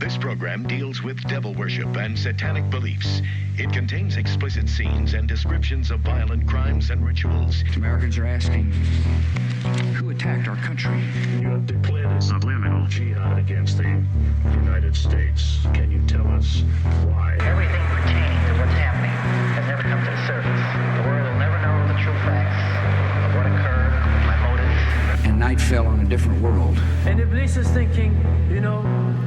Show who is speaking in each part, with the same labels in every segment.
Speaker 1: This program deals with devil worship and satanic beliefs. It contains explicit scenes and descriptions of violent crimes and rituals.
Speaker 2: Americans are asking, who attacked our country?
Speaker 3: You have declared a subliminal jihad against the United States. Can you tell us why?
Speaker 4: Everything pertaining to what's happening has never come to the surface. The world will never know the true facts of what occurred, my motives.
Speaker 2: And night fell on a different world.
Speaker 5: And Iblis is thinking,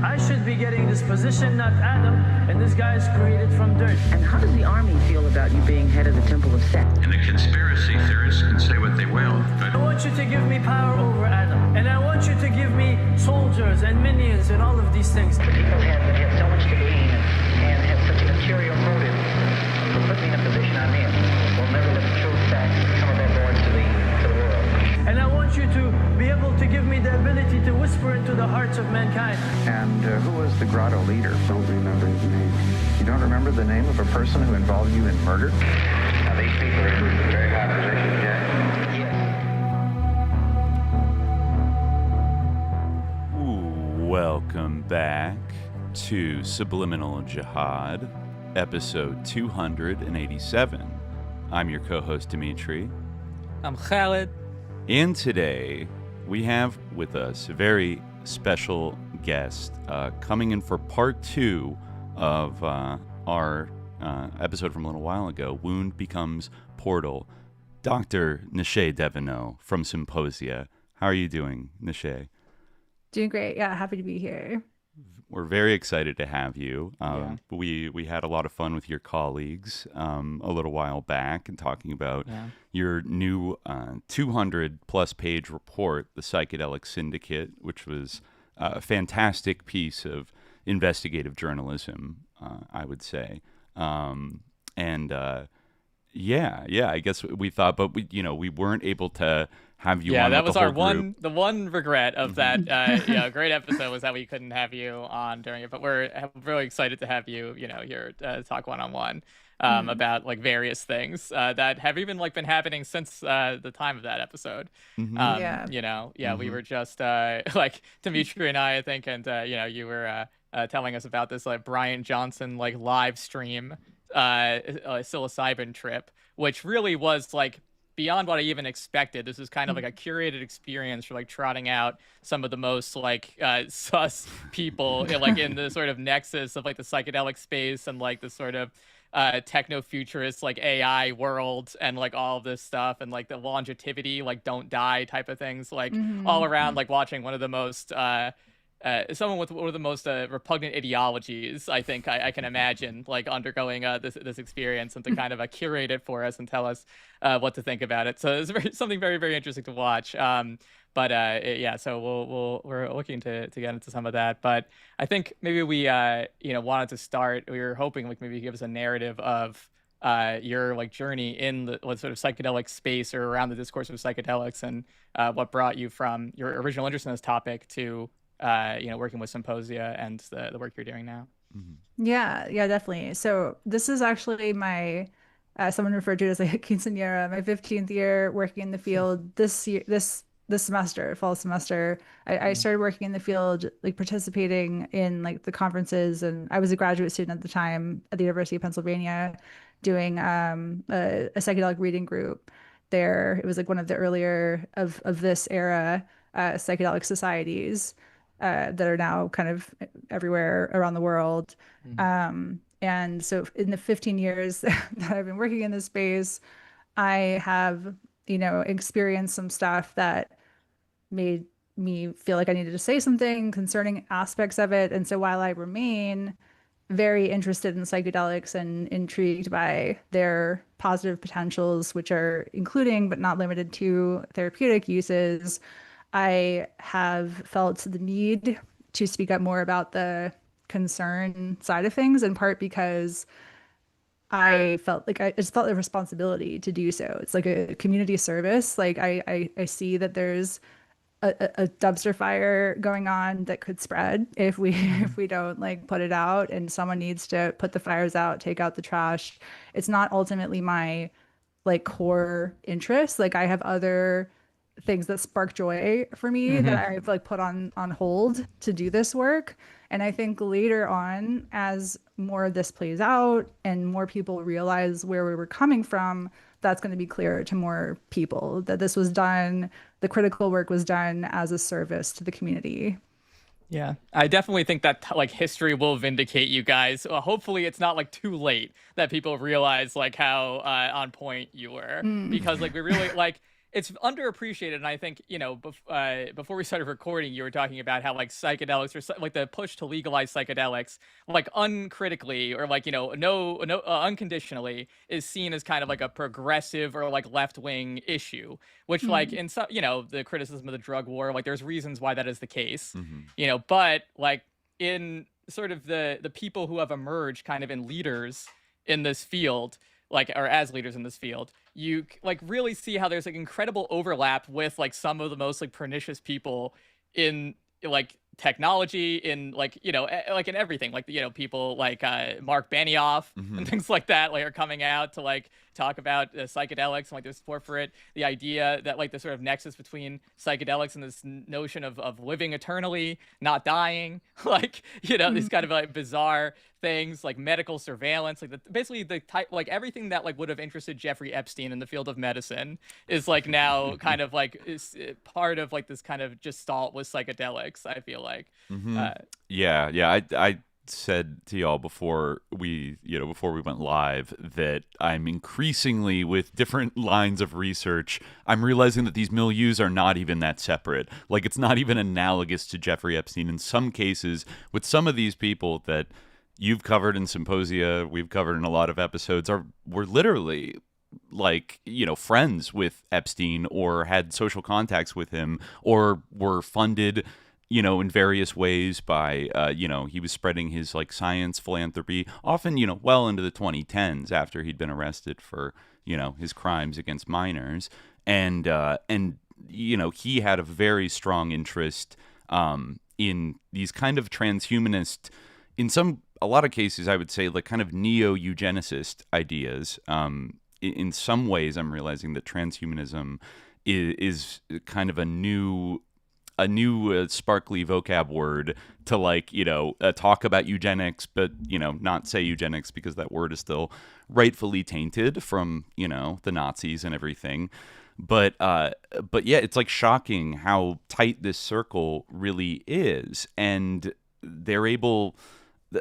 Speaker 5: I should be getting this position, not Adam, and this guy's created from dirt.
Speaker 6: And how does the army feel about you being head of the Temple of Set?
Speaker 7: And the conspiracy theorists can say what they will, but
Speaker 5: I want you to give me power over Adam, and I want you to give me soldiers and minions and all of these things.
Speaker 4: The people have so much to gain and have such an ulterior motive for putting me in a position I'm in. We'll never let the true facts come above board to the world.
Speaker 5: And I want you to be able to give me the ability to whisper into the hearts of mankind.
Speaker 8: And who was the grotto leader?
Speaker 9: Don't remember his name.
Speaker 8: You don't remember the name of a person who involved you in murder?
Speaker 9: Now these people are in very high positions,
Speaker 4: Yes.
Speaker 10: Ooh, welcome back to Subliminal Jihad, episode 287. I'm your co-host, Dimitri.
Speaker 11: I'm Khalid.
Speaker 10: And today, we have with us a very special guest coming in for part 2 of our episode from a little while ago, Wound Becomes Portal, Dr. Neşe Devenot from Psymposia. How are you doing, Neşe?
Speaker 12: Doing great. Yeah, happy to be here.
Speaker 10: We're very excited to have you. We had a lot of fun with your colleagues a little while back and talking about your new 200-plus page report, the Psychedelic Syndicate, which was a fantastic piece of investigative journalism, I would say. I guess we thought, but we weren't able to have you on.
Speaker 11: Yeah, that was our
Speaker 10: group.
Speaker 11: The one regret of that great episode was that we couldn't have you on during it, but we're really excited to have you here to talk one-on-one about various things that have even been happening since the time of that episode.
Speaker 10: Mm-hmm.
Speaker 11: We were just Dimitri and I think, and you were telling us about this Bryan Johnson live stream psilocybin trip, which really was beyond what I even expected. This is kind of a curated experience for trotting out some of the most sus people in the sort of nexus of the psychedelic space and the sort of techno-futurist AI world and all of this stuff and the longevity don't die type of things all around watching one of the most someone with one of the most repugnant ideologies I think I can imagine undergoing this experience, and to kind of curate it for us and tell us what to think about it. So it's something very, very interesting to watch. So we're looking to get into some of that. But I think maybe we wanted to start. We were hoping maybe give us a narrative of your journey in the sort of psychedelic space or around the discourse of psychedelics, and what brought you from your original interest in this topic to working with Psymposia and the work you're doing now.
Speaker 12: Mm-hmm. Yeah, definitely. So this is actually my, someone referred to it as a quinceañera, my 15th year working in the field. This year, this semester, fall semester, I started working in the field, participating in the conferences, and I was a graduate student at the time at the University of Pennsylvania, doing a psychedelic reading group there. It was one of the earlier of this era psychedelic societies that are now kind of everywhere around the world. Mm-hmm. And so in the 15 years that I've been working in this space, I have, experienced some stuff that made me feel like I needed to say something concerning aspects of it. And so while I remain very interested in psychedelics and intrigued by their positive potentials, which are including but not limited to therapeutic uses, I have felt the need to speak up more about the concern side of things, in part because I felt I just felt a responsibility to do so. It's a community service. I see that there's a dumpster fire going on that could spread if we don't put it out, and someone needs to put the fires out, take out the trash. It's not ultimately my core interest. I have other things that spark joy for me that I've put on hold to do this work. And I think later on, as more of this plays out and more people realize where we were coming from, that's going to be clearer to more people that this was done, the critical work was done as a service to the community.
Speaker 11: Yeah, I definitely think that like history will vindicate you guys. Hopefully it's not like too late that people realize like how on point you were, because like we really like it's underappreciated. And I think, you know, before we started recording, you were talking about how like psychedelics or like the push to legalize psychedelics, like uncritically or like, you know, no unconditionally is seen as kind of like a progressive or like left wing issue, which like in some, you know, the criticism of the drug war, like there's reasons why that is the case, you know, but like in sort of the people who have emerged kind of in leaders in this field, like, or as leaders in this field, you like really see how there's like incredible overlap with like some of the most like pernicious people in like technology, in like, you know, like in everything, like, you know, people like Mark Benioff and things like that, like are coming out to like talk about psychedelics and like their support for it, the idea that like the sort of nexus between psychedelics and this notion of living eternally, not dying, like, you know, these kind of like bizarre things, like medical surveillance, like basically the type, like everything that like would have interested Jeffrey Epstein in the field of medicine is like now kind of like is part of like this kind of gestalt with psychedelics, I feel like.
Speaker 10: I said to y'all before we went live that I'm increasingly, with different lines of research, I'm realizing that these milieus are not even that separate. Like it's not even analogous to Jeffrey Epstein in some cases. With some of these people that you've covered in Symposia, we've covered in a lot of episodes, were literally like, you know, friends with Epstein or had social contacts with him or were funded, you know, in various ways by, you know, he was spreading his like science philanthropy, often, you know, well into the 2010s after he'd been arrested for, you know, his crimes against minors. And you know, he had a very strong interest in these kind of transhumanist, in a lot of cases, I would say like kind of neo-eugenicist ideas. In some ways, I'm realizing that transhumanism is kind of a new sparkly vocab word to like, you know, talk about eugenics, but, you know, not say eugenics because that word is still rightfully tainted from, you know, the Nazis and everything. But yeah, it's like shocking how tight this circle really is. And they're able,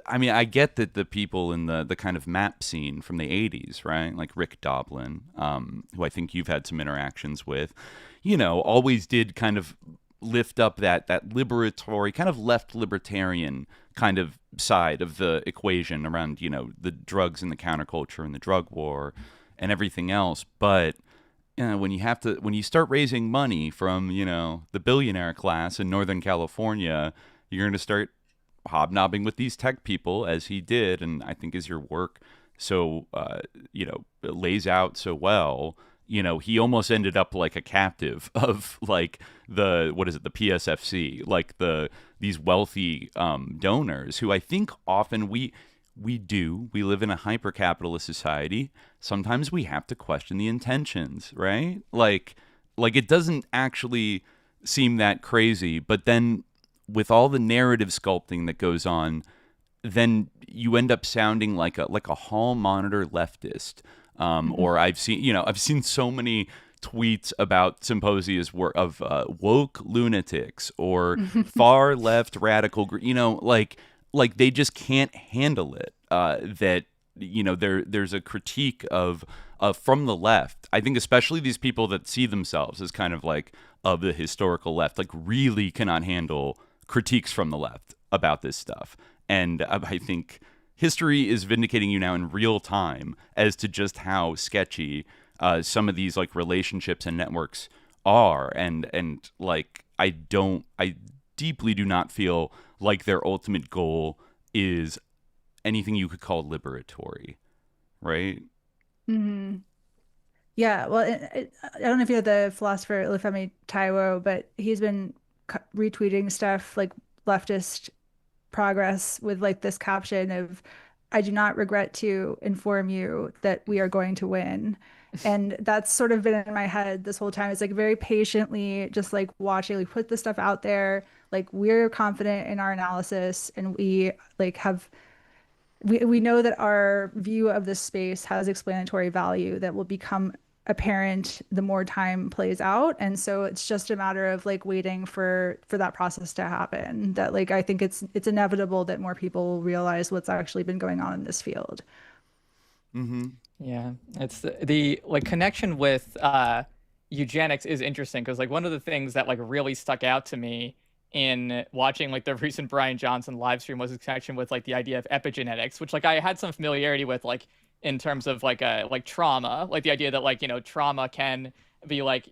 Speaker 10: I mean, I get that the people in the kind of map scene from the 80s, right? Like Rick Doblin, who I think you've had some interactions with, you know, always did kind of lift up that liberatory, kind of left libertarian kind of side of the equation around, you know, the drugs and the counterculture and the drug war and everything else. But, you know, when you start raising money from, you know, the billionaire class in Northern California, you're going to start hobnobbing with these tech people, as he did, and I think as your work so you know, lays out so well. You know, he almost ended up like a captive of like the PSFC, like these wealthy donors who I think often we live in a hyper capitalist society. Sometimes we have to question the intentions, right? Like it doesn't actually seem that crazy, but then with all the narrative sculpting that goes on, then you end up sounding like a hall monitor leftist. Or I've seen so many tweets about Symposia's work of woke lunatics or far left radical, you know, like they just can't handle it. That, you know, there's a critique of from the left. I think especially these people that see themselves as kind of like of the historical left, like really cannot handle critiques from the left about this stuff. And I think history is vindicating you now in real time as to just how sketchy some of these like relationships and networks are. And like, I deeply do not feel like their ultimate goal is anything you could call liberatory, right?
Speaker 12: Mm-hmm. Yeah, well, I don't know if you know the philosopher Olufemi Taiwo, but he's been retweeting stuff like leftist progress with like this caption of, "I do not regret to inform you that we are going to win." And that's sort of been in my head this whole time. It's like very patiently just like watching, like put the stuff out there, Like we're confident in our analysis, and we like we know that our view of this space has explanatory value that will become apparent the more time plays out. And so it's just a matter of like waiting for that process to happen. That like I think it's inevitable that more people will realize what's actually been going on in this field.
Speaker 10: Mm-hmm.
Speaker 11: Yeah, it's the like connection with eugenics is interesting, because like one of the things that like really stuck out to me in watching like the recent Bryan Johnson live stream was his connection with like the idea of epigenetics, which like I had some familiarity with, like in terms of like trauma, like the idea that like, you know, trauma can be like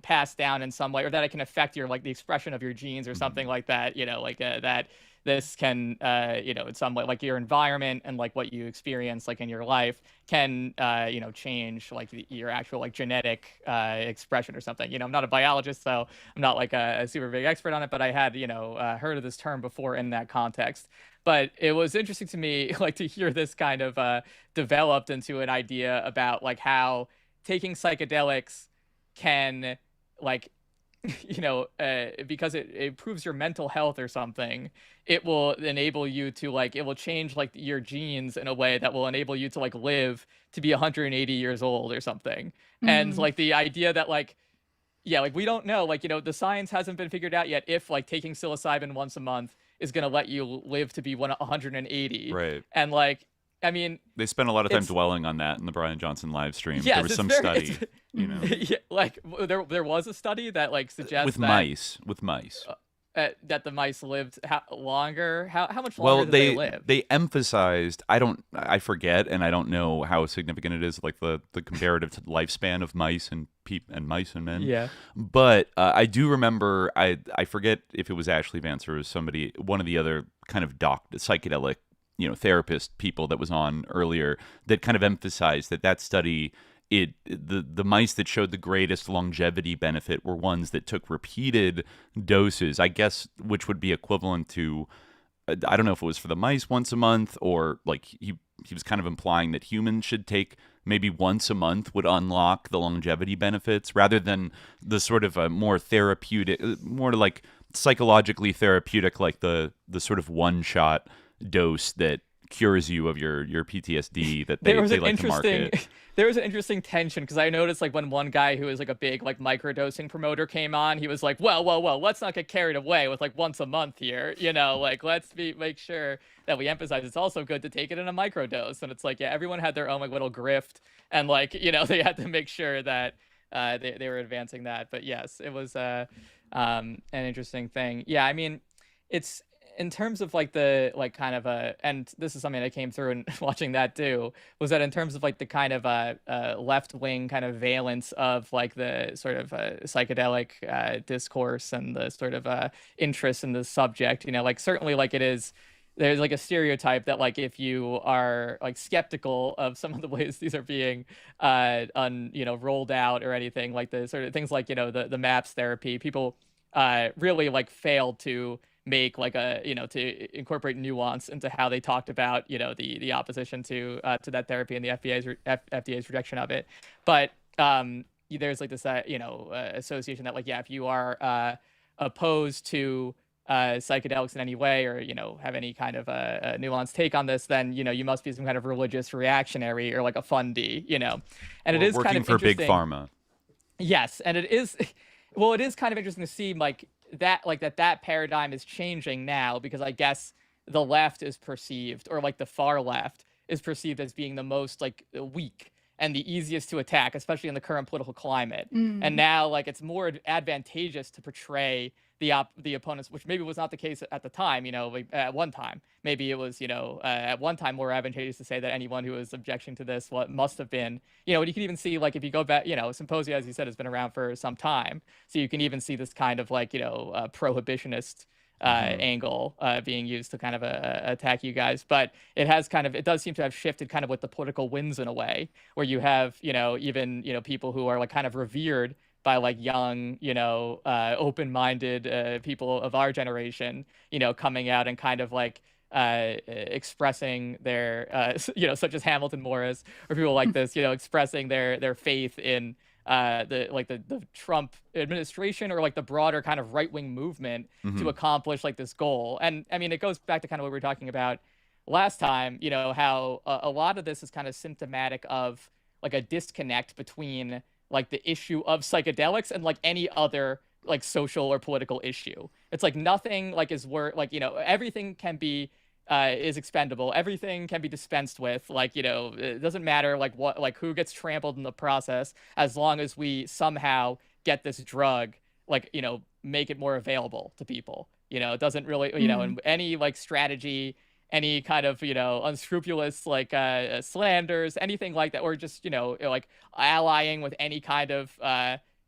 Speaker 11: passed down in some way, or that it can affect your like the expression of your genes or something like that, you know, like that this can you know, in some way like your environment and like what you experience like in your life can you know, change like your actual like genetic expression or something. You know, I'm not a biologist, so I'm not like a super big expert on it, but I had, you know, heard of this term before in that context. But it was interesting to me like to hear this kind of developed into an idea about like how taking psychedelics can like, you know, because it improves your mental health or something, it will enable you to like, it will change like your genes in a way that will enable you to like live to be 180 years old or something. Mm-hmm. And like the idea that like, yeah, like we don't know, like, you know, the science hasn't been figured out yet if like taking psilocybin once a month is going to let you live to be 180.
Speaker 10: Right.
Speaker 11: And like, I mean,
Speaker 10: they spent a lot of time dwelling on that in the Bryan Johnson live stream.
Speaker 11: Yes,
Speaker 10: there was some study, you know.
Speaker 11: Yeah, like there was a study that like suggests
Speaker 10: with mice.
Speaker 11: That the mice lived longer. How much longer did they live?
Speaker 10: They emphasized, I forget, and I don't know how significant it is, like the comparative to the lifespan of mice and mice and men.
Speaker 11: Yeah.
Speaker 10: But I do remember, I forget if it was Ashley Vance or somebody, one of the other kind of psychedelic, you know, therapist people that was on earlier, that kind of emphasized that study, the mice that showed the greatest longevity benefit were ones that took repeated doses, I guess, which would be equivalent to, I don't know if it was for the mice once a month, or like he was kind of implying that humans should take maybe once a month would unlock the longevity benefits, rather than the sort of a more therapeutic, more like psychologically therapeutic, like the sort of one-shot dose that cures you of your PTSD that they like to market.
Speaker 11: There was an interesting tension, because I noticed like when one guy who is like a big like microdosing promoter came on, he was like, well, let's not get carried away with like once a month here, you know, like let's make sure that we emphasize it's also good to take it in a microdose. And it's like, yeah, everyone had their own like little grift, and like, you know, they had to make sure that they were advancing that. But yes, it was an interesting thing. Yeah, I mean, it's in terms of like the like kind of and this is something that came through and watching that too, was that in terms of like the kind of left-wing kind of valence of like the sort of psychedelic discourse and the sort of interest in the subject, you know, like certainly like there's like a stereotype that like if you are like skeptical of some of the ways these are being you know, rolled out or anything, like the sort of things like, you know, the MAPS therapy, people really like failed to make like a, you know, to incorporate nuance into how they talked about, you know, the opposition to that therapy and the FDA's rejection of it. But there's like this you know, association that like, yeah, if you are opposed to psychedelics in any way, or, you know, have any kind of a nuanced take on this, then, you know, you must be some kind of religious reactionary or like a fundy, you know. And it is kind of
Speaker 10: working for big pharma.
Speaker 11: Yes, and it is, well, it is kind of interesting to see like that paradigm is changing now, because I guess the left is perceived, or like the far left is perceived as being the most like weak and the easiest to attack, especially in the current political climate. And now like it's more advantageous to portray the opponents, which maybe was not the case at the time, you know, like at one time. Maybe it was, you know, at one time more advantageous to say that anyone who was objecting to this, what must have been, you know, and you can even see, like, if you go back, you know, Psymposia, as you said, has been around for some time. So you can even see this kind of like, you know, prohibitionist angle being used to kind of attack you guys. But it does seem to have shifted kind of with the political winds in a way, where you have, you know, even, you know, people who are like kind of revered by like young, you know, open-minded people of our generation, you know, coming out and kind of like expressing their, you know, such as Hamilton Morris or people like this, you know, expressing their faith in the Trump administration or like the broader kind of right-wing movement to accomplish like this goal. And I mean, it goes back to kind of what we were talking about last time, you know, how a lot of this is kind of symptomatic of like a disconnect between like the issue of psychedelics and like any other like social or political issue. It's like nothing like is worth, like, you know, everything can be is expendable, everything can be dispensed with, like, you know, it doesn't matter like what, like who gets trampled in the process, as long as we somehow get this drug, like, you know, make it more available to people. You know, it doesn't really, you know, and any like strategy, any kind of, you know, unscrupulous like slanders, anything like that, or just, you know, like allying with any kind of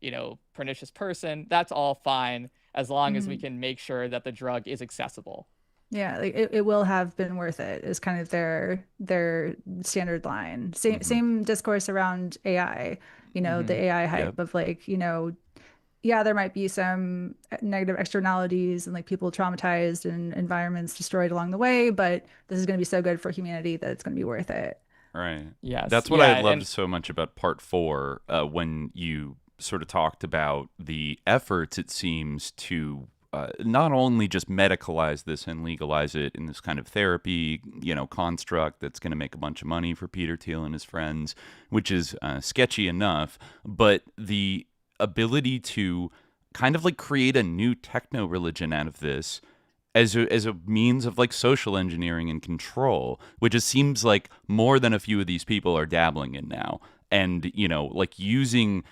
Speaker 11: you know, pernicious person, that's all fine as long as we can make sure that the drug is accessible.
Speaker 12: Yeah, like it will have been worth it is kind of their standard line. Same discourse around AI, you know, the AI hype of like, you know, yeah, there might be some negative externalities and like people traumatized and environments destroyed along the way, but this is going to be so good for humanity that it's going to be worth it.
Speaker 10: Right.
Speaker 11: Yes.
Speaker 10: That's what I loved so much about part 4, when you sort of talked about the efforts, it seems, to not only just medicalize this and legalize it in this kind of therapy, you know, construct that's going to make a bunch of money for Peter Thiel and his friends, which is sketchy enough, but the ability to kind of like create a new techno religion out of this as a means of like social engineering and control, which it seems like more than a few of these people are dabbling in now. And, you know, like using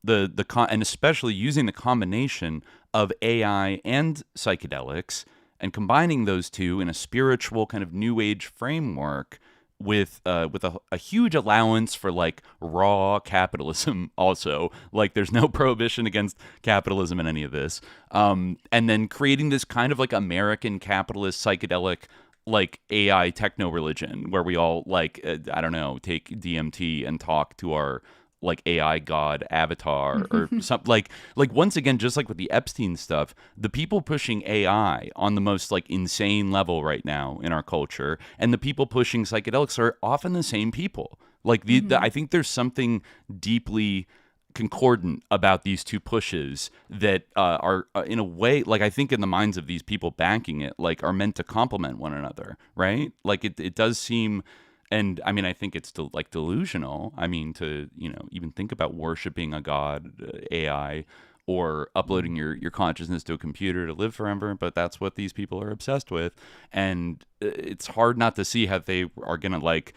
Speaker 10: and especially using the combination of AI and psychedelics and combining those two in a spiritual kind of new age framework with a huge allowance for like raw capitalism also. Like there's no prohibition against capitalism in any of this. And then creating this kind of like American capitalist psychedelic like AI techno religion where we all like, I don't know, take DMT and talk to our like AI god avatar or something. Like once again, just like with the Epstein stuff, the people pushing AI on the most like insane level right now in our culture and the people pushing psychedelics are often the same people. Like I think there's something deeply concordant about these two pushes that are in a way, like I think in the minds of these people backing it, like are meant to complement one another, right? Like it does seem. And I mean, I think it's like delusional. I mean, to, you know, even think about worshiping a god, AI, or uploading your consciousness to a computer to live forever. But that's what these people are obsessed with. And it's hard not to see how they are going to like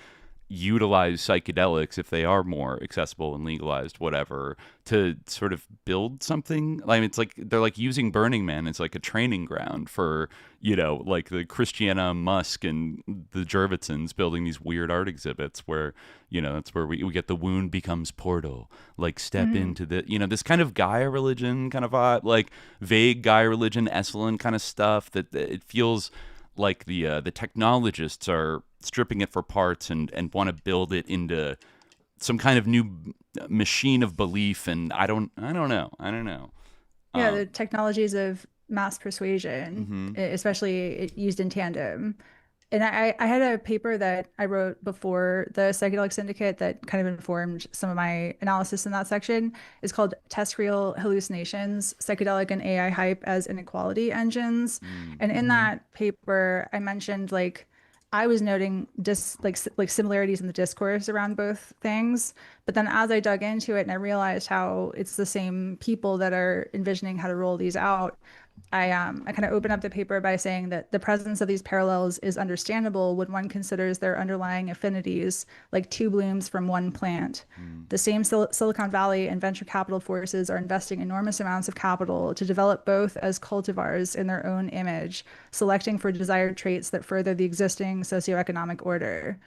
Speaker 10: utilize psychedelics, if they are more accessible and legalized, whatever, to sort of build something. I mean, it's like they're like using Burning Man. It's like a training ground for, you know, like the Christiana Musk and the Jurvetsons building these weird art exhibits where, you know, that's where we get the wound becomes portal, like step into the, you know, this kind of Gaia religion kind of like vague Gaia religion, Esalen kind of stuff that it feels like the technologists are stripping it for parts and want to build it into some kind of new machine of belief. And I don't know.
Speaker 12: Yeah, the technologies of mass persuasion, especially used in tandem. And I had a paper that I wrote before the Psychedelic Syndicate that kind of informed some of my analysis in that section. It's called Terrestrial Hallucinations, Psychedelic and AI Hype as Inequality Engines. And in that paper, I mentioned like I was noting just like similarities in the discourse around both things. But then as I dug into it and I realized how it's the same people that are envisioning how to roll these out, I kind of open up the paper by saying that the presence of these parallels is understandable when one considers their underlying affinities, like two blooms from one plant. The same Silicon Valley and venture capital forces are investing enormous amounts of capital to develop both as cultivars in their own image, selecting for desired traits that further the existing socioeconomic order.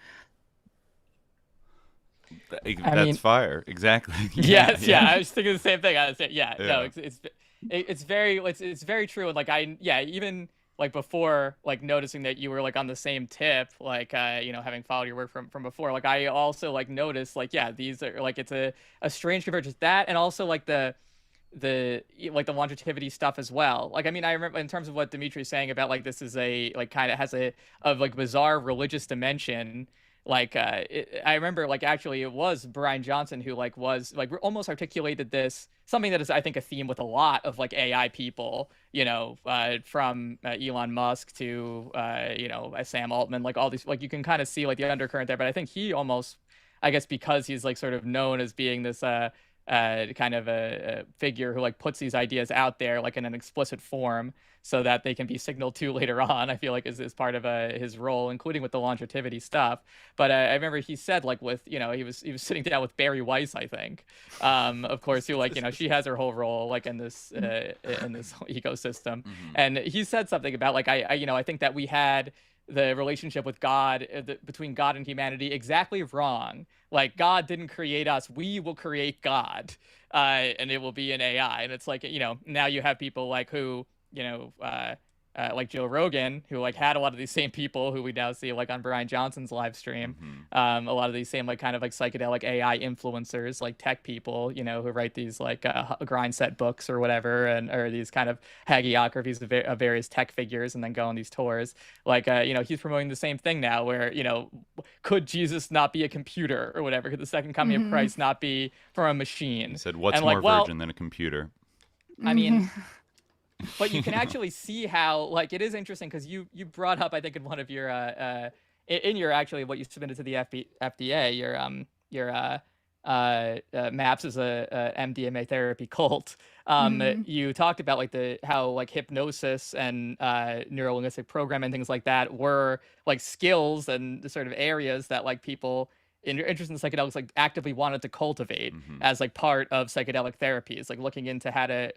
Speaker 10: That's fire. Exactly.
Speaker 11: Yes. Yeah. I was thinking the same thing. I was saying, no, it's very true. And like, even like before, like noticing that you were like on the same tip, like, you know, having followed your work from before, like I also like noticed like, these are like, it's a strange convergence, that, and also like the longevity stuff as well. Like, I mean, I remember in terms of what Dimitri is saying about like, this is a, like kind of has a like bizarre religious dimension. I remember actually it was Bryan Johnson who was almost articulated this, something that is I think a theme with a lot of AI people, from Elon Musk to Sam Altman, all these, you can kind of see the undercurrent there. But I think he almost, I guess because he's sort of known as being this kind of a figure who puts these ideas out there in an explicit form so that they can be signaled to later on, I feel is part of his role, including with the longevity stuff. But I remember he said with he was sitting down with Barry Weiss, I think, of course, who she has her whole role in this ecosystem. And he said something about I think that we had the relationship with God, between God and humanity, exactly wrong. God didn't create us, we will create God, and it will be an AI. And it's now you have people who like Joe Rogan, who had a lot of these same people who we now see on Bryan Johnson's live stream, a lot of these same kind of psychedelic AI influencers, tech people, who write these grind set books or whatever, or these kind of hagiographies of various tech figures, and then go on these tours. He's promoting the same thing now, where could Jesus not be a computer or whatever? Could the second coming of Christ not be from a machine?
Speaker 10: He said, "What's more virgin than a computer?"
Speaker 11: I mean. But you can actually see how it is interesting, because you brought up, I think, in one of your in your actually what you submitted to the FDA, your MAPS is a MDMA therapy cult. You talked about how hypnosis and neurolinguistic programming and things like that were skills and the sort of areas that people in your interest in psychedelics actively wanted to cultivate as part of psychedelic therapies, looking into how to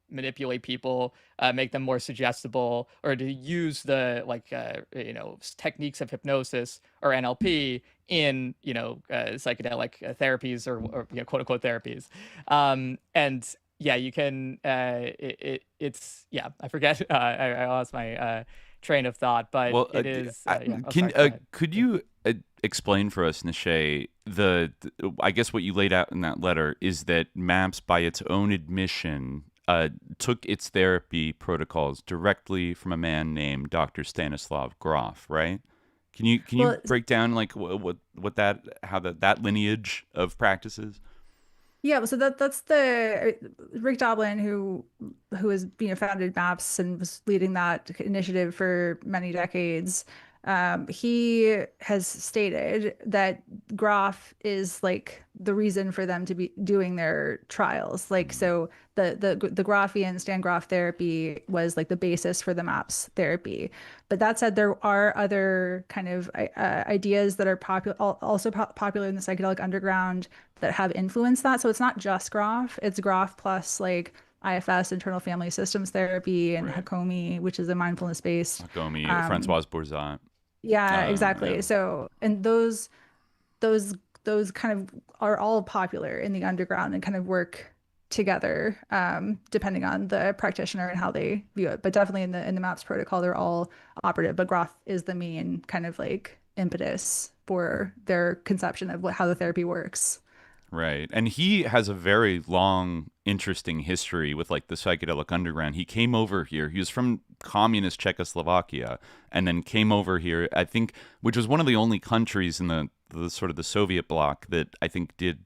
Speaker 11: manipulate people, make them more suggestible, or to use the techniques of hypnosis or NLP in psychedelic therapies, or quote unquote therapies. And yeah, you can it's I forget, I lost my train of thought, but it is
Speaker 10: could you explain for us, Neşe, I guess what you laid out in that letter is that MAPS, by its own admission, took its therapy protocols directly from a man named Dr. Stanislav Grof, right? Can you break down what that lineage of practices?
Speaker 12: Yeah, so that's the Rick Doblin, who has founded MAPS and was leading that initiative for many decades. He has stated that Grof is the reason for them to be doing their trials. So the Grofian Stan Grof therapy was the basis for the MAPS therapy. But that said, there are other kind of ideas that are also popular in the psychedelic underground that have influenced that. So it's not just Grof, it's Grof plus IFS, internal family systems therapy, and Hakomi, which is a mindfulness based.
Speaker 10: Hakomi, Francois Bourzat.
Speaker 12: Yeah, exactly. Yeah. So, and those kind of are all popular in the underground and kind of work together, depending on the practitioner and how they view it. But definitely in the MAPS protocol, they're all operative. But Grof is the main kind of impetus for their conception of how the therapy works.
Speaker 10: Right. And he has a very long, interesting history with the psychedelic underground. He came over here. He was from communist Czechoslovakia and then came over here, I think, which was one of the only countries in the sort of the Soviet bloc that I think did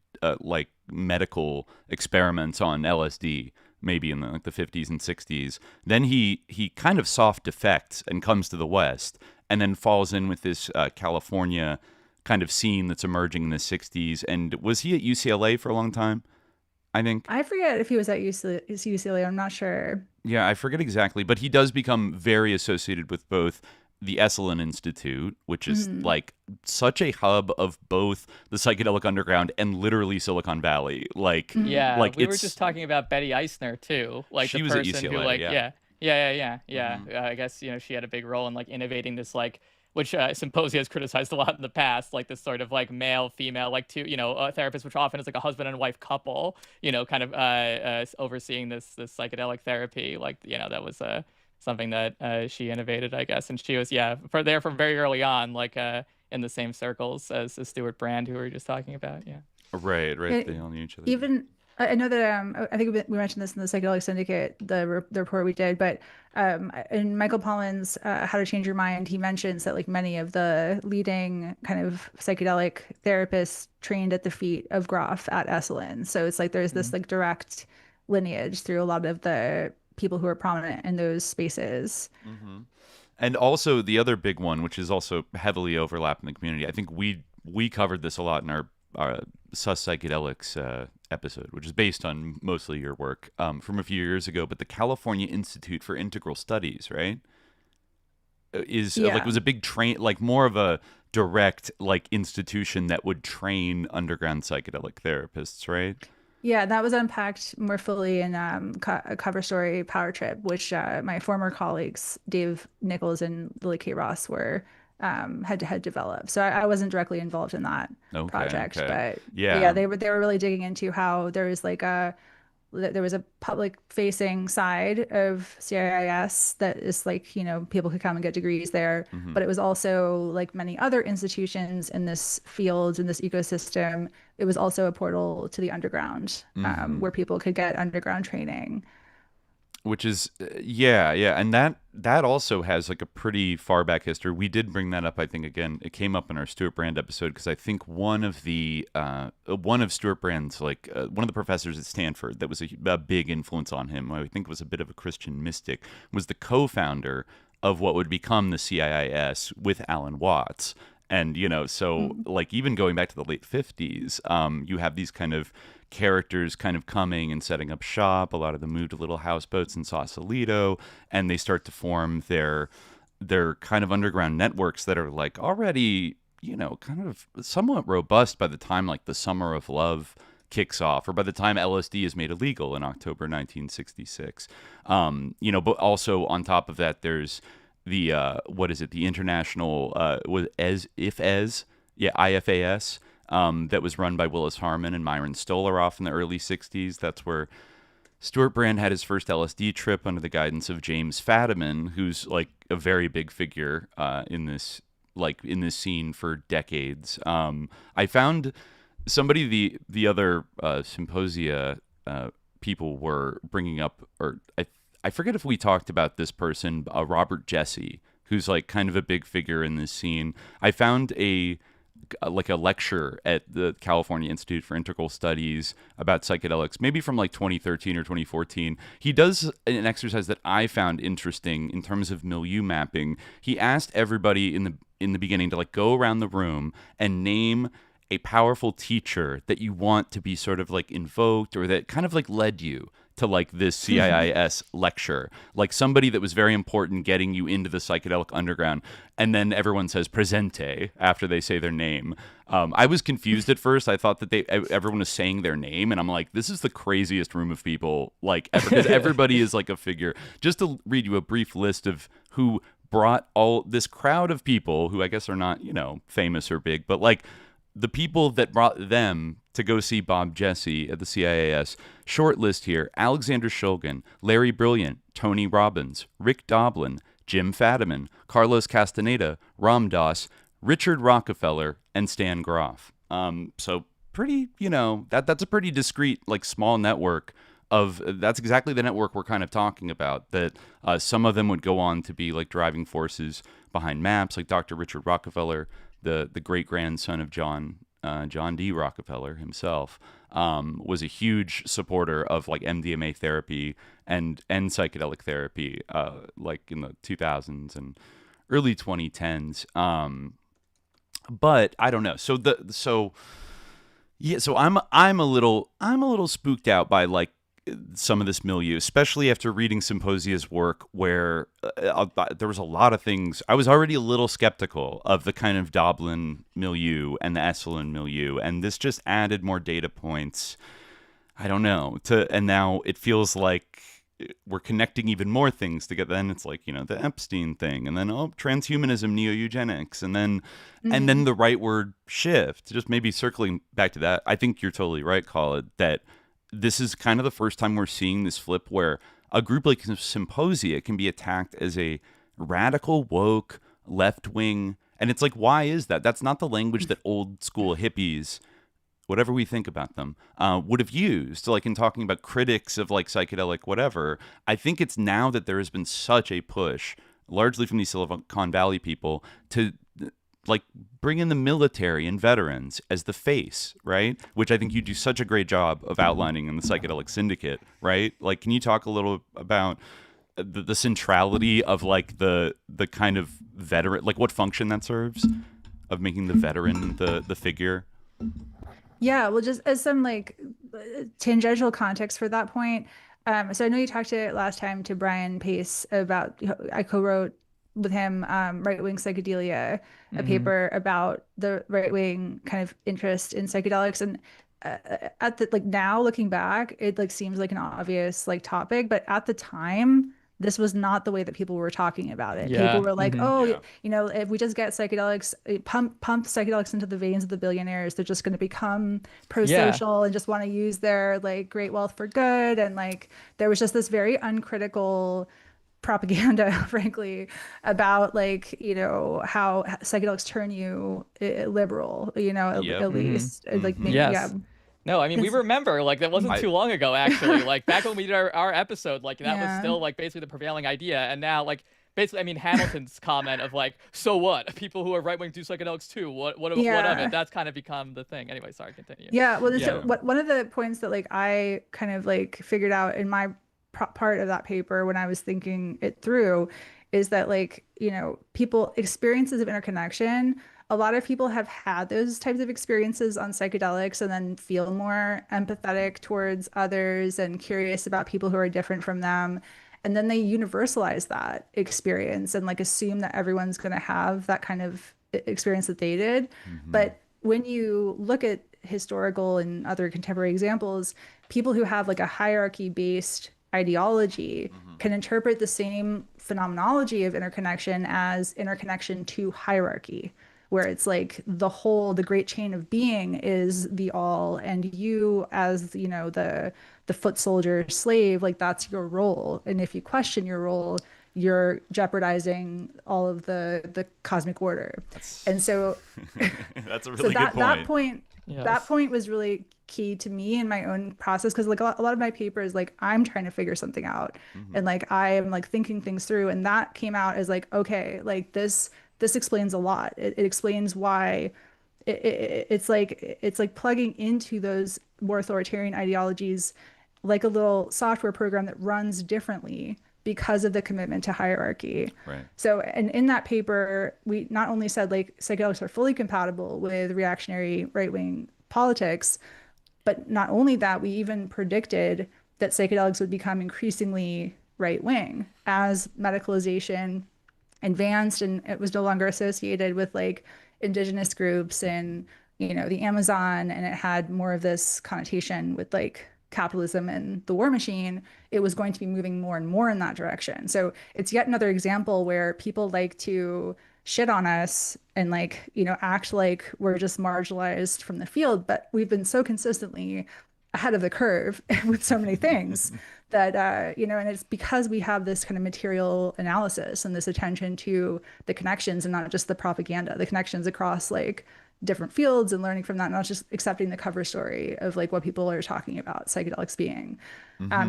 Speaker 10: medical experiments on LSD, maybe in the 50s and 60s. Then he kind of soft defects and comes to the West, and then falls in with this California kind of scene that's emerging in the 60s. And was he at UCLA for a long time? I think. I
Speaker 12: forget if he was at UCLA. I'm not sure.
Speaker 10: Yeah, I forget exactly. But he does become very associated with both the Esalen Institute, which is such a hub of both the psychedelic underground and literally Silicon Valley.
Speaker 11: We were just talking about Betty Eisner too.
Speaker 10: She was at UCLA,
Speaker 11: I guess she had a big role in innovating this which Psymposia has criticized a lot in the past, this sort of male, female, two, a therapist, which often is a husband and wife couple, kind of overseeing this psychedelic therapy. That was something that she innovated, I guess. And she was, from very early on, in the same circles as Stuart Brand, who we were just talking about. Yeah.
Speaker 10: Right. They all knew each other.
Speaker 12: I know that I think we mentioned this in the Psychedelic Syndicate, the report we did, but in Michael Pollan's How to Change Your Mind, he mentions that like many of the leading kind of psychedelic therapists trained at the feet of Grof at Esalen. So it's like there's this like direct lineage through a lot of the people who are prominent in those spaces.
Speaker 10: Mm-hmm. And also the other big one, which is also heavily overlapping the community. I think we covered this a lot in our Sus Psychedelics episode, which is based on mostly your work from a few years ago, but the California Institute for Integral Studies, right? Was a big more of a direct like institution that would train underground psychedelic therapists, right?
Speaker 12: Yeah, that was unpacked more fully in a cover story, Power Trip, which my former colleagues Dave Nichols and Lily K. Ross were head-to-head developed. So I wasn't directly involved in that project, but yeah, they were really digging into how there was a public-facing side of CIIS that is like, you know, people could come and get degrees there, but it was also like many other institutions in this field, in this ecosystem. It was also a portal to the underground, where people could get underground training.
Speaker 10: Which is, and that also has like a pretty far back history. We did bring that up, I think, again, it came up in our Stuart Brand episode, because I think one of Stuart Brand's, one of the professors at Stanford that was a big influence on him, I think was a bit of a Christian mystic, was the co-founder of what would become the CIIS with Alan Watts. And, you know, so like even going back to the late 50s, you have these kind of characters kind of coming and setting up shop. A lot of them moved to little houseboats in Sausalito, and they start to form their kind of underground networks that are like already, you know, kind of somewhat robust by the time like the Summer of Love kicks off, or by the time LSD is made illegal in October 1966. You know, but also on top of that, there's the the international IFAS that was run by Willis Harman and Myron Stolaroff in the early 60s. That's where Stuart Brand had his first LSD trip under the guidance of James Fadiman, who's like a very big figure in this scene for decades. I found somebody the other Psymposia people were bringing up, or I forget if we talked about this person, Robert Jesse, who's like kind of a big figure in this scene. I found a lecture at the California Institute for Integral Studies about psychedelics, maybe from like 2013 or 2014. He does an exercise that I found interesting in terms of milieu mapping. He asked everybody in the beginning to like go around the room and name a powerful teacher that you want to be sort of like invoked, or that kind of like led you to like this CIIS lecture, like somebody that was very important getting you into the psychedelic underground. And then everyone says presente after they say their name. I was confused at first. I thought that everyone was saying their name, and I'm like, this is the craziest room of people like ever, because everybody is like a figure. Just to read you a brief list of who brought all this crowd of people who I guess are not, you know, famous or big, but like the people that brought them to go see Bob Jesse at the CIIS. Short list here: Alexander Shulgin, Larry Brilliant, Tony Robbins, Rick Doblin, Jim Fadiman, Carlos Castaneda, Ram Dass, Richard Rockefeller, and Stan Grof. So pretty, you know, that's a pretty discrete, like small network of, that's exactly the network we're kind of talking about, that some of them would go on to be like driving forces behind MAPS, like Dr. Richard Rockefeller, the great-grandson of John D. Rockefeller himself, was a huge supporter of like MDMA therapy and psychedelic therapy, like in the 2000s and early 2010s. But I don't know. So I'm a little spooked out by like some of this milieu, especially after reading Symposia's work, where there was a lot of things. I was already a little skeptical of the kind of Doblin milieu and the Esalen milieu, and this just added more data points. I don't know. And now it feels like we're connecting even more things together. Then it's like, you know, the Epstein thing, and then transhumanism, neo-eugenics, and then the rightward shift. Just maybe circling back to that, I think you're totally right, Khalid, that this is kind of the first time we're seeing this flip where a group like Symposia can be attacked as a radical, woke, left-wing. And it's like, why is that? That's not the language that old school hippies whatever we think about them, would have used, like in talking about critics of like psychedelic whatever. I think it's now that there has been such a push, largely from these Silicon Valley people, to like bring in the military and veterans as the face, right? Which I think you do such a great job of outlining in the Psychedelic Syndicate, right? Like, can you talk a little about the centrality of like the kind of veteran, like what function that serves of making the veteran the figure?
Speaker 12: Yeah, well, just as some like tangential context for that point. So I know you talked to last time to Brian Pace about, I co-wrote with him Right-Wing Psychedelia, a paper about the right-wing kind of interest in psychedelics. And at the, like, now looking back, it like seems like an obvious like topic, but at the time, this was not the way that people were talking about it. People were like, you know, if we just get psychedelics, pump psychedelics into the veins of the billionaires, they're just going to become pro-social and just want to use their like great wealth for good. And like, there was just this very uncritical propaganda, frankly, about like, you know, how psychedelics turn you liberal, you know, at least like maybe,
Speaker 11: No, I mean, we remember, like, that wasn't too long ago, actually. Like, back when we did our episode, like, that was still, like, basically the prevailing idea. And now, like, basically, I mean, Hamilton's comment of, like, so what? People who are right-wing do psychedelics, too. What of it? That's kind of become the thing. Anyway, sorry, continue.
Speaker 12: Yeah, well, so one of the points that, like, I kind of, like, figured out in my part of that paper when I was thinking it through is that, like, you know, experiences of interconnection, a lot of people have had those types of experiences on psychedelics and then feel more empathetic towards others and curious about people who are different from them. And then they universalize that experience and like assume that everyone's going to have that kind of experience that they did. But when you look at historical and other contemporary examples, people who have like a hierarchy-based ideology can interpret the same phenomenology of interconnection as interconnection to hierarchy, where it's like the great chain of being is the all, and you as, you know, the foot soldier slave, like that's your role. And if you question your role, you're jeopardizing all of the cosmic order. And so
Speaker 10: that's a really good point.
Speaker 12: That point was really key to me in my own process, because like a lot of my papers, like I'm trying to figure something out and like I am like thinking things through, and that came out as like, okay, like this explains a lot. It explains why it's like plugging into those more authoritarian ideologies like a little software program that runs differently because of the commitment to hierarchy.
Speaker 10: Right.
Speaker 12: So, and in that paper, we not only said like psychedelics are fully compatible with reactionary right-wing politics, but not only that, we even predicted that psychedelics would become increasingly right-wing as medicalization advanced and it was no longer associated with like indigenous groups and, you know, the Amazon, and it had more of this connotation with like capitalism and the war machine. It was going to be moving more and more in that direction. So it's yet another example where people like to shit on us and like, you know, act like we're just marginalized from the field, but we've been so consistently ahead of the curve with so many things that, you know, and it's because we have this kind of material analysis and this attention to the connections and not just the propaganda, the connections across like different fields and learning from that, not just accepting the cover story of like what people are talking about psychedelics being.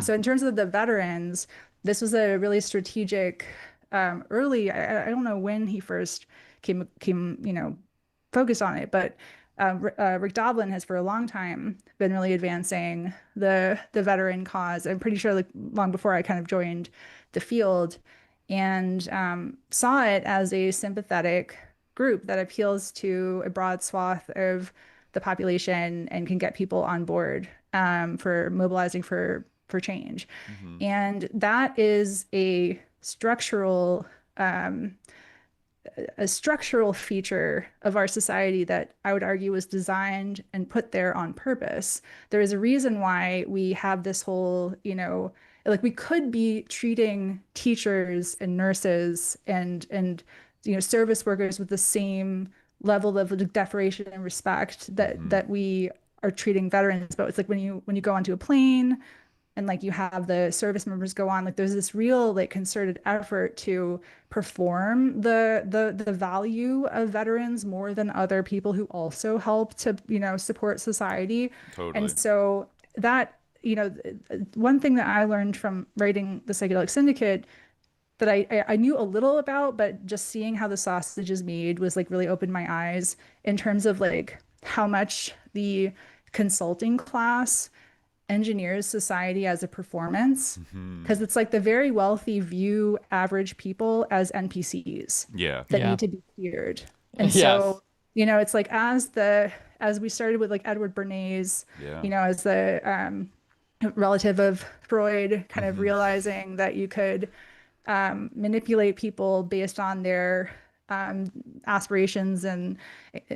Speaker 12: So in terms of the veterans, this was a really strategic, early, I don't know when he first came, you know, focused on it, but Rick Doblin has for a long time been really advancing the veteran cause. I'm pretty sure like long before I kind of joined the field, and saw it as a sympathetic group that appeals to a broad swath of the population and can get people on board for mobilizing for change. And that is a structural feature of our society that I would argue was designed and put there on purpose. There is a reason why we have this whole, you know, like we could be treating teachers and nurses and you know, service workers with the same level of deference and respect that we are treating veterans. But it's like when you go onto a plane and like you have the service members go on, like there's this real like concerted effort to perform the value of veterans more than other people who also help to, you know, support society.
Speaker 10: Totally.
Speaker 12: And so that, you know, one thing that I learned from writing the Psychedelic Syndicate that I knew a little about, but just seeing how the sausage is made was like really opened my eyes in terms of like how much the consulting class engineers society as a performance, because it's like the very wealthy view average people as NPCs that need to be feared. And so, you know, it's like as we started with like Edward Bernays, you know, as the relative of Freud, kind of realizing that you could manipulate people based on their aspirations and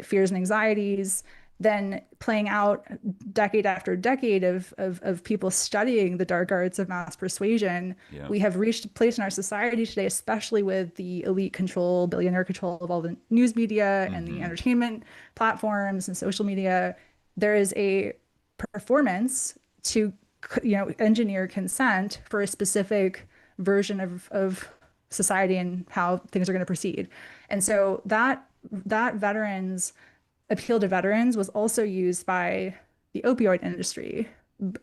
Speaker 12: fears and anxieties, then playing out decade after decade of people studying the dark arts of mass persuasion, we have reached a place in our society today, especially with the elite control, billionaire control of all the news media and the entertainment platforms and social media. There is a performance to, you know, engineer consent for a specific version of society and how things are going to proceed. And so that veterans appeal to veterans was also used by the opioid industry,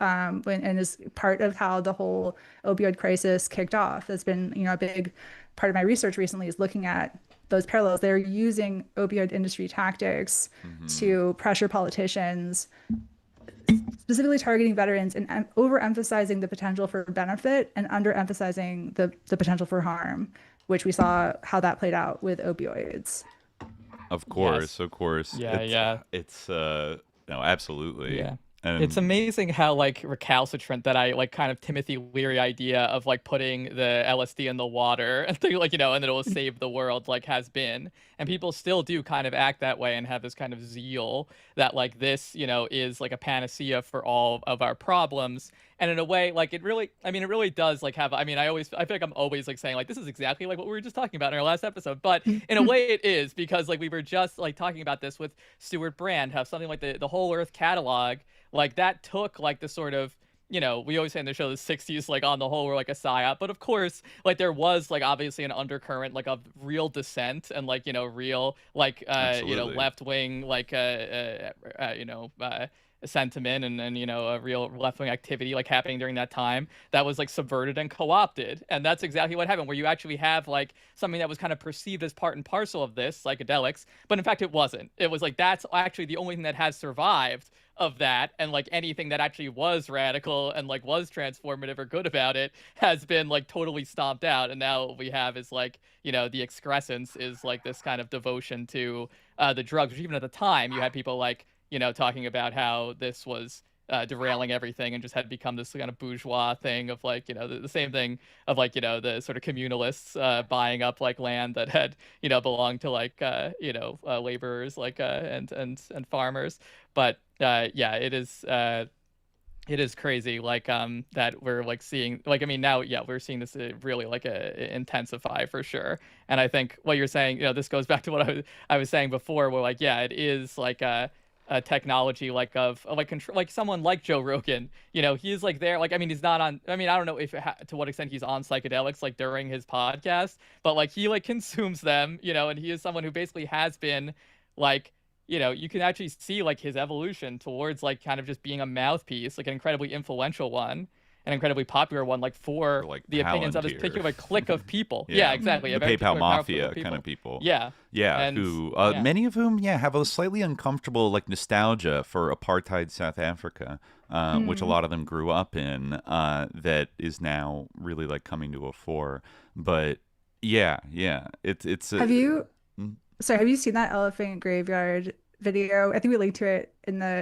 Speaker 12: and is part of how the whole opioid crisis kicked off. That's been, you know, a big part of my research recently is looking at those parallels. They're using opioid industry tactics to pressure politicians, specifically targeting veterans and overemphasizing the potential for benefit and underemphasizing the potential for harm, which we saw how that played out with opioids.
Speaker 10: Of course. It's no, absolutely.
Speaker 11: Yeah.
Speaker 10: And
Speaker 11: it's amazing how like recalcitrant that I like kind of Timothy Leary idea of like putting the LSD in the water and thing, like, you know, and then it will save the world, like, has been. And people still do kind of act that way and have this kind of zeal that like this, you know, is like a panacea for all of our problems. And in a way, like, it really does like have, I feel like I'm always like saying like, this is exactly like what we were just talking about in our last episode. But in a way it is, because like we were just like talking about this with Stuart Brand, how something like the Whole Earth catalog, like that took like the sort of, you know, we always say in the show the 60s, like on the whole were like a psyop, but of course, like there was like obviously an undercurrent like of real dissent and like, you know, real like you know, left wing like sentiment and you know, a real left-wing activity like happening during that time that was like subverted and co-opted. And that's exactly what happened, where you actually have like something that was kind of perceived as part and parcel of this, psychedelics, but in fact it wasn't. It was like, that's actually the only thing that has survived of that, and like anything that actually was radical and like was transformative or good about it has been like totally stomped out. And now what we have is like, you know, the excrescence is like this kind of devotion to the drugs, which even at the time you had people like, you know, talking about how this was derailing everything and just had become this kind of bourgeois thing of like, you know, the same thing of like, you know, the sort of communalists buying up like land that had, you know, belonged to like, you know, laborers like and farmers. But yeah, it is crazy like that we're like seeing, like, I mean, now, yeah, we're seeing this really like intensify for sure. And I think what you're saying, you know, this goes back to what I was saying before, where like, yeah, it is like a technology like of like control, like someone like Joe Rogan, you know, he's like there, like, I mean, he's not on, I mean, I don't know if to what extent he's on psychedelics like during his podcast, but like he like consumes them, you know, and he is someone who basically has been like, you know, you can actually see like his evolution towards like kind of just being a mouthpiece, like an incredibly influential one, an incredibly popular one, like for
Speaker 10: like
Speaker 11: the opinions of this particular clique of people.
Speaker 10: Yeah,
Speaker 11: exactly.
Speaker 10: The PayPal mafia kind of people.
Speaker 11: Yeah.
Speaker 10: And, who many of whom, have a slightly uncomfortable like nostalgia for apartheid South Africa, which a lot of them grew up in, that is now really like coming to a fore. But it's. Have
Speaker 12: you seen that elephant graveyard video? I think we linked to it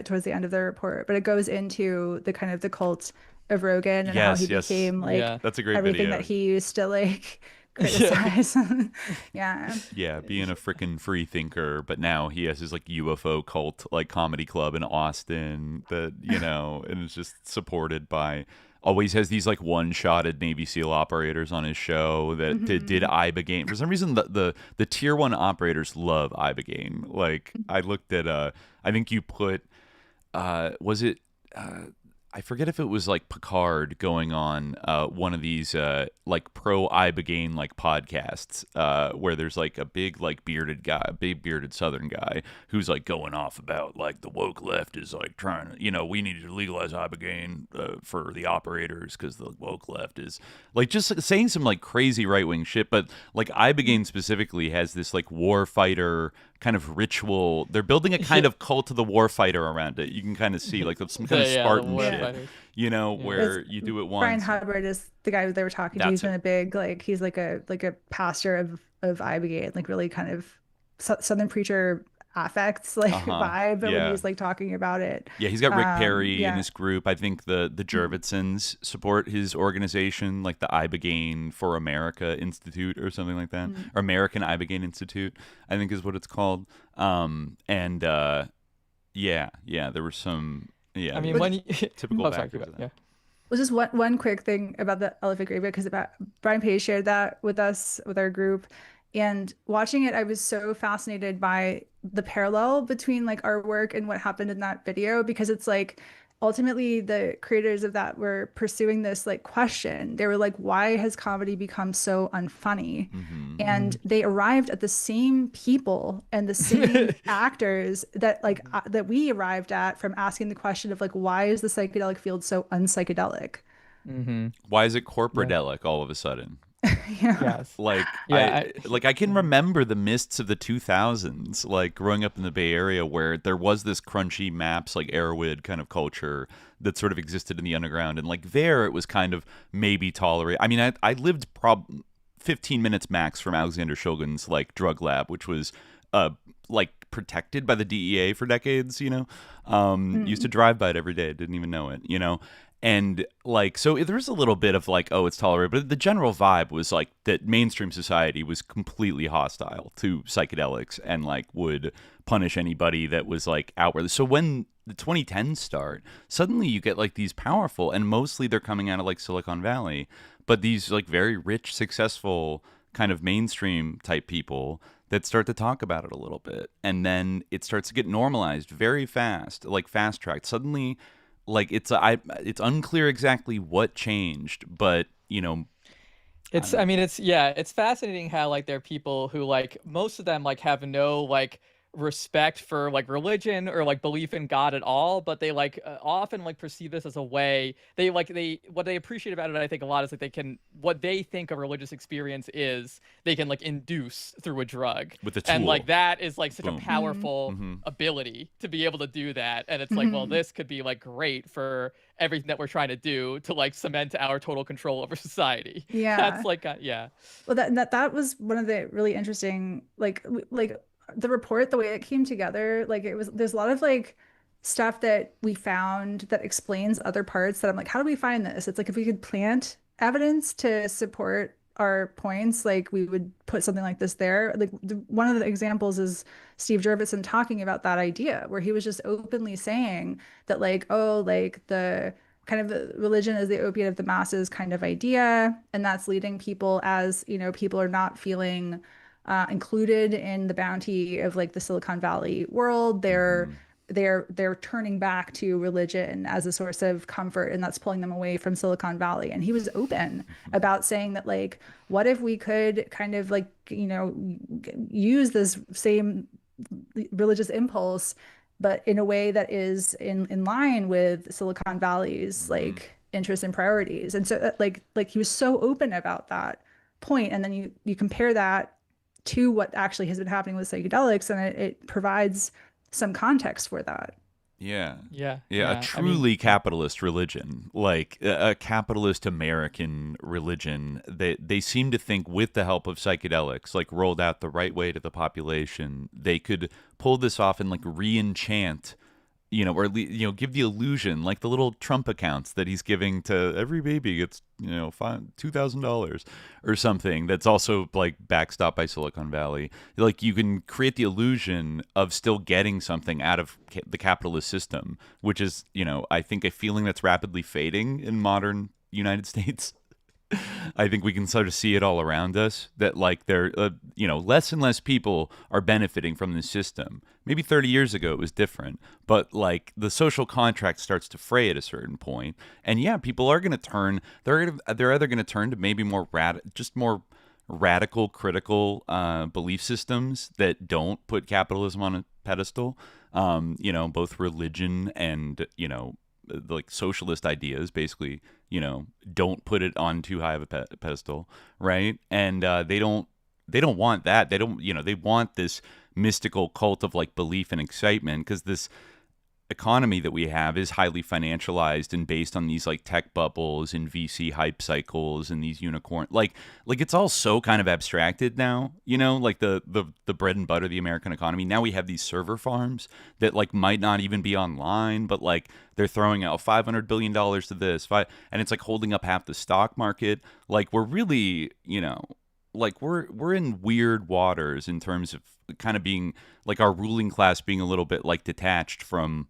Speaker 12: towards the end of the report, but it goes into the kind of the cult of Rogan and how he became like
Speaker 10: that's a great
Speaker 12: everything
Speaker 10: video
Speaker 12: that he used to like criticize.
Speaker 10: Being a freaking free thinker, but now he has his like UFO cult like comedy club in Austin that, you know, and it's just supported by, always has these like one-shotted Navy SEAL operators on his show that did Ibogaine. For some reason, the tier 1 operators love Ibogaine. Like I looked at I think you put was it I forget if it was like Pickard going on one of these like pro ibogaine like podcasts where there's like a big like bearded guy, a big bearded Southern guy who's like going off about like the woke left is like trying to, we need to legalize ibogaine for the operators because the woke left is like just saying some like crazy right wing shit. But like ibogaine specifically has this like war fighter kind of ritual. They're building a kind of cult of the warfighter around it. You can kind of see like some kind of Spartan shit, where you do it once.
Speaker 12: Brian Hubbard is the guy they were talking to. He's been a big he's like a pastor of ibogaine, like really kind of Southern preacher affects vibe when he's like talking about it.
Speaker 10: Yeah, he's got Rick Perry in his group. I think the Jurvetsons support his organization, like the Ibogaine for America Institute or something like that, or American Ibogaine Institute, I think is what it's called. There were some. Yeah,
Speaker 11: I mean, when you,
Speaker 10: typical backers.
Speaker 12: Well, just one quick thing about the elephant gravy, because Brian Page shared that with us, with our group. And watching it, I was so fascinated by the parallel between like our work and what happened in that video, because it's like ultimately the creators of that were pursuing this like question. They were like, why has comedy become so unfunny? And they arrived at the same people and the same actors that that we arrived at from asking the question of like, why is the psychedelic field so unpsychedelic?
Speaker 10: Why is it corporadelic all of a sudden?
Speaker 11: Yes.
Speaker 10: I can remember the mists of the 2000s, like growing up in the Bay Area, where there was this crunchy maps, like Erowid kind of culture that sort of existed in the underground, and like there it was kind of maybe tolerated. I mean, I lived 15 minutes max from Alexander Shulgin's like drug lab, which was like protected by the DEA for decades. Used to drive by it every day, didn't even know it. And like, so there's a little bit of like, oh, it's tolerated, but the general vibe was like that mainstream society was completely hostile to psychedelics and like would punish anybody that was like outward. So when the 2010s start, suddenly you get like these powerful, and mostly they're coming out of like Silicon Valley, but these like very rich, successful kind of mainstream type people that start to talk about it a little bit. And then it starts to get normalized very fast, like fast tracked. Suddenly, like it's unclear exactly what changed, but
Speaker 11: it's fascinating how like there are people who like most of them like have no like respect for like religion or like belief in God at all, but they like often like perceive this as a way what they appreciate about it, I think a lot, is like what they think a religious experience is, they can like induce through a drug
Speaker 10: with a tool.
Speaker 11: And like that is like such a powerful ability to be able to do that. And it's like, well, this could be like great for everything that we're trying to do to like cement our total control over society. That's like
Speaker 12: well, that was one of the really interesting like the report, the way it came together, like there's a lot of like stuff that we found that explains other parts that I'm like, how do we find this? It's like, if we could plant evidence to support our points, like we would put something like this there. Like one of the examples is Steve Jurvetson talking about that idea, where he was just openly saying that like, oh, like the kind of the religion is the opiate of the masses kind of idea. And that's leading people, as people are not feeling included in the bounty of like the Silicon Valley world. They're turning back to religion as a source of comfort, and that's pulling them away from Silicon Valley. And he was open about saying that like, what if we could kind of like use this same religious impulse, but in a way that is in line with Silicon Valley's like interests and priorities. And so like he was so open about that point, and then you compare that to what actually has been happening with psychedelics, and it provides some context for that.
Speaker 10: A truly capitalist religion, like a capitalist American religion, they seem to think with the help of psychedelics, like rolled out the right way to the population, they could pull this off and like re-enchant, or give the illusion, like the little Trump accounts that he's giving to every baby gets, $2,000 or something. That's also like backstopped by Silicon Valley. Like you can create the illusion of still getting something out of the capitalist system, which is, I think a feeling that's rapidly fading in modern United States. I think we can sort of see it all around us that like there, less and less people are benefiting from the system. Maybe 30 years ago it was different, but like the social contract starts to fray at a certain point, and yeah, people are going to turn. They're either going to turn to maybe more radical, critical belief systems that don't put capitalism on a pedestal. Both religion and like socialist ideas, basically, don't put it on too high of a pedestal, right? And they don't want that. They don't, they want this mystical cult of like belief and excitement, because this economy that we have is highly financialized and based on these like tech bubbles and VC hype cycles and these unicorn like it's all so kind of abstracted now, like the bread and butter of the American economy. Now we have these server farms that like might not even be online, but like they're throwing out $500 billion to this, and it's like holding up half the stock market. Like we're really, like we're in weird waters in terms of kind of being like our ruling class being a little bit like detached from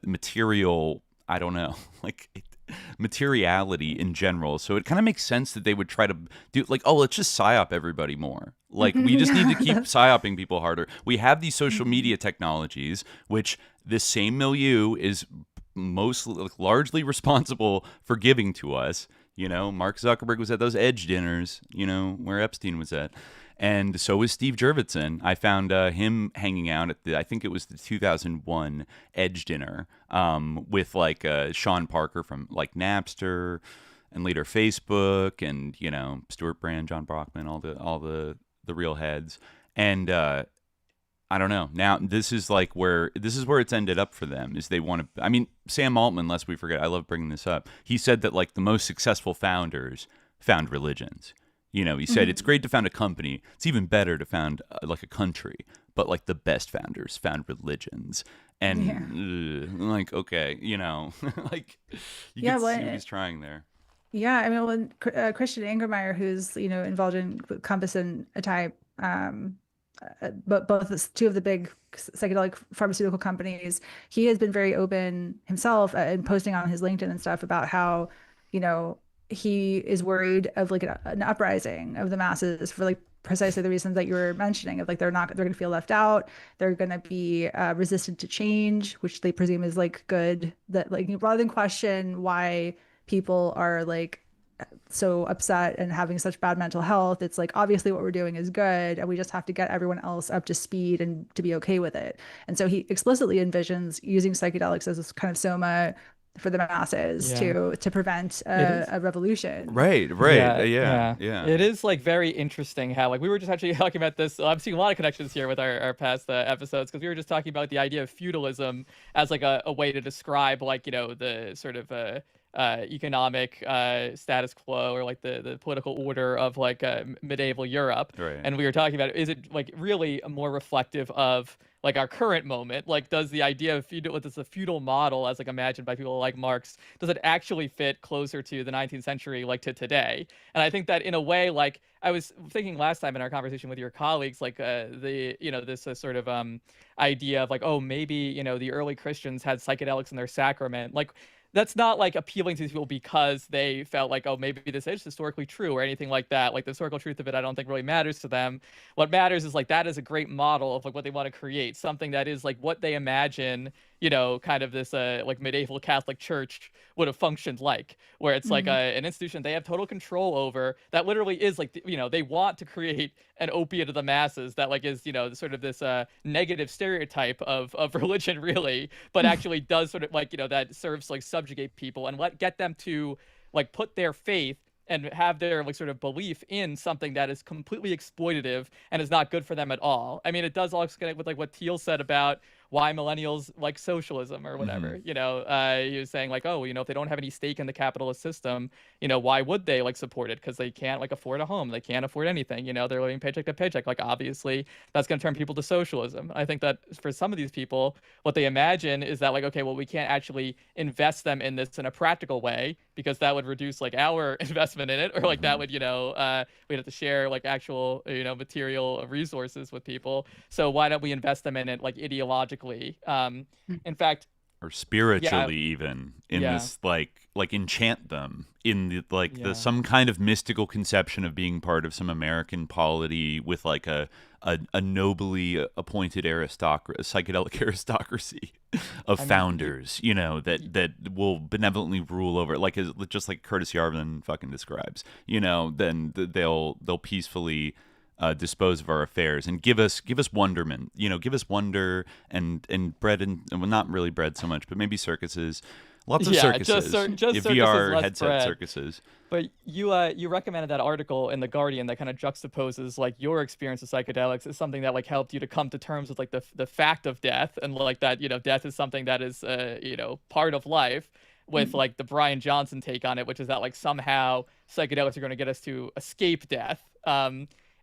Speaker 10: material, I don't know, like materiality in general. So it kind of makes sense that they would try to do like, oh, let's just psyop everybody more. Like we just need to keep psyoping people harder. We have these social media technologies, which this same milieu is largely responsible for giving to us. Mark Zuckerberg was at those Edge dinners, where Epstein was at. And so was Steve Jurvetson. I found him hanging out at I think it was the 2001 Edge dinner with like Sean Parker from like Napster and later Facebook, and Stuart Brand, John Brockman, all the real heads. And I don't know. Now this is where it's ended up for them, is they want to. I mean, Sam Altman, lest we forget, I love bringing this up. He said that like the most successful founders found religions. He said it's great to found a company. It's even better to found like a country. But like the best founders found religions. And like, okay, like you can see what he's trying there.
Speaker 12: Yeah, I mean, when Christian Angermeyer, who's involved in Compass and Type, but both two of the big psychedelic pharmaceutical companies, he has been very open himself and posting on his LinkedIn and stuff about how he is worried of like an uprising of the masses for like precisely the reasons that you were mentioning, of like they're going to feel left out, they're going to be resistant to change, which they presume is like good, that like rather than question why people are like so upset and having such bad mental health, it's like obviously what we're doing is good and we just have to get everyone else up to speed and to be okay with it. And so he explicitly envisions using psychedelics as this kind of soma for the masses to prevent a revolution.
Speaker 10: Right. Yeah.
Speaker 11: It is like very interesting how like we were just actually talking about this. I'm seeing a lot of connections here with our past episodes, because we were just talking about the idea of feudalism as like a way to describe like the sort of economic status quo, or like the political order of like medieval Europe.
Speaker 10: Right.
Speaker 11: And we were talking about, is it like really more reflective of like our current moment? Like, does the idea of a feudal model as like imagined by people like Marx, does it actually fit closer to the 19th century, like to today? And I think that in a way, like I was thinking last time in our conversation with your colleagues, like this sort of idea of like, oh, maybe the early Christians had psychedelics in their sacrament. Like that's not like appealing to these people because they felt like, oh, maybe this is historically true or anything like that. Like the historical truth of it, I don't think really matters to them. What matters is like that is a great model of like what they want to create, something that is like what they imagine, kind of this like medieval Catholic Church would have functioned like, where it's like an institution they have total control over, that literally is like, they want to create an opiate of the masses that like is, sort of this negative stereotype of religion really, but actually does sort of like, that serves to like subjugate people and get them to like put their faith and have their like sort of belief in something that is completely exploitative and is not good for them at all. I mean, it does also connect with like what Thiel said about why millennials like socialism or whatever. He was saying like, oh, if they don't have any stake in the capitalist system, why would they like support it? Because they can't like afford a home, they can't afford anything, they're living paycheck to paycheck. Like obviously that's going to turn people to socialism. I think that for some of these people, what they imagine is that like, okay, well, we can't actually invest them in this in a practical way because that would reduce like our investment in it, or like that would we'd have to share like actual material resources with people. So why don't we invest them in it like ideologically? In fact,
Speaker 10: or spiritually even in this like enchant them in the the some kind of mystical conception of being part of some American polity with like a nobly appointed psychedelic aristocracy of founders, you know, that will benevolently rule over, like just like Curtis Yarvin fucking describes, you know, then they'll peacefully dispose of our affairs and give us wonderment, you know, give us wonder and bread and well, not really bread so much, but maybe circuses, lots of circuses,
Speaker 11: just
Speaker 10: VR
Speaker 11: circuses,
Speaker 10: headset
Speaker 11: bread.
Speaker 10: Circuses.
Speaker 11: But you recommended that article in The Guardian that kind of juxtaposes like your experience of psychedelics as something that like helped you to come to terms with like the fact of death, and like that, you know, death is something that is you know, part of life, with like the Bryan Johnson take on it, which is that like somehow psychedelics are going to get us to escape death.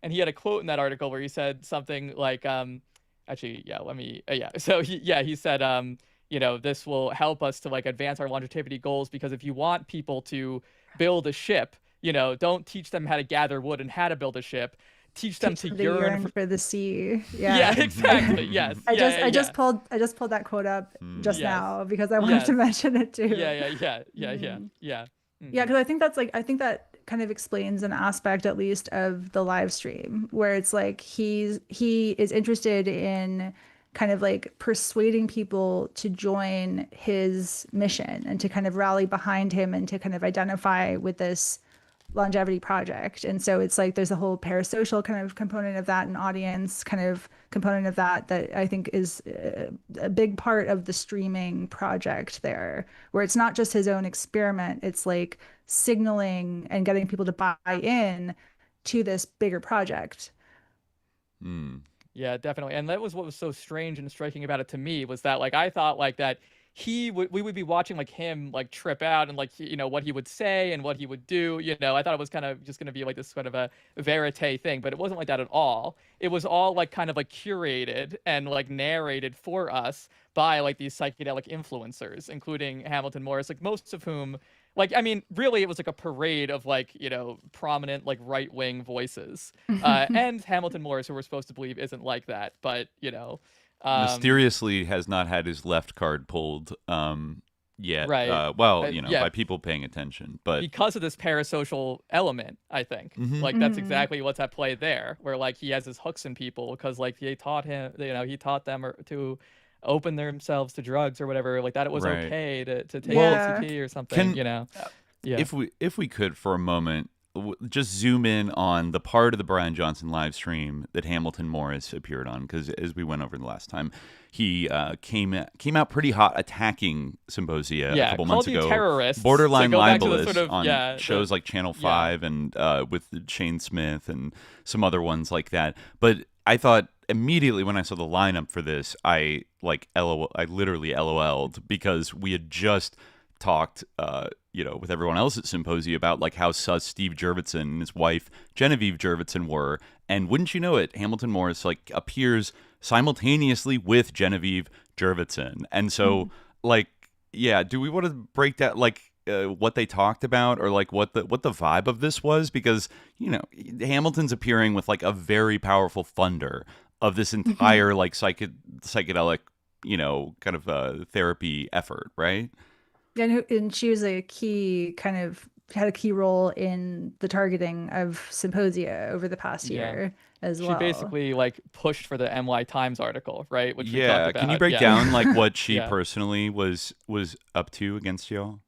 Speaker 11: And he had a quote in that article where he said something like, So he said, you know, this will help us to like advance our longevity goals, because if you want people to build a ship, you know, don't teach them how to gather wood and how to build a ship. Teach them to yearn
Speaker 12: for the sea.
Speaker 11: Yeah, exactly. Yes.
Speaker 12: I just pulled that quote up just now because I wanted to mention it too.
Speaker 11: Yeah,
Speaker 12: because I think that kind of explains an aspect, at least, of the live stream, where it's like he is interested in kind of like persuading people to join his mission and to kind of rally behind him and to kind of identify with this longevity project. And so it's like there's a whole parasocial kind of component of that, and audience kind of component of that I think is a big part of the streaming project there, where it's not just his own experiment, it's like signaling and getting people to buy in to this bigger project.
Speaker 11: Yeah, definitely. And that was what was so strange and striking about it to me, was that like I thought like that we would be watching like him like trip out and like, you know, what he would say and what he would do, you know. I thought it was kind of just going to be like this kind of a verite thing, but it wasn't like that at all. It was all like kind of like curated and like narrated for us by like these psychedelic influencers, including Hamilton Morris, like most of whom, like, I mean, really, it was like a parade of like, you know, prominent like right-wing voices, and Hamilton Morris, who we're supposed to believe isn't like that, but you know,
Speaker 10: mysteriously has not had his left card pulled yet.
Speaker 11: Right.
Speaker 10: You know, by people paying attention, but
Speaker 11: because of this parasocial element, I think like that's exactly what's at play there, where like he has his hooks in people because like he taught them to open themselves to drugs or whatever, like that it was okay to take LCP or something, you know.
Speaker 10: If we could for a moment just zoom in on the part of the Bryan Johnson live stream that Hamilton Morris appeared on, because as we went over the last time, he came out pretty hot attacking Psymposia a couple months ago,
Speaker 11: terrorists,
Speaker 10: borderline libelous
Speaker 11: sort of,
Speaker 10: on shows like Channel 5 and with Shane Smith and some other ones like that. But I thought immediately when I saw the lineup for this, I literally LOL'd, because we had just talked you know, with everyone else at Psymposia about like how sus Steve Jurvetson and his wife Genevieve Jurvetson were, and wouldn't you know it, Hamilton Morris like appears simultaneously with Genevieve Jurvetson. And so like, yeah, do we want to break that like what they talked about, or like what the vibe of this was? Because, you know, Hamilton's appearing with like a very powerful funder of this entire like psychedelic, you know, kind of therapy effort, right?
Speaker 12: And she was a key kind of had a key role in the targeting of Psymposia over the past year as well.
Speaker 11: She basically like pushed for the NY Times article, right? Which we
Speaker 10: yeah,
Speaker 11: talked about.
Speaker 10: Can you break down like what she personally was up to against y'all?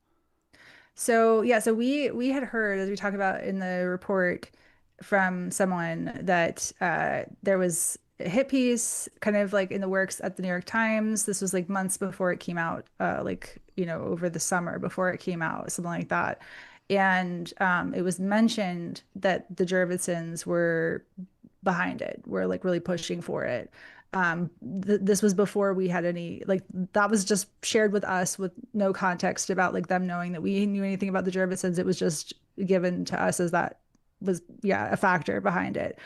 Speaker 12: So we had heard, as we talked about in the report, from someone that there was a hit piece kind of like in the works at the New York Times. This was like months before it came out, like, you know, over the summer before it came out, something like that. And it was mentioned that the Jurvetsons were behind it, were like really pushing for it. This was before we had any, like, that was just shared with us with no context about like them knowing that we knew anything about the Jurvetsons. It was just given to us as that was a factor behind it.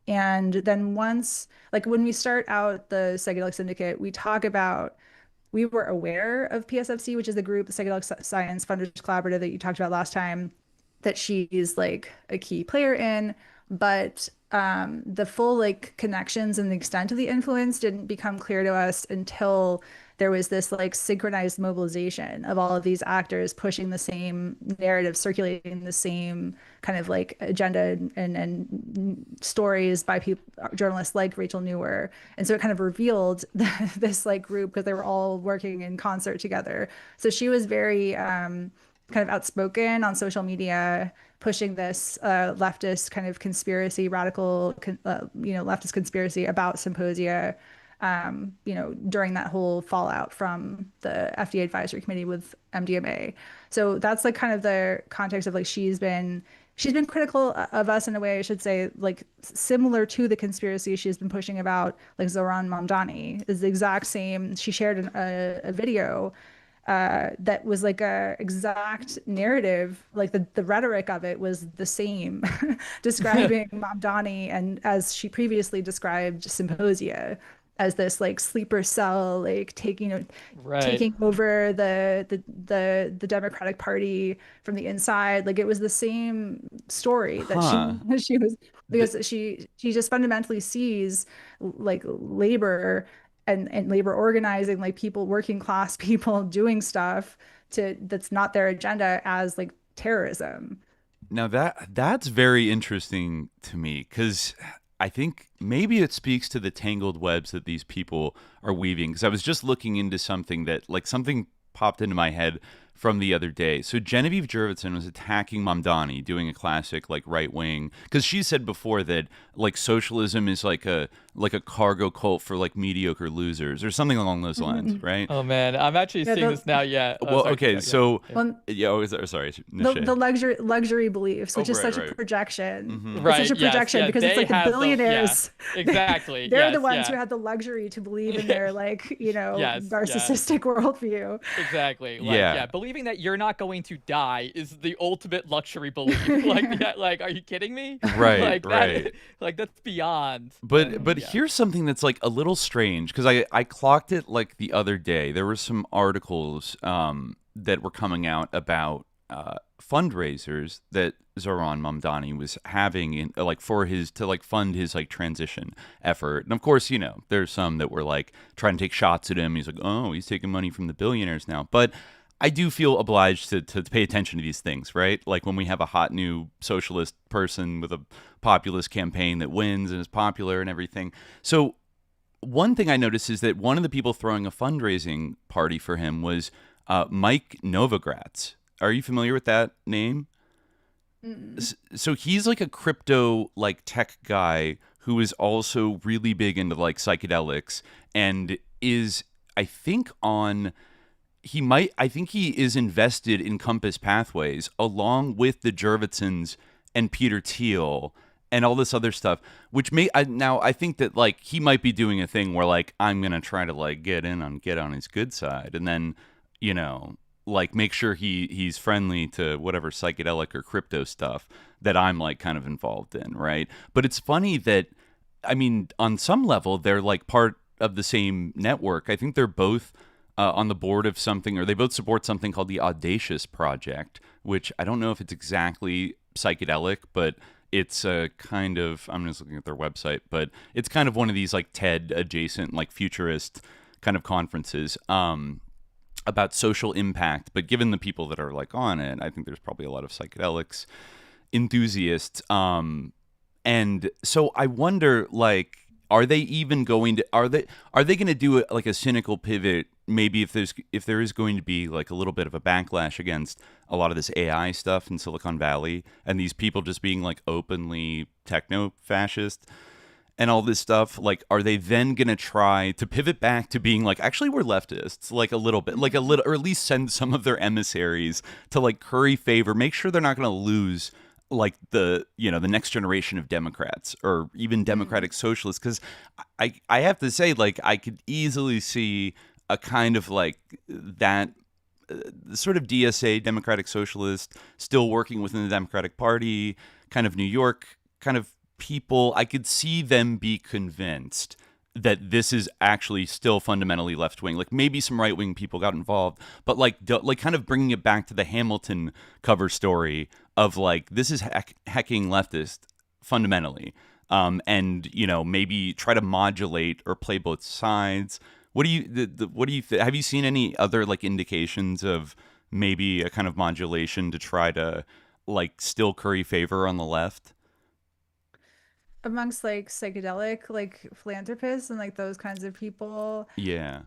Speaker 12: And then once, like when we start out the Psychedelic Syndicate, we were aware of PSFC, which is the group, the Psychedelic Science Funders Collaborative that you talked about last time, that she's like a key player in, but the full like connections and the extent of the influence didn't become clear to us until there was this like synchronized mobilization of all of these actors pushing the same narrative, circulating the same kind of like agenda and stories by people, journalists like Rachel Newer. And so it kind of revealed this like group because they were all working in concert together. So she was very kind of outspoken on social media, pushing this leftist kind of conspiracy, radical, leftist conspiracy about Psymposia, during that whole fallout from the FDA advisory committee with MDMA. So that's like kind of the context of like she's been critical of us in a way, I should say, like similar to the conspiracy she's been pushing about like Zohran Mamdani is the exact same. She shared a video that was like a exact narrative, like the rhetoric of it was the same, describing Mamdani and as she previously described Psymposia as this like sleeper cell, like taking over the Democratic Party from the inside. Like it was the same story that she was, because she just fundamentally sees like labor and labor organizing, like people, working class people doing stuff that's not their agenda as like terrorism.
Speaker 10: Now that's very interesting to me, because I think maybe it speaks to the tangled webs that these people are weaving. Because I was just looking into something that, like, something popped into my head from the other day. So Genevieve Jurvetson was attacking Mamdani, doing a classic, like, right-wing, because she said before that, like, socialism is like a cargo cult for, like, mediocre losers or something along those lines, right?
Speaker 11: Oh man, I'm actually seeing this now. Yeah.
Speaker 10: Well, okay, so sorry,
Speaker 12: the luxury beliefs, which is such a projection.
Speaker 10: Mm-hmm.
Speaker 12: Right. It's such a projection because it's like the billionaires.
Speaker 11: Exactly.
Speaker 12: They're the ones who have the luxury to believe in their like narcissistic worldview.
Speaker 11: Exactly. Believing that you're not going to die is the ultimate luxury belief. Like, are you kidding me?
Speaker 10: Right.
Speaker 11: Like that's beyond.
Speaker 10: But here's something that's like a little strange, because I clocked it like the other day. There were some articles that were coming out about fundraisers that Zohran Mamdani was having in like for to fund his like transition effort. And of course, there's some that were like trying to take shots at him. He's like, oh, he's taking money from the billionaires now. But I do feel obliged to pay attention to these things, right? Like when we have a hot new socialist person with a populist campaign that wins and is popular and everything. So one thing I noticed is that one of the people throwing a fundraising party for him was Mike Novogratz. Are you familiar with that name? Mm-mm. So he's like a crypto like tech guy who is also really big into like psychedelics and is, I think he is invested in Compass Pathways along with the Jurvetsons and Peter Thiel and all this other stuff, which I think that like he might be doing a thing where like I'm gonna try to like get on his good side, and then like make sure he's friendly to whatever psychedelic or crypto stuff that I'm like kind of involved in, right? But it's funny that, I mean, on some level they're like part of the same network. I think they're both on the board of something, or they both support something called the Audacious Project, which I don't know if it's exactly psychedelic, but it's a kind of, I'm just looking at their website, but it's kind of one of these like TED adjacent, like futurist kind of conferences about social impact. But given the people that are like on it, I think there's probably a lot of psychedelics enthusiasts. And so I wonder, like, are they even going to, are they going to do like a cynical pivot? Maybe if there is going to be like a little bit of a backlash against a lot of this AI stuff in Silicon Valley and these people just being like openly techno-fascist and all this stuff, like, are they then going to try to pivot back to being like, actually, we're leftists, like a little bit, like a little, or at least send some of their emissaries to like curry favor, make sure they're not going to lose like the next generation of Democrats or even Democratic socialists? Because I have to say, like, I could easily see a kind of like that sort of DSA, Democratic Socialist, still working within the Democratic Party, kind of New York kind of people. I could see them be convinced that this is actually still fundamentally left-wing. Like maybe some right-wing people got involved, but like kind of bringing it back to the Hamilton cover story of like, this is hecking leftist fundamentally. And, maybe try to modulate or play both sides What do you have you seen any other like indications of maybe a kind of modulation to try to like still curry favor on the left?
Speaker 12: Amongst like psychedelic like philanthropists and like those kinds of people.
Speaker 10: Yeah.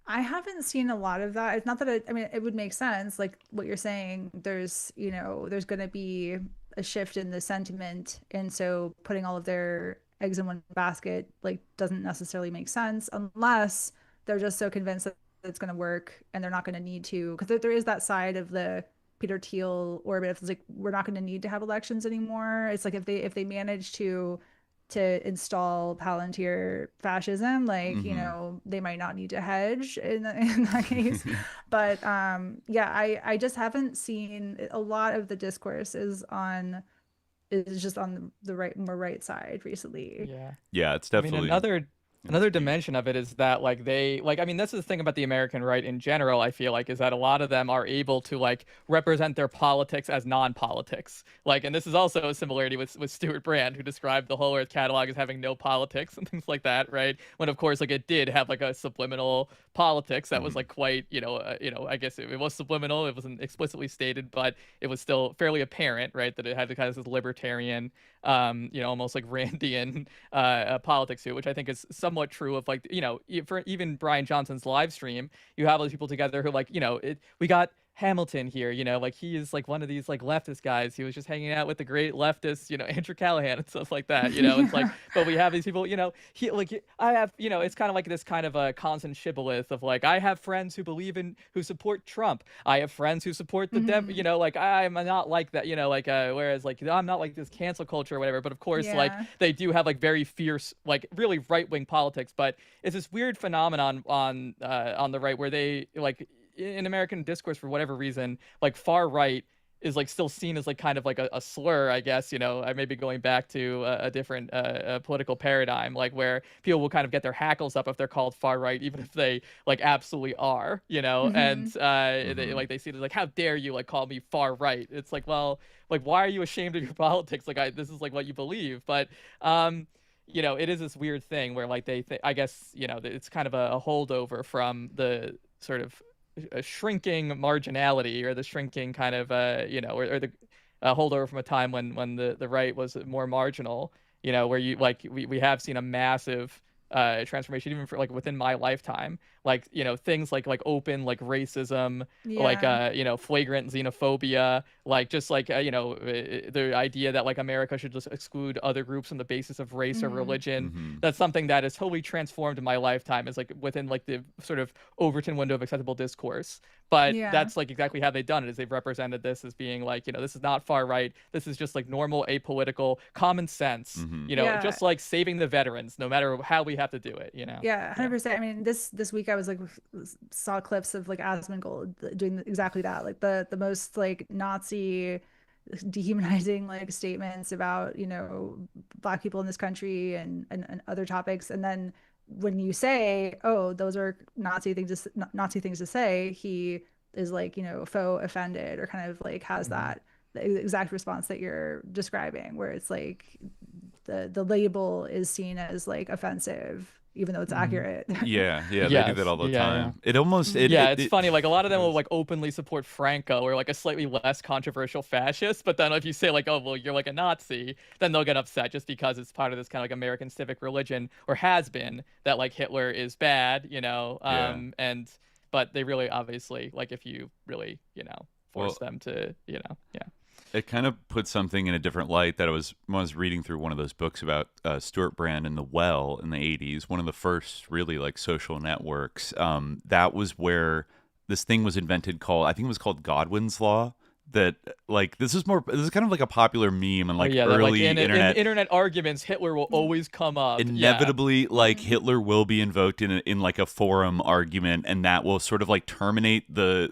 Speaker 12: I haven't seen a lot of that. It's not that I mean, it would make sense, like what you're saying. There's going to be a shift in the sentiment, and so putting all of their eggs in one basket like doesn't necessarily make sense unless they're just so convinced that it's going to work and they're not going to need to, because there is that side of the Peter Thiel orbit. It's like we're not going to need to have elections anymore. It's like if they manage to install Palantir fascism, like they might not need to hedge in that case. But I just haven't seen a lot of the discourse is just on the more right side recently.
Speaker 10: Yeah, it's definitely.
Speaker 11: I mean, another dimension of it is that like I mean, this is the thing about the American right in general, I feel like, is that a lot of them are able to like represent their politics as non-politics. Like, and this is also a similarity with Stuart Brand, who described the Whole Earth Catalog as having no politics and things like that, right? When of course like it did have like a subliminal politics that was like quite, I guess it was subliminal, it wasn't explicitly stated, but it was still fairly apparent, right, that it had the kind of this libertarian almost like Randian politics to it, which I think is somewhat true of like, for even Bryan Johnson's live stream, you have all these people together who like, we got Hamilton here, like he is like one of these like leftist guys. He was just hanging out with the great leftists, Andrew Callahan and stuff like that, it's like, but we have these people, I have, it's kind of like this kind of a constant shibboleth of like, I have friends who support Trump. I have friends who support the like I'm not like that, whereas like I'm not like this cancel culture or whatever, but of course like they do have like very fierce, like really right-wing politics, but it's this weird phenomenon on the right where they like, in American discourse, for whatever reason, like far right is like still seen as like kind of like a slur, I guess. I may be going back to a different political paradigm, like where people will kind of get their hackles up if they're called far right, even if they like absolutely are, and they see it as like, how dare you like call me far right? It's like, well, like why are you ashamed of your politics? Like this is like what you believe, but it is this weird thing where like I guess it's kind of a holdover from the sort of a shrinking marginality, or the shrinking kind of or the holdover from a time when the right was more marginal, where you like we have seen a massive transformation even for like within my lifetime, like things like open like racism, like flagrant xenophobia, like just like the idea that like America should just exclude other groups on the basis of race or religion. That's something that is totally transformed in my lifetime, is like within like the sort of Overton window of acceptable discourse. But that's like exactly how they've done it, is they've represented this as being like, this is not far right, this is just like normal apolitical common sense, just like saving the veterans no matter how we have to do it,
Speaker 12: 100%. I mean, this week I was like saw clips of like Asmongold doing exactly that, like the most like Nazi dehumanizing like statements about Black people in this country and other topics, and then when you say, oh, those are Nazi things to say, he is like faux offended, or kind of like has that the exact response that you're describing, where it's like the label is seen as like offensive even though it's accurate.
Speaker 10: They do that all the time. It almost it's
Speaker 11: funny, like a lot of them will like openly support Franco, or like a slightly less controversial fascist, but then if you say like, oh well, you're like a Nazi, then they'll get upset just because it's part of this kind of like American civic religion, or has been, that like Hitler is bad, and but they really obviously, like if you really force them to
Speaker 10: It kind of puts something in a different light that when I was reading through one of those books about Stuart Brand and the Well in the 80s, one of the first really like social networks, that was where this thing was invented I think it was called Godwin's Law. That like this is kind of like a popular meme and like early
Speaker 11: like in internet arguments, Hitler will always come up.
Speaker 10: Inevitably, like Hitler will be invoked in like a forum argument, and that will sort of like terminate the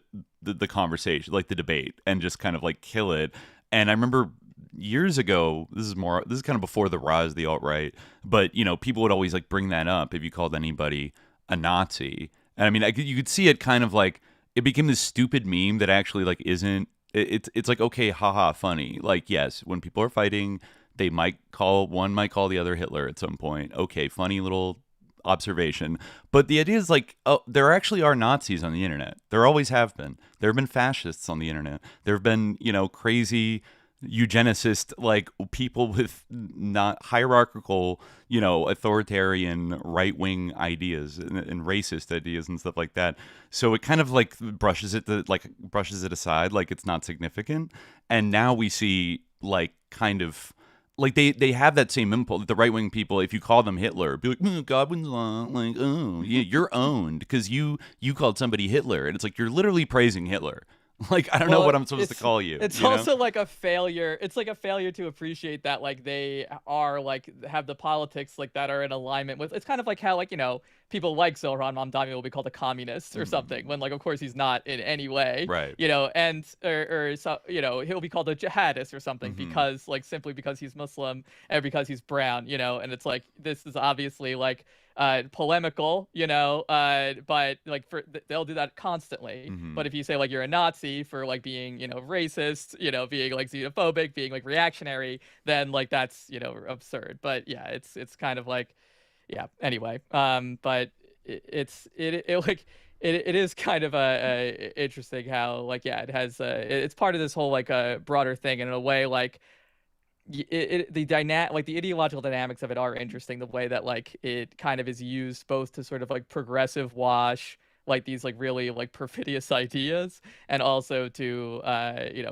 Speaker 10: conversation, like the debate, and just kind of like kill it. And I remember years ago, this is kind of before the rise of the alt-right, but people would always like bring that up if you called anybody a Nazi. And I mean, you could see it kind of like it became this stupid meme that actually like isn't. It's like, okay, haha, funny. Like, yes, when people are fighting, one might call the other Hitler at some point. Okay, funny little observation. But the idea is like, there actually are Nazis on the internet. There always have been. There have been fascists on the internet. There have been, crazy eugenicist, like people with not hierarchical, authoritarian right-wing ideas and racist ideas and stuff like that. So it kind of like brushes it aside, like it's not significant. And now we see like kind of like they have that same impulse. The right-wing people, if you call them Hitler, be like, Godwin's law, like, oh yeah, you're owned because you called somebody Hitler, and it's like you're literally praising Hitler. Like, I don't know what I'm supposed to call you.
Speaker 11: It's also like a failure. It's like a failure to appreciate that, like, they are, like, have the politics, like, that are in alignment with. It's kind of like how, like, people like Zohran Mamdani will be called a communist or something, when, like, of course he's not in any way.
Speaker 10: Right.
Speaker 11: And, or so, he'll be called a jihadist or something because, like, simply because he's Muslim and because he's brown, and it's like, this is obviously, like, polemical, but like they'll do that constantly. But if you say like you're a Nazi for like being, racist, being like xenophobic, being like reactionary, then like that's, absurd. But yeah, it's kind of like, yeah. Anyway, but it is kind of a interesting how like, yeah, it has it's part of this whole like broader thing, and in a way like. The ideological dynamics of it are interesting, the way that like it kind of is used both to sort of like progressive wash like these like really like perfidious ideas, and also to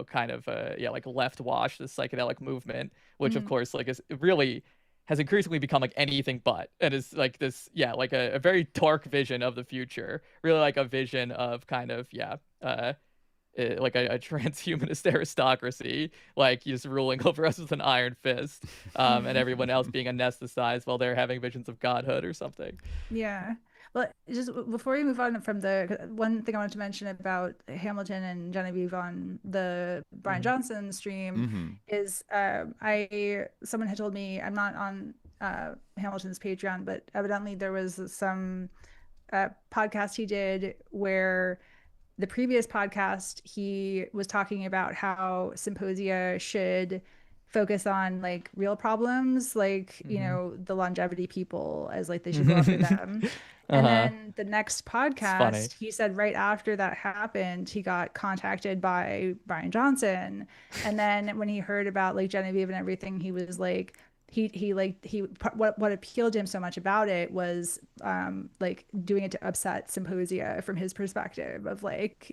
Speaker 11: kind of like left wash the psychedelic movement, which of course like is really has increasingly become like anything but, and is like this like a very dark vision of the future, really like a vision of kind of like a transhumanist aristocracy, like just ruling over us with an iron fist, and everyone else being anesthetized while they're having visions of godhood or something.
Speaker 12: Yeah. Well, just before we move on from one thing I wanted to mention about Hamilton and Genevieve on the Bryan Johnson stream is someone had told me, I'm not on Hamilton's Patreon, but evidently there was some podcast he did where the previous podcast, he was talking about how Psymposia should focus on like real problems, like, the longevity people, as like they should go after them. And then the next podcast, he said right after that happened, he got contacted by Bryan Johnson. And then when he heard about like Genevieve and everything, he was like, what appealed to him so much about it was like doing it to upset Psymposia from his perspective of like,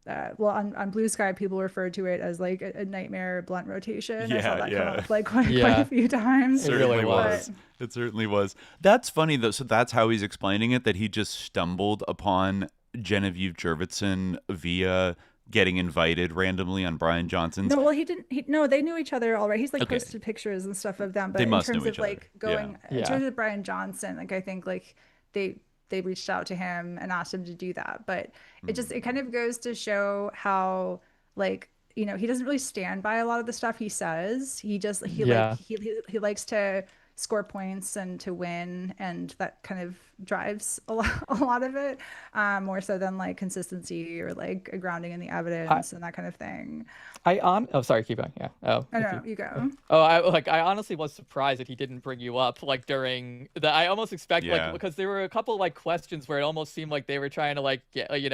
Speaker 12: on Blue Sky people referred to it as like a nightmare blunt rotation. I saw that come up like quite a few times.
Speaker 10: It certainly was. It certainly was. That's funny though. So that's how he's explaining it, that he just stumbled upon Genevieve Jurvetson via getting invited randomly on Bryan Johnson's.
Speaker 12: No, well, he didn't. No, they knew each other already. He's like posted pictures and stuff of them. But
Speaker 10: they
Speaker 12: in
Speaker 10: must
Speaker 12: terms
Speaker 10: know
Speaker 12: of
Speaker 10: each
Speaker 12: like
Speaker 10: other.
Speaker 12: going, in terms of Bryan Johnson, like I think like they reached out to him and asked him to do that. But it kind of goes to show how like he doesn't really stand by a lot of the stuff he says. He likes to score points and to win, and that kind of drives a lot of it, more so than like consistency or like a grounding in the evidence and that kind of thing.
Speaker 11: Sorry, keep going. Yeah.
Speaker 12: No, you go.
Speaker 11: I honestly was surprised that he didn't bring you up like during the. I almost expect like, because there were a couple like questions where it almost seemed like they were trying to like get get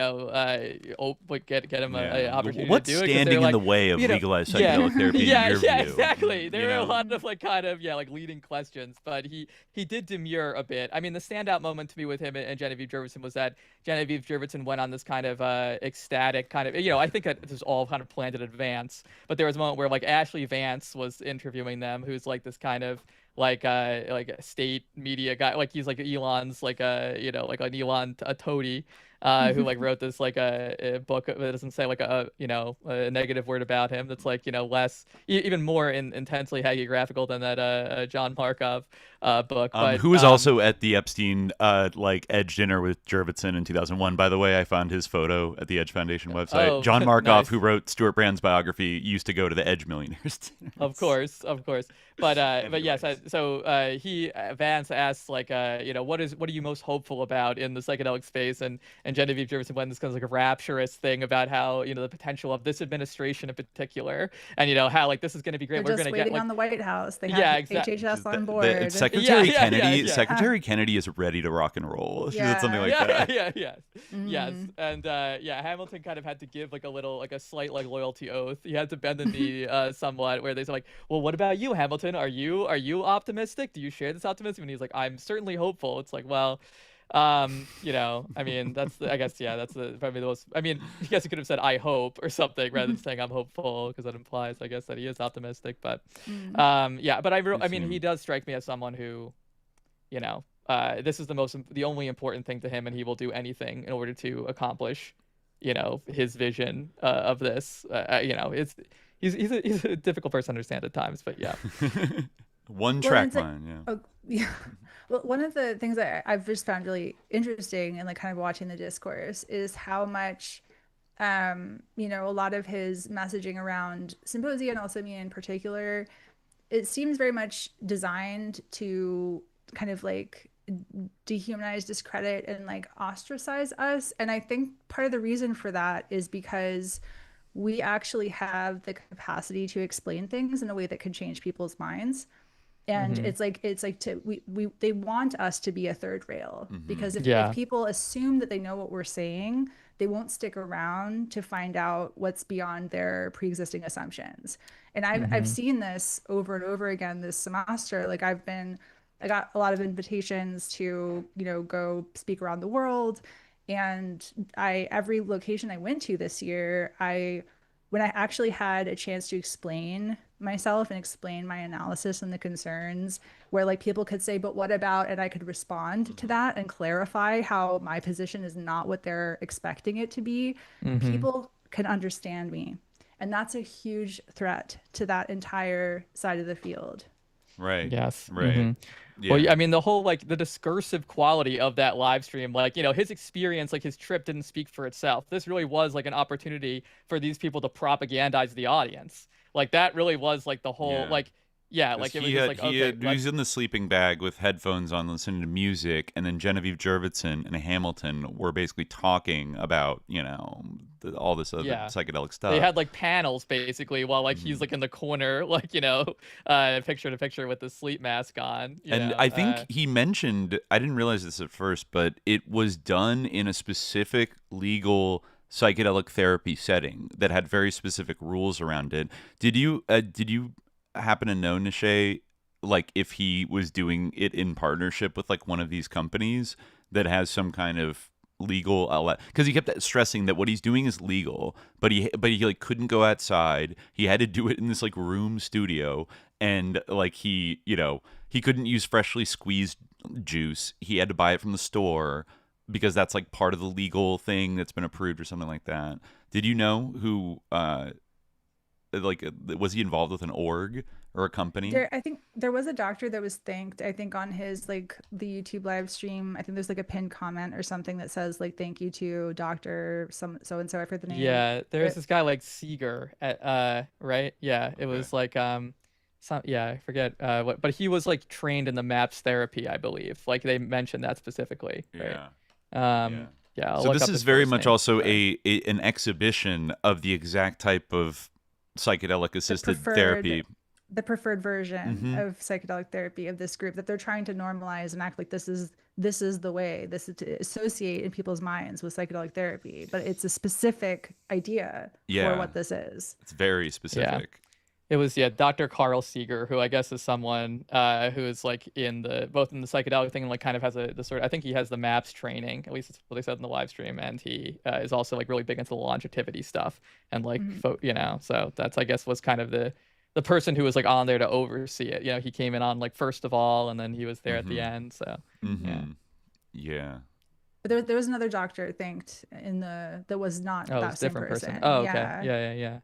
Speaker 11: him an opportunity
Speaker 10: What's
Speaker 11: to do it.
Speaker 10: What's standing in the way of legalized psychedelic therapy?
Speaker 11: Yeah,
Speaker 10: in your view?
Speaker 11: Exactly. There were a lot of like kind of like leading questions, but he did demur a bit. I mean, the standout moment to me with him and Genevieve Jurvetson was that Genevieve Jurvetson went on this kind of ecstatic kind of, I think that this was all kind of planned in advance, but there was a moment where like Ashley Vance was interviewing them, who's like this kind of like a state media guy, like he's like Elon's like like an Elon toady, who like wrote this like a book that doesn't say like a negative word about him, that's like less even more intensely hagiographical than that John Markov book.
Speaker 10: Who was also at the Epstein like Edge dinner with Jurvetson in 2001, by the way. I found his photo at the Edge Foundation website. John Markov, nice. Who wrote Stuart Brand's biography, used to go to the Edge Millionaires dinner.
Speaker 11: Of course. but yes, he Vance asks like what are you most hopeful about in the psychedelic space, and Genevieve Jurvetson went this kind of like a rapturous thing about how the potential of this administration in particular, and how like this is going to be great.
Speaker 12: We're
Speaker 11: going to
Speaker 12: get
Speaker 11: like,
Speaker 12: on the White House. They have HHS on board.
Speaker 10: Secretary Kennedy. Secretary Kennedy is ready to rock and roll. She said something like that.
Speaker 11: Yes, and Hamilton kind of had to give like a slight like loyalty oath. He had to bend the knee somewhat, where they said like, well, what about you, Hamilton? Are you optimistic? Do you share this optimism? And he's like, I'm certainly hopeful. It's like, well, I mean, that's probably the most. I mean, I guess he could have said I hope or something rather than saying I'm hopeful, because that implies, I guess, that he is optimistic. But but I mean, he does strike me as someone who, this is the only important thing to him, and he will do anything in order to accomplish, his vision of this. He's a difficult person to understand at times, but yeah.
Speaker 10: One track mind, yeah.
Speaker 12: Oh, yeah. Well, one of the things that I've just found really interesting and like kind of watching the discourse is how much, a lot of his messaging around Psymposia and also me in particular, it seems very much designed to kind of like dehumanize, discredit, and like ostracize us. And I think part of the reason for that is because we actually have the capacity to explain things in a way that can change people's minds. And they want us to be a third rail, because if people assume that they know what we're saying, they won't stick around to find out what's beyond their pre-existing assumptions. And I've seen this over and over again this semester. Like I got a lot of invitations to, go speak around the world. And every location I went to this year, when I actually had a chance to explain myself and explain my analysis and the concerns, where like people could say, but what about, and I could respond to that and clarify how my position is not what they're expecting it to be, people can understand me. And that's a huge threat to that entire side of the field.
Speaker 10: Right.
Speaker 11: Yes.
Speaker 10: Right.
Speaker 11: Yeah. Well, I mean, the whole like the discursive quality of that live stream, like, his experience, like his trip didn't speak for itself. This really was like an opportunity for these people to propagandize the audience. Like that really was like the whole like it was just like, okay,
Speaker 10: he was in the sleeping bag with headphones on, listening to music, and then Genevieve Jurvetson and Hamilton were basically talking about, all this other psychedelic stuff.
Speaker 11: They had like panels basically while like he's like in the corner, like, picture to picture with the sleep mask on.
Speaker 10: I think he mentioned, I didn't realize this at first, but it was done in a specific legal psychedelic therapy setting that had very specific rules around it. Did you happen to know, Neşe, like if he was doing it in partnership with like one of these companies that has some kind of legal outlet? Because he kept stressing that what he's doing is legal, but he like couldn't go outside. He had to do it in this like room studio, and like he couldn't use freshly squeezed juice. He had to buy it from the store, because that's like part of the legal thing that's been approved or something like that. Did you know who, was he involved with an org or a company?
Speaker 12: I think there was a doctor that was thanked, I think, on his, like, the YouTube live stream. I think there's like a pinned comment or something that says like, thank you to Dr. so-and-so. I forget the name.
Speaker 11: Yeah, there's this guy like Seeger at, right? Yeah, it was like, I forget what, but he was like trained in the MAPS therapy, I believe. Like they mentioned that specifically. Right?
Speaker 10: So this is very much also an exhibition of the exact type of psychedelic assisted therapy,
Speaker 12: the preferred version of psychedelic therapy of this group that they're trying to normalize and act like this is the way, this is to associate in people's minds with psychedelic therapy, but it's a specific idea for what this is.
Speaker 10: It's very specific.
Speaker 11: It was Dr. Carl Seeger, who I guess is someone who is like both in the psychedelic thing and like kind of has I think he has the MAPS training, at least that's what they said in the live stream, and he is also like really big into the longevity stuff and like so that's, I guess, was kind of the person who was like on there to oversee it. He came in on like first of all, and then he was there at the end. So
Speaker 12: But there was another doctor thanked that was not that same person.
Speaker 11: Oh, okay. Yeah.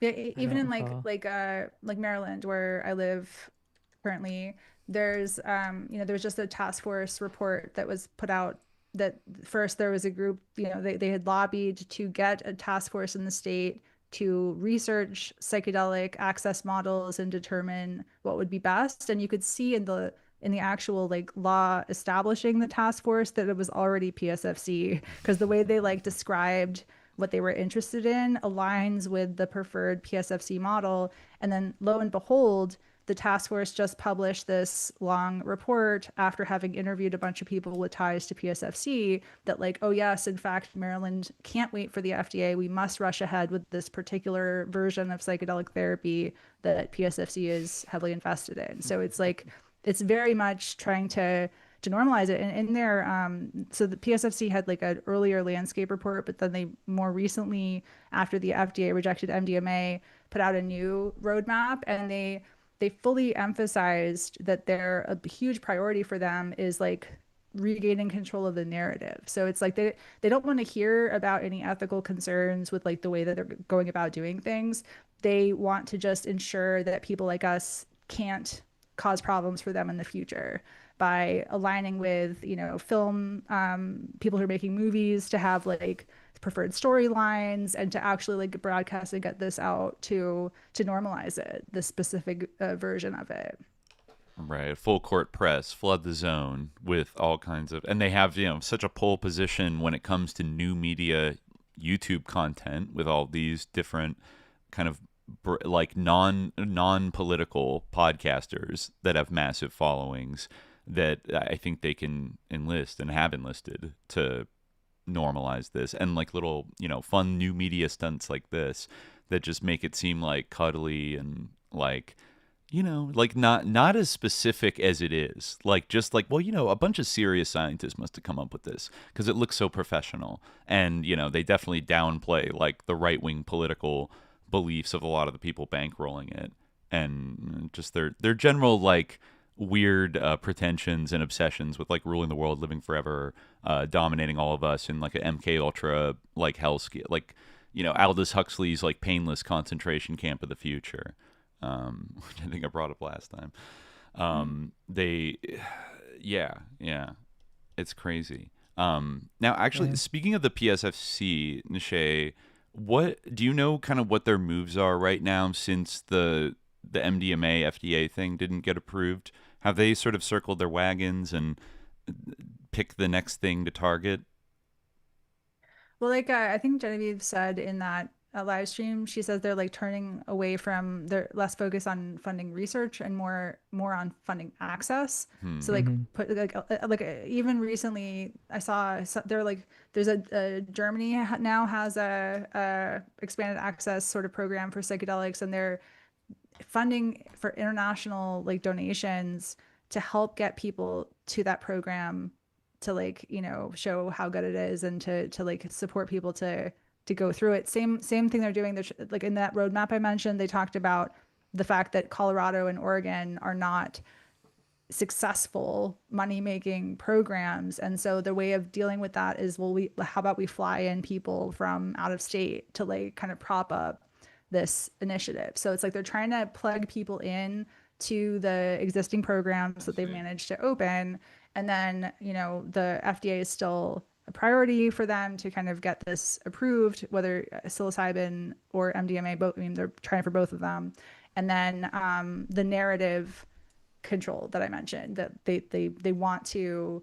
Speaker 12: Yeah, even in like Maryland, where I live currently, there's there was just a task force report that was put out that first there was a group, they had lobbied to get a task force in the state to research psychedelic access models and determine what would be best. And you could see in the actual like law establishing the task force that it was already PSFC, because the way they like described what they were interested in aligns with the preferred PSFC model. And then lo and behold, the task force just published this long report after having interviewed a bunch of people with ties to PSFC that like, oh yes, in fact, Maryland can't wait for the FDA. We must rush ahead with this particular version of psychedelic therapy that PSFC is heavily invested in. So it's like, it's very much trying to normalize it. And in there, so the PSFC had like an earlier landscape report, but then they more recently, after the FDA rejected MDMA, put out a new roadmap, and they fully emphasized that a huge priority for them is like regaining control of the narrative. So it's like they don't want to hear about any ethical concerns with like the way that they're going about doing things. They want to just ensure that people like us can't cause problems for them in the future by aligning with, you know, film people who are making movies to have like preferred storylines and to actually like broadcast and get this out to normalize it, the specific version of it.
Speaker 10: Right, full court press, flood the zone with all kinds of, and they have, you know, such a pole position when it comes to new media YouTube content with all these different kind of like non-political podcasters that have massive followings that I think they can enlist and have enlisted to normalize this, and like little, you know, fun new media stunts like this that just make it seem like cuddly and like, you know, like not as specific as it is, like just like, well, you know, a bunch of serious scientists must have come up with this because it looks so professional. And, you know, they definitely downplay like the right-wing political beliefs of a lot of the people bankrolling it, and just their general like weird pretensions and obsessions with like ruling the world, living forever, dominating all of us in like an MK Ultra like hellscape, like, you know, Aldous Huxley's like painless concentration camp of the future, which I think I brought up last time. It's crazy. Now actually, speaking of the PSFC, Neşe, what do you know kind of what their moves are right now since the MDMA FDA thing didn't get approved? Have they sort of circled their wagons and picked the next thing to target?
Speaker 12: Well, like I think Genevieve said in that live stream, she says they're like turning away from, they're less focused on funding research and more on funding access. So like put like even recently I saw they're like there's a Germany now has a expanded access sort of program for psychedelics, and they're funding for international like donations to help get people to that program, to like, you know, show how good it is, and to like support people to go through it. Same thing they're doing. Like in that roadmap I mentioned, they talked about the fact that Colorado and Oregon are not successful money-making programs, and so the way of dealing with that is, well, how about we fly in people from out of state to like kind of prop up this initiative. So it's like they're trying to plug people in to the existing programs that they've managed to open, and then, you know, the FDA is still a priority for them to kind of get this approved, whether psilocybin or MDMA, both. I mean, they're trying for both of them. And then the narrative control that I mentioned, that they want to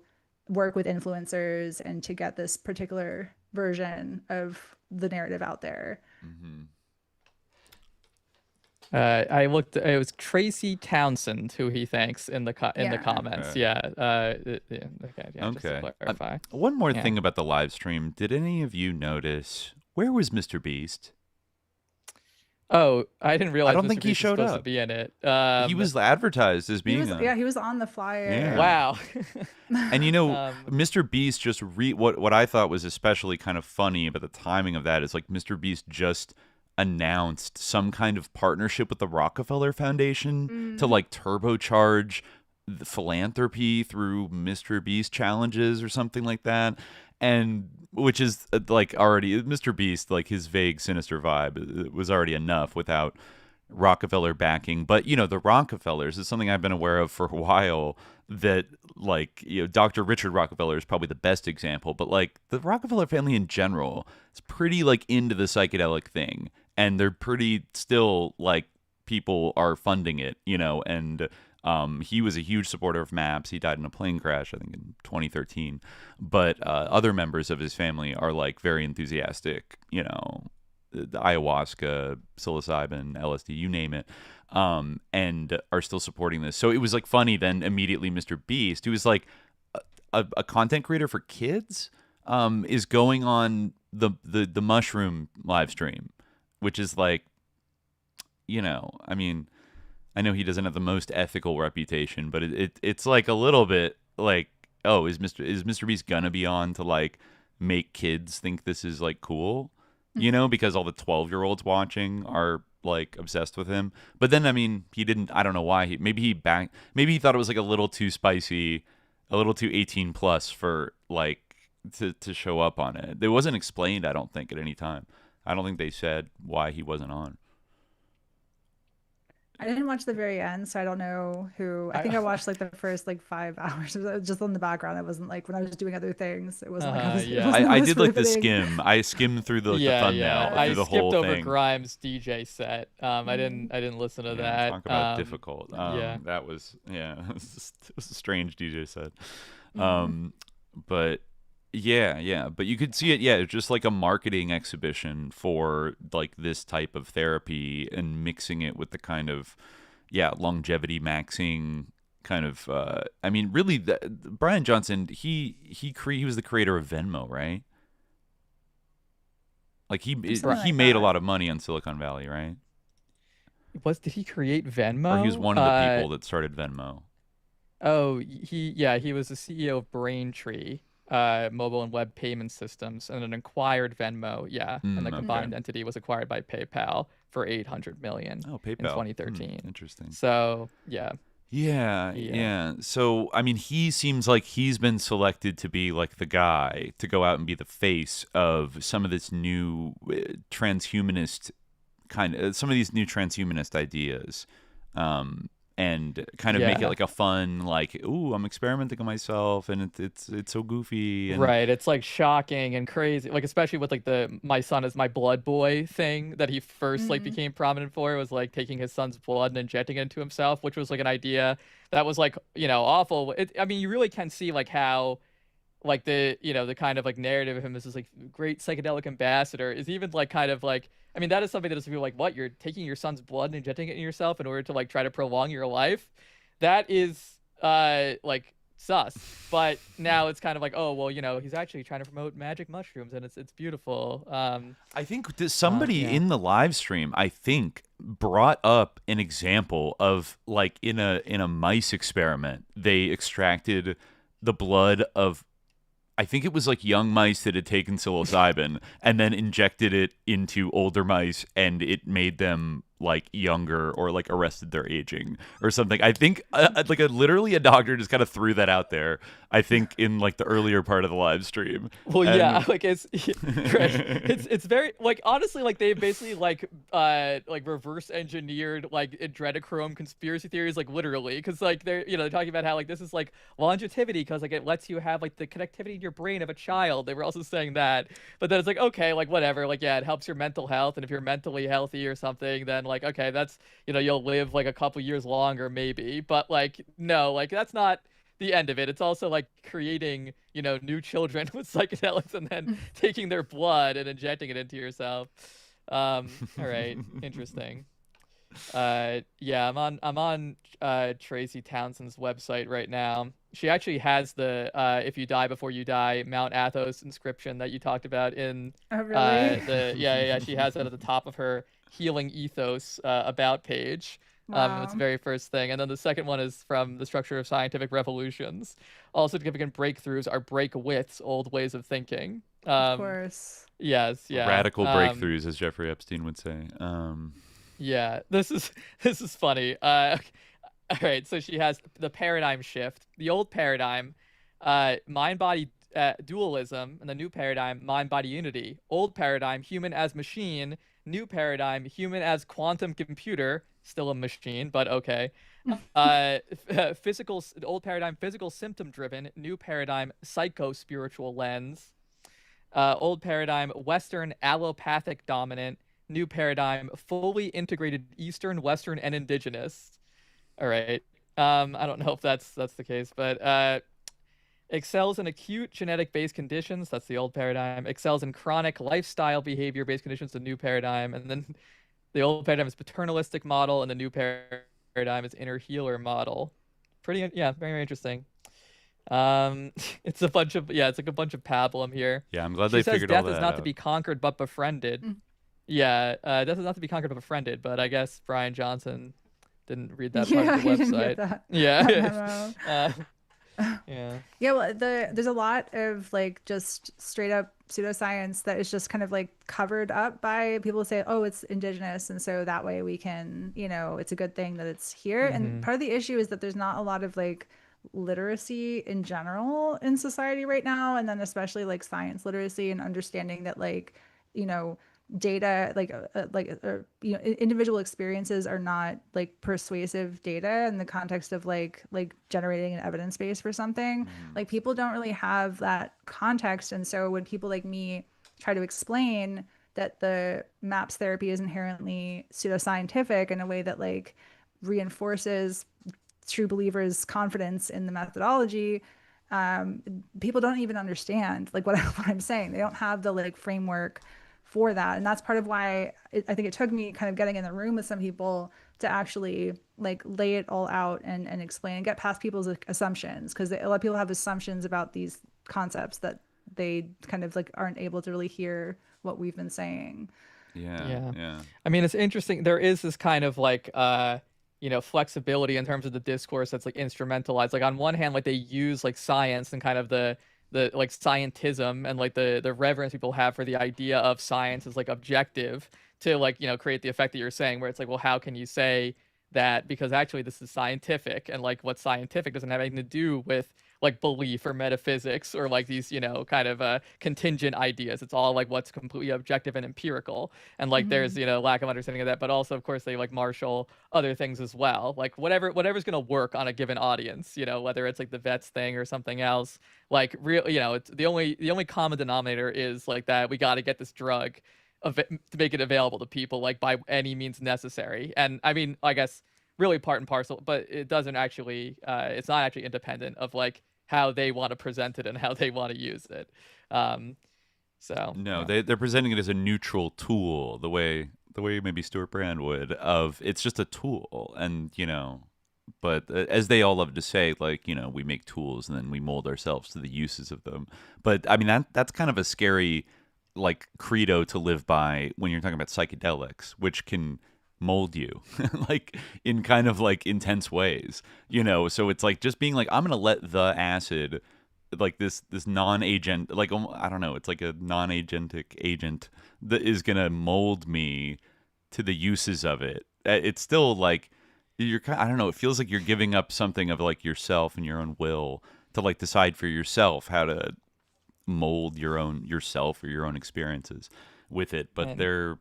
Speaker 12: work with influencers and to get this particular version of the narrative out there.
Speaker 11: I looked. It was Tracy Townsend who he thanks in the comments. Okay. Just to clarify.
Speaker 10: One more thing about the live stream. Did any of you notice, where was Mr. Beast?
Speaker 11: Oh, I didn't realize.
Speaker 10: I don't
Speaker 11: Mr.
Speaker 10: think
Speaker 11: Beast
Speaker 10: he showed
Speaker 11: was supposed
Speaker 10: up
Speaker 11: to be in it.
Speaker 10: He was advertised as being.
Speaker 12: He was on the flyer.
Speaker 10: Yeah.
Speaker 11: Wow.
Speaker 10: And you know, Mr. Beast just what I thought was especially kind of funny about the timing of that is like Mr. Beast just announced some kind of partnership with the Rockefeller Foundation to like turbocharge the philanthropy through Mr. Beast challenges or something like that, and which is like already Mr. Beast, like his vague sinister vibe was already enough without Rockefeller backing. But you know, the Rockefellers is something I've been aware of for a while, that like, you know, Dr. Richard Rockefeller is probably the best example, but like the Rockefeller family in general is pretty like into the psychedelic thing. and they're pretty still like people are funding it, and he was a huge supporter of MAPS. He died in a plane crash, I think, in 2013. But other members of his family are like very enthusiastic, the ayahuasca, psilocybin, LSD, you name it, and are still supporting this. So it was like funny then immediately Mr. Beast, who is like a content creator for kids, is going on the mushroom live stream, which is like, I mean, I know he doesn't have the most ethical reputation, but it's like a little bit like, oh, is Mr. Beast gonna be on to like make kids think this is like cool, because all the 12-year-olds watching are like obsessed with him. But then, I mean, he didn't. I don't know why. Maybe he thought it was like a little too spicy, a little too 18 plus for like to show up on it. It wasn't explained, I don't think, at any time. I don't think they said why he wasn't on.
Speaker 12: I didn't watch the very end, so I don't know who. I think I watched like the first like 5 hours. It was just on the background. It wasn't like when I was doing other things. It wasn't like I was.
Speaker 10: I did like the skim. I skimmed through the thumbnail through the whole thing.
Speaker 11: I skipped over Grimes' DJ set. I didn't listen to that.
Speaker 10: Talk about difficult. That was it was a strange DJ set. But but you could see it. It's just like a marketing exhibition for like this type of therapy and mixing it with the kind of longevity maxing kind of. I mean, really, Bryan Johnson, he was the creator of Venmo, right? Like he made a lot of money on Silicon Valley, right?
Speaker 11: Did he create Venmo?
Speaker 10: Or he was one of the people that started Venmo.
Speaker 11: Oh, he was the CEO of Braintree. Mobile and web payment systems, and an acquired Venmo, and the combined entity was acquired by PayPal for $800 million in 2013.
Speaker 10: Interesting.
Speaker 11: So
Speaker 10: yeah. So I mean, he seems like he's been selected to be like the guy to go out and be the face of some of this new transhumanist some of these new transhumanist ideas. And kind of make it like a fun, like, ooh, I'm experimenting on myself, and it's so goofy. And...
Speaker 11: Right, it's like shocking and crazy, like especially with like the "my son is my blood boy" thing that he first like became prominent for. It was like taking his son's blood and injecting it into himself, which was like an idea that was like awful. I mean, you really can see like how like the the kind of like narrative of him as this like great psychedelic ambassador is even like kind of like. I mean, that is something that is like, what? You're taking your son's blood and injecting it in yourself in order to like try to prolong your life? That is like sus. But now it's kind of like, oh, well, he's actually trying to promote magic mushrooms, and it's beautiful.
Speaker 10: I think somebody in the live stream, I think, brought up an example of like in a mice experiment, they extracted the blood of, I think it was like young mice that had taken psilocybin and then injected it into older mice, and it made them like younger or like arrested their aging or something. I think literally a doctor just kind of threw that out there, I think, in like the earlier part of the live stream.
Speaker 11: Well, like it's it's very like honestly like they basically like reverse engineered like adrenochrome conspiracy theories, like literally, because like they're they're talking about how like this is like longevity because like it lets you have like the connectivity in your brain of a child. They were also saying that, but then it's like, okay, like whatever, like it helps your mental health, and if you're mentally healthy or something, then like okay, that's you'll live like a couple years longer maybe, but like no, like that's not the end of it. It's also like creating new children with psychedelics and then taking their blood and injecting it into yourself. All right, interesting. I'm on Tracy Townsend's website right now. She actually has the "If you die before you die" Mount Athos inscription that you talked about in she has that at the top of her Healing Ethos about page.
Speaker 12: Wow.
Speaker 11: It's the very first thing. And then the second one is from The Structure of Scientific Revolutions. All significant breakthroughs are break withs, old ways of thinking.
Speaker 12: Of course.
Speaker 11: Yes, yeah.
Speaker 10: Radical breakthroughs, as Jeffrey Epstein would say.
Speaker 11: Yeah, this is funny. All right, so she has the paradigm shift. The old paradigm, mind-body dualism, and the new paradigm, mind-body unity. Old paradigm, human as machine. New paradigm, human as quantum computer, still a machine, but okay. Old paradigm, physical symptom driven. New paradigm, psycho-spiritual lens. Old paradigm, Western allopathic dominant. new paradigm, fully integrated Eastern, Western, and indigenous. All right. I don't know if that's the case, but excels in acute genetic-based conditions. That's the old paradigm. Excels in chronic lifestyle behavior-based conditions. The new paradigm. And then the old paradigm is paternalistic model, and the new paradigm is inner healer model. Pretty, yeah, very, very interesting. It's a bunch of it's like a bunch of pablum here.
Speaker 10: Yeah, I'm glad they figured all that out.
Speaker 11: Death is not to be conquered but befriended. Yeah, death is not to be conqured but befriended. But I guess Bryan Johnson didn't read that part of the website. Yeah. Yeah, well, there's a lot of like just straight up pseudoscience that is just kind of like covered up by people who say, oh, it's indigenous, and so that way we can, it's a good thing that it's here. And part of the issue is that there's not a lot of like literacy in general in society right now, and then especially like science literacy and understanding that like data individual experiences are not like persuasive data in the context of like generating an evidence base for something. Like people don't really have that context, and so when people like me try to explain that the MAPS therapy is inherently pseudoscientific in a way that like reinforces true believers' confidence in the methodology, people don't even understand like what I'm saying. They don't have the like framework for that, and that's part of why I think it took me kind of getting in the room with some people to actually like lay it all out and explain and get past people's assumptions, because a lot of people have assumptions about these concepts that they kind of like aren't able to really hear what we've been saying.
Speaker 10: Yeah.
Speaker 11: I mean, it's interesting. There is this kind of like flexibility in terms of the discourse that's like instrumentalized. Like on one hand, like they use like science and kind of the like scientism and like the reverence people have for the idea of science as like objective to like, create the effect that you're saying, where it's like, well, how can you say that? Because actually this is scientific, and like what's scientific doesn't have anything to do with like belief or metaphysics or like these, kind of contingent ideas. It's all like what's completely objective and empirical. And like there's, lack of understanding of that. But also, of course, they like marshal other things as well. Like whatever's going to work on a given audience, whether it's like the vets thing or something else, like real, it's the only common denominator is like that we got to get this drug to make it available to people like by any means necessary. And I mean, I guess really part and parcel, but it doesn't actually, it's not actually independent of like how they want to present it and how they want to use it.
Speaker 10: They're presenting it as a neutral tool, the way maybe Stuart Brand would, of it's just a tool. And but as they all love to say, like, we make tools and then we mold ourselves to the uses of them. But I mean, that's kind of a scary like credo to live by when you're talking about psychedelics, which can mold you like in kind of like intense ways, so it's like just being like, I'm gonna let the acid, like this non-agent, like I don't know, it's like a non-agentic agent that is gonna mold me to the uses of it. It's still like I don't know, it feels like you're giving up something of like yourself and your own will to like decide for yourself how to mold yourself or your own experiences with it. But they're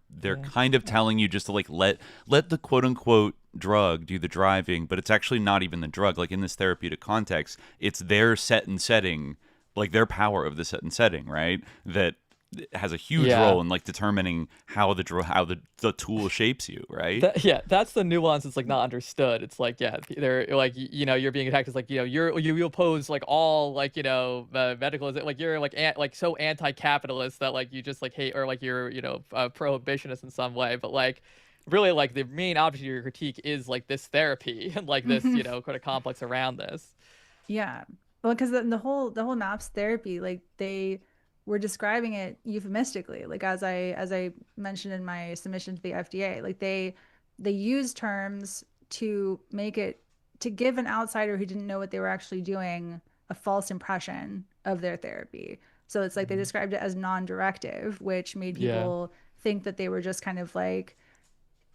Speaker 10: kind of telling you just to like let the quote unquote drug do the driving, but it's actually not even the drug. Like in this therapeutic context, it's their set and setting, like their power of the set and setting, right? That has a huge role in like determining how the tool shapes you, right?
Speaker 11: That's the nuance. It's like not understood. It's like they're like you're being attacked as like you oppose like all like medical, like you're like so anti-capitalist that like you just like hate, or like you're prohibitionist in some way, but like really like the main object of your critique is like this therapy and like this kind of complex around this.
Speaker 12: Yeah, well, because the whole MAPS therapy, like we're describing it euphemistically, like as I mentioned in my submission to the FDA, like they use terms to make it, to give an outsider who didn't know what they were actually doing a false impression of their therapy. So it's like they described it as non-directive, which made people think that they were just kind of like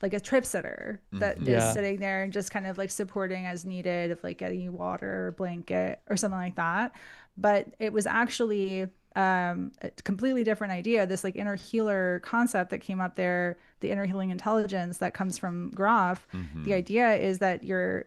Speaker 12: a trip sitter that is sitting there and just kind of like supporting as needed, of like getting you water or blanket or something like that. But it was actually a completely different idea, this like inner healer concept that came up there, the inner healing intelligence that comes from Grof. The idea is that you're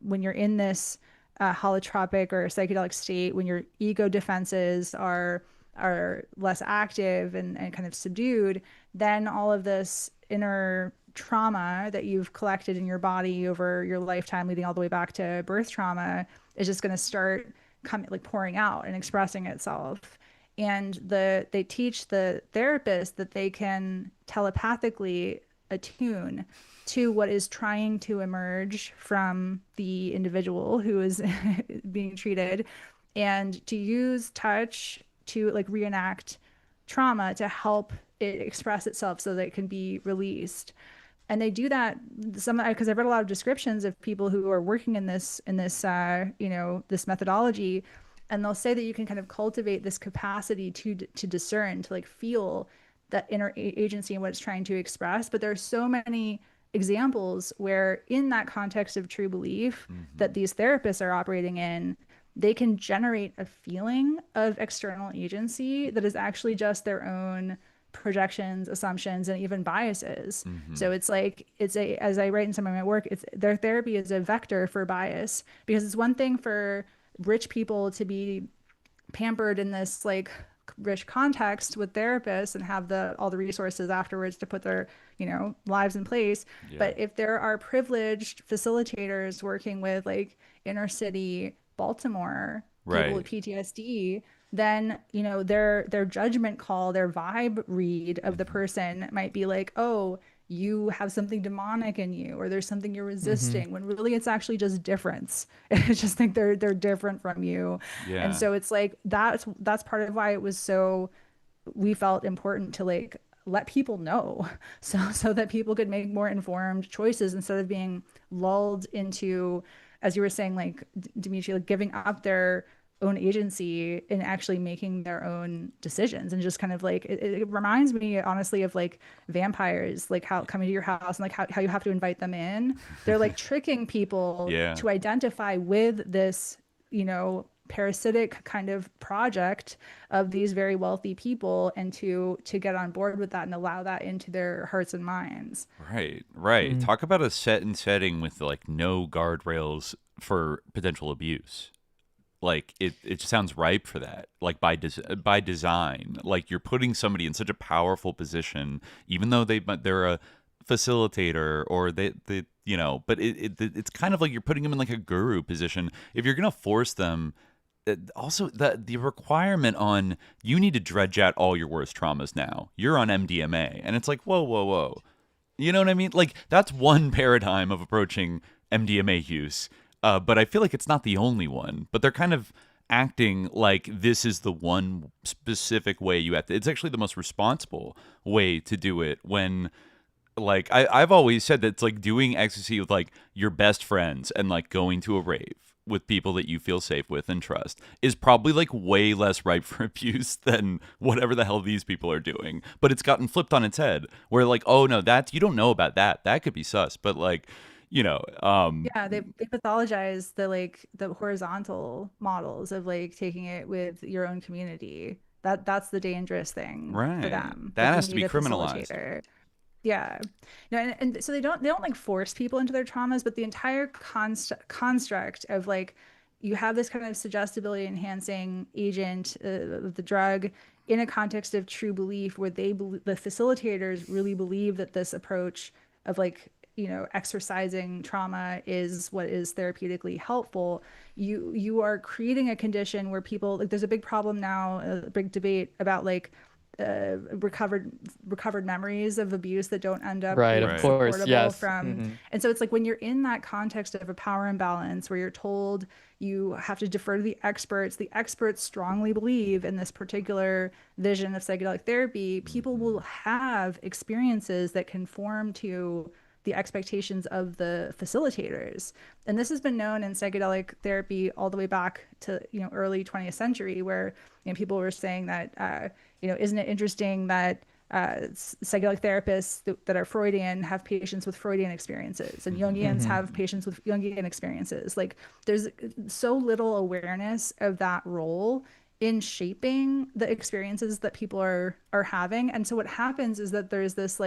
Speaker 12: when you're in this holotropic or psychedelic state, when your ego defenses are are less active and kind of subdued, then all of this inner trauma that you've collected in your body over your lifetime, leading all the way back to birth trauma, is just going to start pouring out and expressing itself. And they teach the therapist that they can telepathically attune to what is trying to emerge from the individual who is being treated, and to use touch to reenact trauma to help it express itself so that it can be released. And they do that because I've read a lot of descriptions of people who are working in this this methodology, and they'll say that you can kind of cultivate this capacity to discern, to feel that inner agency and what it's trying to express. But there are so many examples where in that context of true belief that these therapists are operating in, they can generate a feeling of external agency that is actually just their own projections, assumptions, and even biases. So it's as I write in some of my work, their therapy is a vector for bias, because it's one thing for rich people to be pampered in this rich context with therapists and have all the resources afterwards to put their lives in place. But if there are privileged facilitators working with inner city Baltimore people with PTSD, then their judgment call, their vibe read of the person might be oh, you have something demonic in you, or there's something you're resisting, when really it's actually just difference. I just think they're different from you. And so it's that's part of why it was we felt important to let people know, so that people could make more informed choices instead of being lulled into, as you were saying, Dimitri, giving up their own agency and actually making their own decisions. And just kind of it reminds me honestly of vampires, how coming to your house and how you have to invite them in. They're tricking people to identify with this parasitic kind of project of these very wealthy people, and to get on board with that and allow that into their hearts and minds.
Speaker 10: Right. Talk about a setting with no guardrails for potential abuse. It sounds ripe for that. By design, you're putting somebody in such a powerful position, even though they're a facilitator, or but it's kind of you're putting them in a guru position. If you're gonna force them, also the requirement on, you need to dredge out all your worst traumas now. You're on MDMA, and it's whoa. You know what I mean? That's one paradigm of approaching MDMA use. But I feel it's not the only one. But they're kind of acting like this is the one specific way you have to. It's actually the most responsible way to do it. When, I've always said that it's doing ecstasy with your best friends, and going to a rave with people that you feel safe with and trust is probably way less ripe for abuse than whatever the hell these people are doing. But it's gotten flipped on its head, where oh no, you don't know about that. That could be sus. But they
Speaker 12: pathologize the horizontal models of taking it with your own community. That's the dangerous thing for them.
Speaker 10: That has to be criminalized.
Speaker 12: And so they don't force people into their traumas, but the entire construct of you have this kind of suggestibility enhancing agent of the drug in a context of true belief, where the facilitators really believe that this approach of exercising trauma is what is therapeutically helpful. You are creating a condition where people, there's a big problem now, a big debate about recovered memories of abuse that don't end up
Speaker 11: being supportable
Speaker 12: from. And so it's when you're in that context of a power imbalance, where you're told you have to defer to the experts strongly believe in this particular vision of psychedelic therapy, people will have experiences that conform to the expectations of the facilitators. And this has been known in psychedelic therapy all the way back to early 20th century, where people were saying that isn't it interesting that psychedelic therapists that are Freudian have patients with Freudian experiences, and Jungians have patients with Jungian experiences. There's so little awareness of that role in shaping the experiences that people are having. And so what happens is that there's this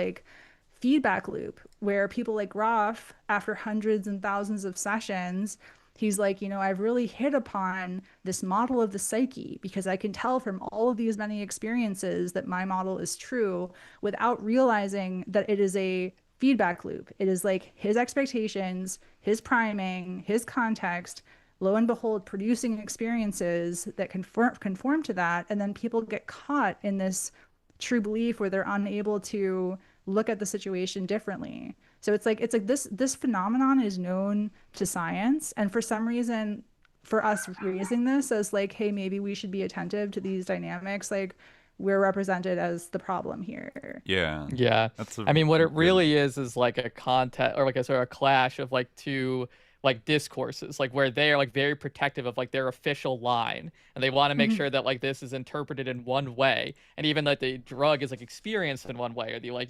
Speaker 12: feedback loop where people like Grof, after hundreds and thousands of sessions, he's like, I've really hit upon this model of the psyche because I can tell from all of these many experiences that my model is true without realizing that it is a feedback loop. It is like his expectations, his priming, his context, lo and behold, producing experiences that conform to that. And then people get caught in this true belief where they're unable to look at the situation differently. So it's like this phenomenon is known to science, and for some reason, for us raising this as like, hey, maybe we should be attentive to these dynamics, like we're represented as the problem here.
Speaker 10: Yeah.
Speaker 11: I mean, what it really is like a contest or like a sort of clash of like two like discourses, like where they are like very protective of like their official line, and they want to make sure that like this is interpreted in one way, and even that the drug is like experienced in one way, or the like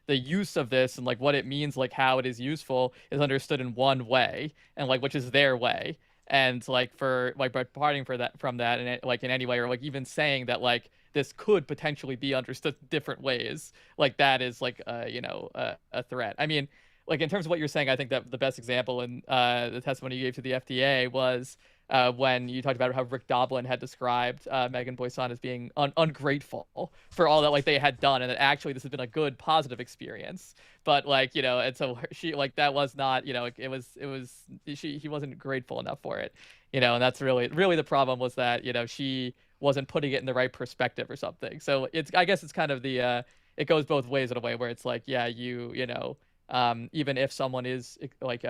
Speaker 11: the use of this and like what it means, like how it is useful is understood in one way, and like which is their way. And like for like departing from that and like in any way, or like even saying that like this could potentially be understood different ways, like that is like a threat. I mean, like in terms of what you're saying, I think that the best example in the testimony you gave to the FDA was when you talked about how Rick Doblin had described Megan Boyson as being ungrateful for all that like they had done, and that actually this has been a good, positive experience. But like and so she like that was not he wasn't grateful enough for it, and that's really the problem was that she wasn't putting it in the right perspective or something. So I guess it's kind of the it goes both ways in a way where it's like even if someone is like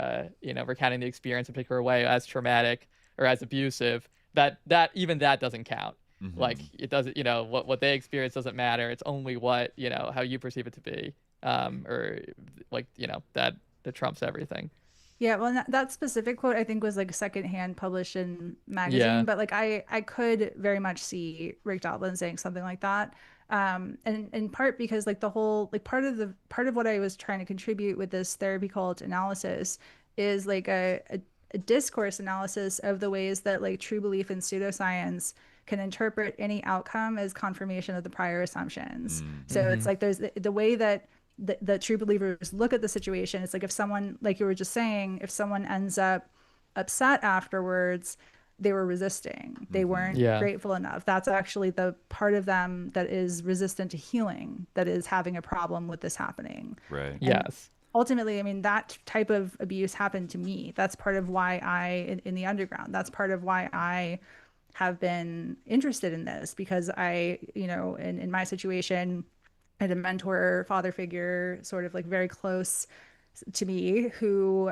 Speaker 11: recounting the experience in a particular way as traumatic or as abusive, that even that doesn't count. Like it doesn't, what they experience doesn't matter. It's only what how you perceive it to be, or like that trumps everything.
Speaker 12: Yeah, well, that specific quote I think was like secondhand published in magazine, but like I could very much see Rick Doblin saying something like that. And in part because like the whole like part of what I was trying to contribute with this therapy cult analysis is like a discourse analysis of the ways that like true belief in pseudoscience can interpret any outcome as confirmation of the prior assumptions. So it's like there's the way that the true believers look at the situation. It's like if someone, like you were just saying, if someone ends up upset afterwards, they were resisting. They weren't grateful enough. That's actually the part of them that is resistant to healing, that is having a problem with this happening.
Speaker 10: Right.
Speaker 12: And yes. Ultimately, I mean, that type of abuse happened to me. That's part of why in the underground, that's part of why I have been interested in this, because I, in my situation, I had a mentor, father figure, sort of like very close to me, who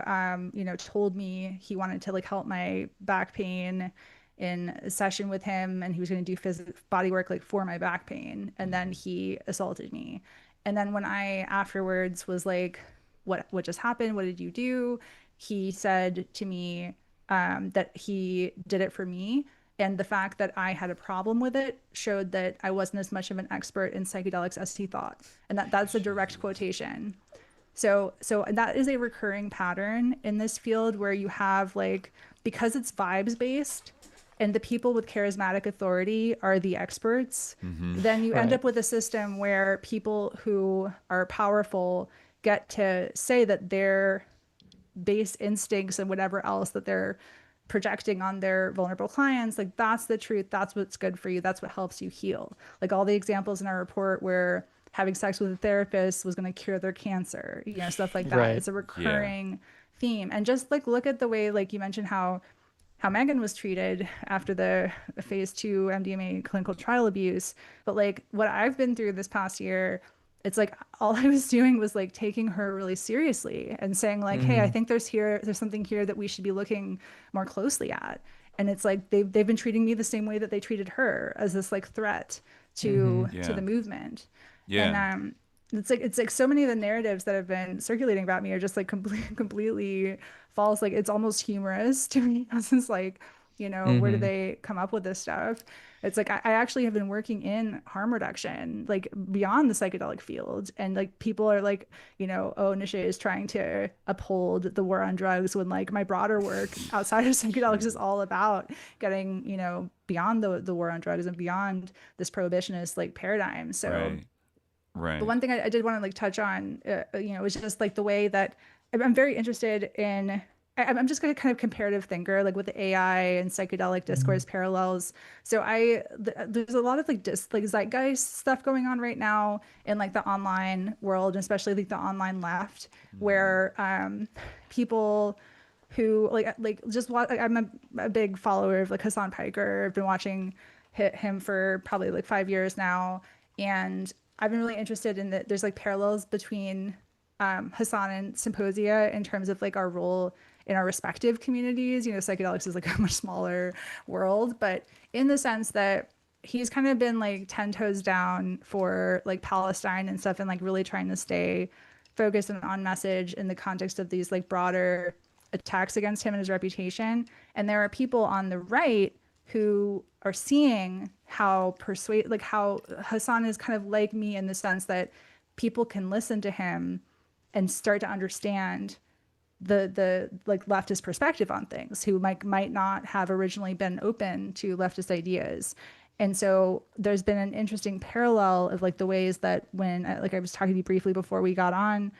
Speaker 12: told me he wanted to like help my back pain in a session with him, and he was going to do body work like for my back pain, and then he assaulted me. And then when I afterwards was like, what just happened, what did you do, he said to me that he did it for me, and the fact that I had a problem with it showed that I wasn't as much of an expert in psychedelics as he thought. And that's a direct quotation. So that is a recurring pattern in this field, where you have like, because it's vibes based and the people with charismatic authority are the experts, then you end up with a system where people who are powerful get to say that their base instincts and whatever else that they're projecting on their vulnerable clients, like that's the truth, that's what's good for you, that's what helps you heal. Like all the examples in our report where having sex with a therapist was going to cure their cancer, stuff like that. It's a recurring theme. And just like look at the way, like you mentioned how Megan was treated after the phase 2 MDMA clinical trial abuse, but like what I've been through this past year, it's like all I was doing was like taking her really seriously and saying like, hey, I think there's something here that we should be looking more closely at. And it's like they've been treating me the same way that they treated her, as this like threat to the movement. And it's like so many of the narratives that have been circulating about me are just like completely false. Like it's almost humorous to me. It's just like, where do they come up with this stuff? It's like I actually have been working in harm reduction, like beyond the psychedelic field, and like people are like, oh, Neşe is trying to uphold the war on drugs, when like my broader work outside of psychedelics is all about getting beyond the war on drugs and beyond this prohibitionist like paradigm. So right. But one thing I did want to like touch on, was just like the way that I'm very interested in I'm just going to kind of comparative thinker, like with the AI and psychedelic discourse parallels. So there's a lot of like zeitgeist stuff going on right now in like the online world, and especially like the online left, where people who just watch. Like, I'm a big follower of like Hassan Piker. I've been watching him for probably like 5 years now, and I've been really interested in that. There's like parallels between Hassan and Psymposia in terms of like our role in our respective communities. You know, psychedelics is like a much smaller world, but in the sense that he's kind of been like 10 toes down for like Palestine and stuff, and like really trying to stay focused and on message in the context of these like broader attacks against him and his reputation. And there are people on the right who are seeing how how Hassan is kind of like me in the sense that people can listen to him and start to understand the like leftist perspective on things, who might not have originally been open to leftist ideas. And so there's been an interesting parallel of like the ways that when like I was talking to you briefly before we got on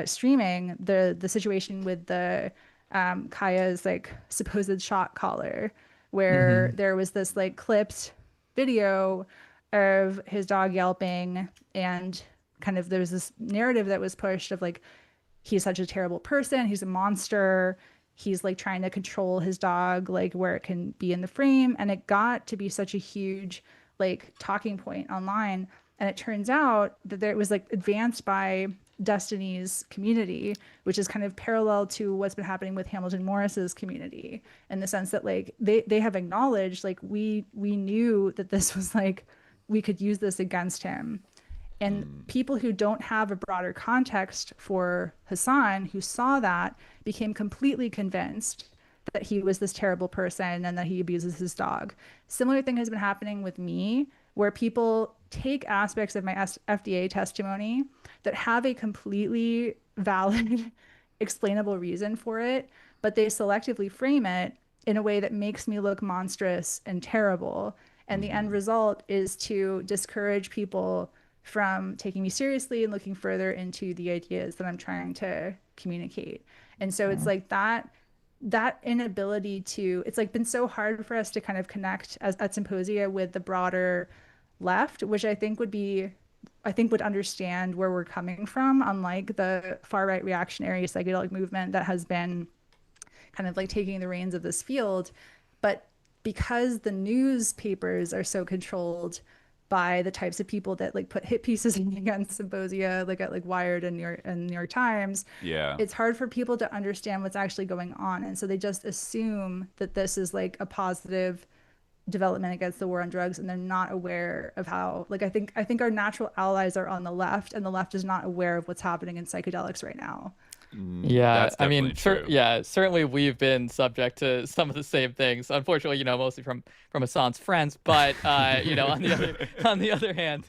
Speaker 12: streaming, the situation with the Kaya's like supposed shot caller, where there was this like clipped video of his dog yelping, and kind of there's this narrative that was pushed of like, he's such a terrible person, he's a monster, he's like trying to control his dog, like where it can be in the frame. And it got to be such a huge like talking point online. And it turns out that it was like advanced by Destiny's community, which is kind of parallel to what's been happening with Hamilton Morris's community, in the sense that like they have acknowledged like we knew that this was like, we could use this against him. And people who don't have a broader context for Hassan, who saw that, became completely convinced that he was this terrible person and that he abuses his dog. Similar thing has been happening with me, where people take aspects of my FDA testimony that have a completely valid, explainable reason for it, but they selectively frame it in a way that makes me look monstrous and terrible. And the end result is to discourage people from taking me seriously and looking further into the ideas that I'm trying to communicate. And so it's like that inability to, it's like been so hard for us to kind of connect at Psymposia with the broader left, which I think would understand where we're coming from, unlike the far right reactionary psychedelic movement that has been kind of like taking the reins of this field. But because the newspapers are so controlled by the types of people that like put hit pieces against Psymposia, like at like Wired and New York Times, it's hard for people to understand what's actually going on. And so they just assume that this is like a positive development against the war on drugs, and they're not aware of how, like, I think our natural allies are on the left, and the left is not aware of what's happening in psychedelics right now.
Speaker 11: Yeah, I mean, certainly we've been subject to some of the same things. Unfortunately, you know, mostly from Hassan's friends. But you know, on the other hand,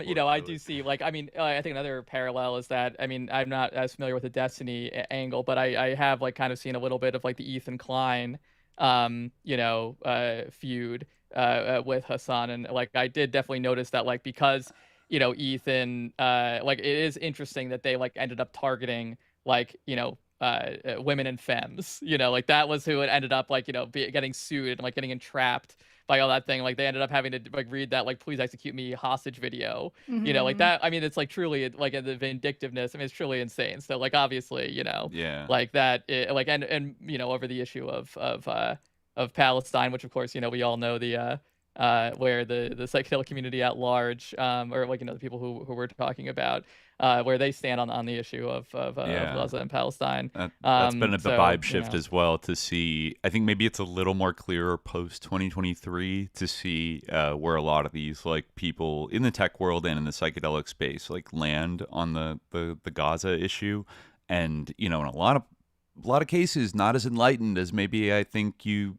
Speaker 11: you know, I do see, like, I mean, I think another parallel is that, I mean, I'm not as familiar with the Destiny angle, but I have like kind of seen a little bit of like the Ethan Klein, you know, feud with Hassan, and like I did definitely notice that, like, because, you know, Ethan, like, it is interesting that they like ended up targeting, like, you know, women and femmes, you know, like that was who it ended up, like, you know, getting sued and like getting entrapped by all that thing. Like they ended up having to like read that like "please execute me" hostage video, you know, like that. I mean, it's like truly like the vindictiveness. I mean, it's truly insane. So like obviously, you know, like that, like and you know, over the issue of Palestine, which of course, you know, we all know the where the psychedelic community at large, or like, you know, the people who we're talking about, where they stand on the issue of Gaza and Palestine.
Speaker 10: That's been a vibe shift as well, to see. I think maybe it's a little more clearer post 2023 to see where a lot of these like people in the tech world and in the psychedelic space like land on the Gaza issue, and you know, in a lot of cases not as enlightened as maybe I think you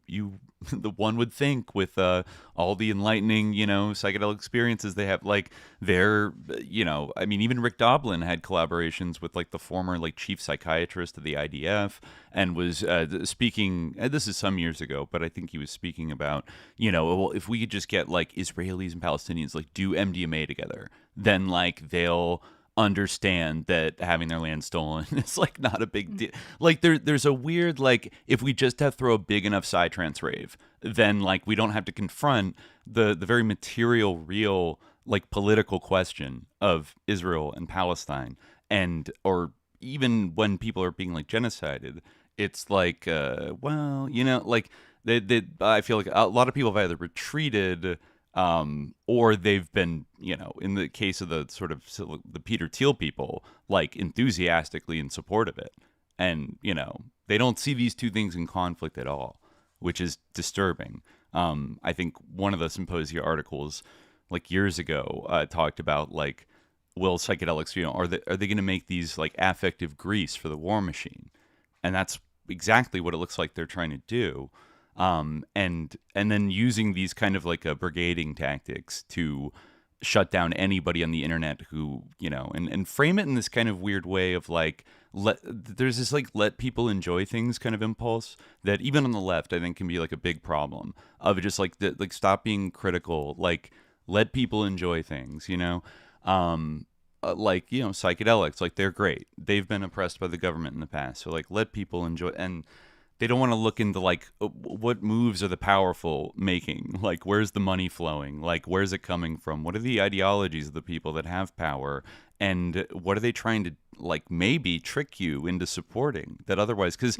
Speaker 10: the one would think, with all the enlightening, you know, psychedelic experiences they have. Like they're, you know, I mean, even Rick Doblin had collaborations with like the former like chief psychiatrist of the IDF, and was speaking, this is some years ago, but I think he was speaking about, you know, well, if we could just get like Israelis and Palestinians like do MDMA together, then like they'll understand that having their land stolen is like not a big deal. Like there's a weird, like, if we just have to throw a big enough psytrance rave, then like we don't have to confront the very material, real, like, political question of Israel and Palestine, and or even when people are being like genocided, it's like well, you know, like they I feel like a lot of people have either retreated or they've been, you know, in the case of the sort of the Peter Thiel people, like enthusiastically in support of it. And, you know, they don't see these two things in conflict at all, which is disturbing. I think one of the Psymposia articles like years ago talked about, like, will psychedelics, you know, are they going to make these like affective grease for the war machine? And that's exactly what it looks like they're trying to do. And then using these kind of like brigading tactics to shut down anybody on the internet who, you know, and frame it in this kind of weird way of like, there's this like let people enjoy things kind of impulse that even on the left I think can be like a big problem of just like like stop being critical, like let people enjoy things, you know. Like, you know, psychedelics, like, they're great, they've been oppressed by the government in the past, so like let people enjoy. And they don't want to look into like what moves are the powerful making, like where's the money flowing, like where's it coming from, what are the ideologies of the people that have power, and what are they trying to like maybe trick you into supporting that otherwise. Because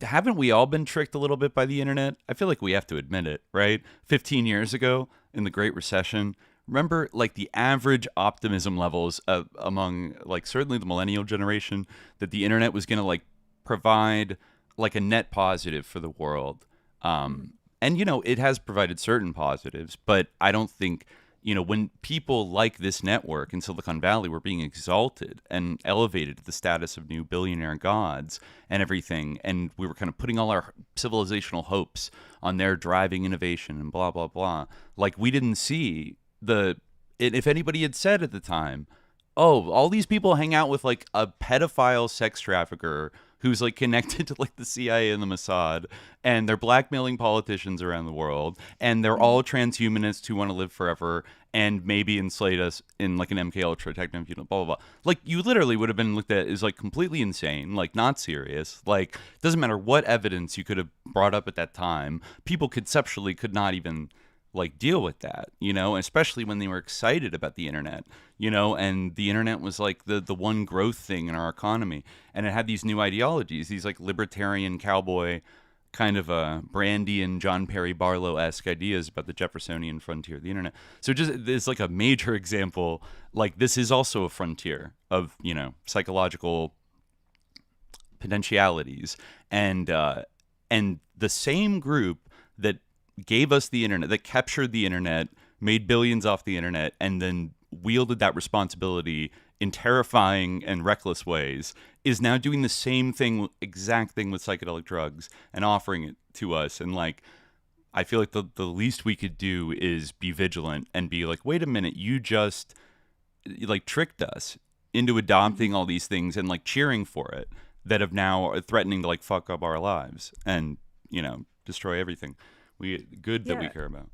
Speaker 10: haven't we all been tricked a little bit by the internet? I feel like we have to admit it, right? 15 years ago in the Great Recession, remember like the average optimism levels among like certainly the millennial generation that the internet was going to like provide like a net positive for the world. And, you know, it has provided certain positives, but I don't think, you know, when people like this network in Silicon Valley were being exalted and elevated to the status of new billionaire gods and everything, and we were kind of putting all our civilizational hopes on their driving innovation and blah, blah, blah. Like, we didn't see if anybody had said at the time, oh, all these people hang out with like a pedophile sex trafficker who's like connected to like the CIA and the Mossad, and they're blackmailing politicians around the world, and they're all transhumanists who want to live forever and maybe enslave us in like an MK Ultra techno, blah, blah, blah. Like, you literally would have been looked at as like completely insane, like not serious. Like, doesn't matter what evidence you could have brought up at that time, people conceptually could not even like deal with that, you know, especially when they were excited about the internet, you know, and the internet was like the one growth thing in our economy, and it had these new ideologies, these like libertarian cowboy kind of Brandy and John Perry Barlow-esque ideas about the Jeffersonian frontier of the internet. So just it's like a major example, like this is also a frontier of, you know, psychological potentialities, and the same group that gave us the internet, that captured the internet, made billions off the internet, and then wielded that responsibility in terrifying and reckless ways, is now doing the same thing, exact thing with psychedelic drugs and offering it to us. And like, I feel like the least we could do is be vigilant and be like, wait a minute, you just like tricked us into adopting all these things and like cheering for it, that have now are threatening to like fuck up our lives and, you know, destroy everything that we care about.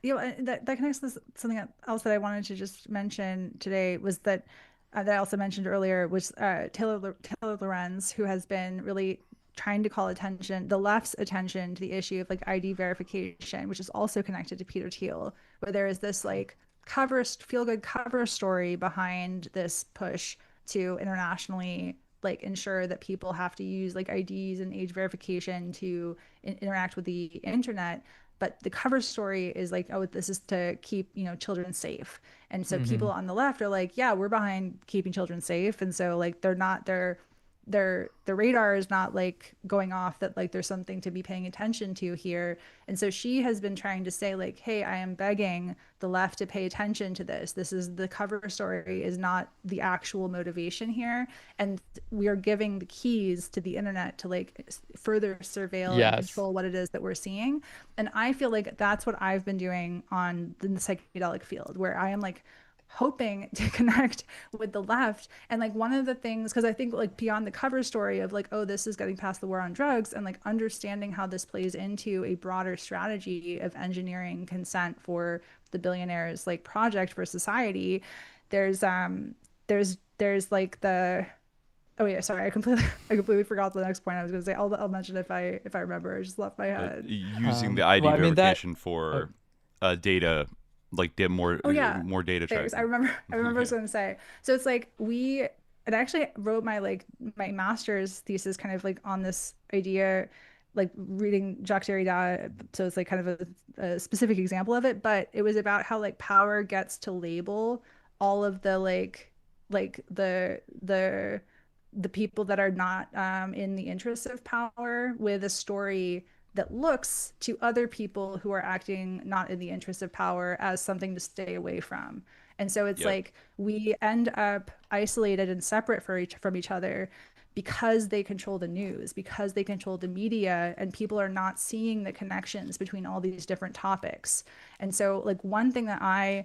Speaker 12: Yeah, that connects to something else that I wanted to just mention today was that that I also mentioned earlier was Taylor Lorenz, who has been really trying to call the left's attention to the issue of like ID verification, which is also connected to Peter Thiel, where there is this like feel-good cover story behind this push to internationally like ensure that people have to use like IDs and age verification to interact with the internet. But the cover story is like, oh, this is to keep, you know, children safe. And so people on the left are like, yeah, we're behind keeping children safe. And so like their radar is not like going off that like there's something to be paying attention to here. And so she has been trying to say like, hey, I am begging the left to pay attention to this. This is the cover story, is not the actual motivation here. And we are giving the keys to the internet to like further surveil and control what it is that we're seeing. And I feel like that's what I've been doing on the psychedelic field, where I am like hoping to connect with the left. And like one of the things, because I think like beyond the cover story of like, oh, this is getting past the war on drugs, and like understanding how this plays into a broader strategy of engineering consent for the billionaires like project for society, there's there's like the, oh yeah, sorry, I completely forgot the next point I was going to say. I'll mention if I remember. I just left my head.
Speaker 10: Using the ID verification for data, like more data tracking.
Speaker 12: I remember what I was going to say. So it's like and I actually wrote my master's thesis kind of like on this idea, like reading Jacques Derrida. So it's like kind of a specific example of it, but it was about how like power gets to label all of the like the people that are not in the interest of power with a story that looks to other people who are acting not in the interest of power as something to stay away from. And so it's like we end up isolated and separate from each other because they control the news, because they control the media, and people are not seeing the connections between all these different topics. And so like one thing that I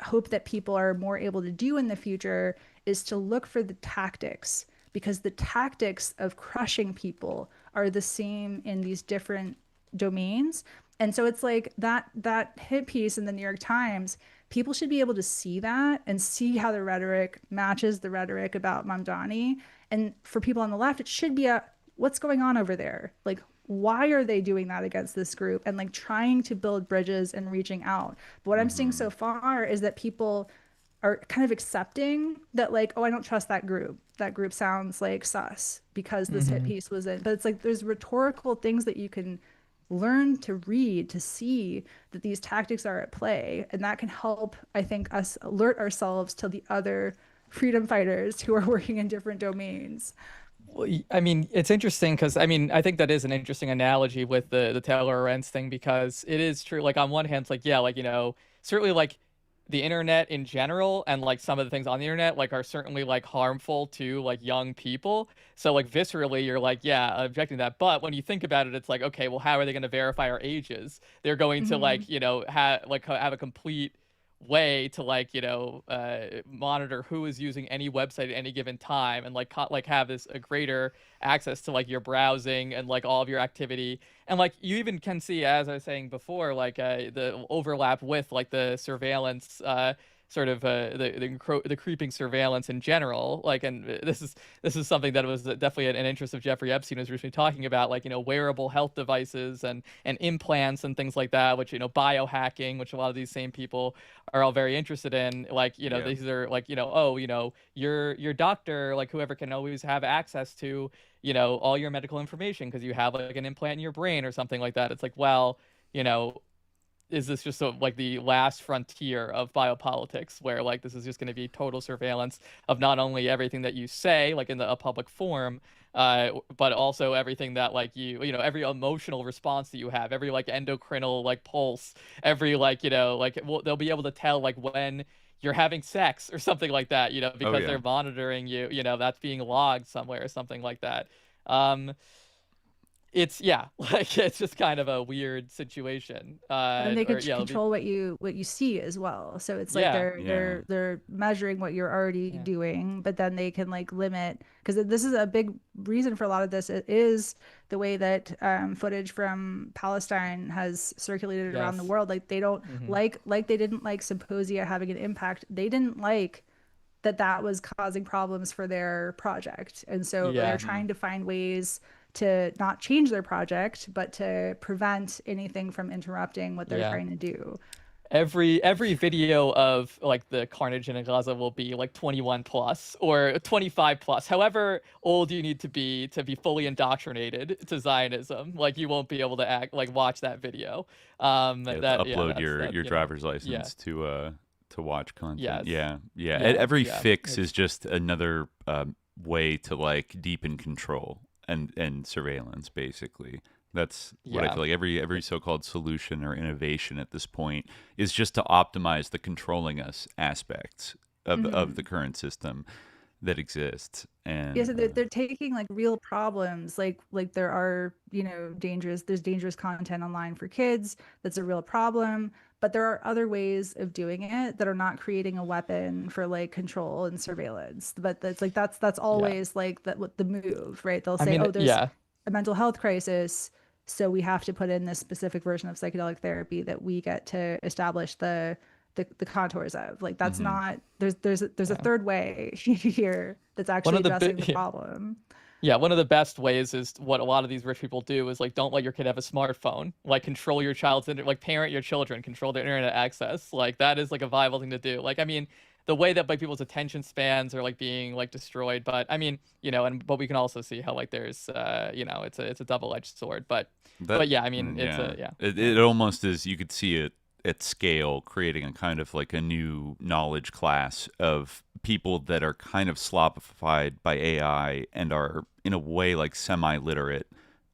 Speaker 12: hope that people are more able to do in the future is to look for the tactics, because the tactics of crushing people are the same in these different domains. And so it's like that hit piece in the New York Times, people should be able to see that and see how the rhetoric matches the rhetoric about Mamdani. And for people on the left, it should be what's going on over there? Like, why are they doing that against this group? And like trying to build bridges and reaching out. But what I'm seeing so far is that people are kind of accepting that, like, oh, I don't trust that group. That group sounds like sus because this hit piece was in. But it's like there's rhetorical things that you can learn to read to see that these tactics are at play. And that can help, I think, us alert ourselves to the other freedom fighters who are working in different domains.
Speaker 11: Well, I mean, it's interesting because, I mean, I think that is an interesting analogy with the Taylor Lorenz thing, because it is true. Like, on one hand, it's like, yeah, like, you know, certainly like the internet in general and like some of the things on the internet like are certainly like harmful to like young people. So like viscerally, you're like, yeah, objecting to that. But when you think about it, it's like, okay, well, how are they going to verify our ages? They're going to like, you know, have a complete way to like, you know, monitor who is using any website at any given time, and like have this a greater access to like your browsing and like all of your activity. And like you even can see, as I was saying before, like the overlap with like the surveillance sort of the creeping surveillance in general. Like, and this is something that was definitely an interest of Jeffrey Epstein, was recently talking about, like, you know, wearable health devices and implants and things like that, which, you know, biohacking, which a lot of these same people are all very interested in. Like, you know, these are like, you know, oh, you know, your doctor, like whoever, can always have access to, you know, all your medical information because you have like an implant in your brain or something like that. It's like, well, you know, is this just like the last frontier of biopolitics, where like this is just going to be total surveillance of not only everything that you say like in a public forum, but also everything that like you know, every emotional response that you have, every like endocrinal like pulse, every like, you know, like they'll be able to tell like when you're having sex or something like that, you know, because they're monitoring you, you know, that's being logged somewhere or something like that. It's like it's just kind of a weird situation.
Speaker 12: And they can control what you see as well. So it's like they're measuring what you're already doing, but then they can like limit, because this is a big reason for a lot of this. It is the way that footage from Palestine has circulated around the world. Like they don't like they didn't like Psymposia having an impact. They didn't like that was causing problems for their project, and so they're trying to find ways to not change their project, but to prevent anything from interrupting what they're trying to do.
Speaker 11: Every video of like the carnage in Gaza will be like 21 plus or 25 plus. However old you need to be fully indoctrinated to Zionism, like you won't be able to watch that video.
Speaker 10: Upload your driver's license to watch content. Every fix is just another way to like deepen control and surveillance, basically. That's what I feel like every so-called solution or innovation at this point is just to optimize the controlling us aspects of the current system that exists. And
Speaker 12: so they're taking like real problems, like there are, you know, there's dangerous content online for kids. That's a real problem. But there are other ways of doing it that are not creating a weapon for like control and surveillance. But that's like that's always like what the move, right? They'll say, there's a mental health crisis, so we have to put in this specific version of psychedelic therapy that we get to establish the the contours of. Like that's not there's a third way here that's actually addressing the problem.
Speaker 11: Yeah, one of the best ways is what a lot of these rich people do is like, don't let your kid have a smartphone. Like, control your child's like parent your children, control their internet access. Like, that is like a viable thing to do. Like, I mean, the way that like people's attention spans are like being like destroyed, but I mean, you know, but we can also see how like there's you know, it's a double-edged sword. But yeah, I mean,
Speaker 10: it almost is. You could see it at scale, creating a kind of like a new knowledge class of people that are kind of slopified by AI and are in a way like semi-literate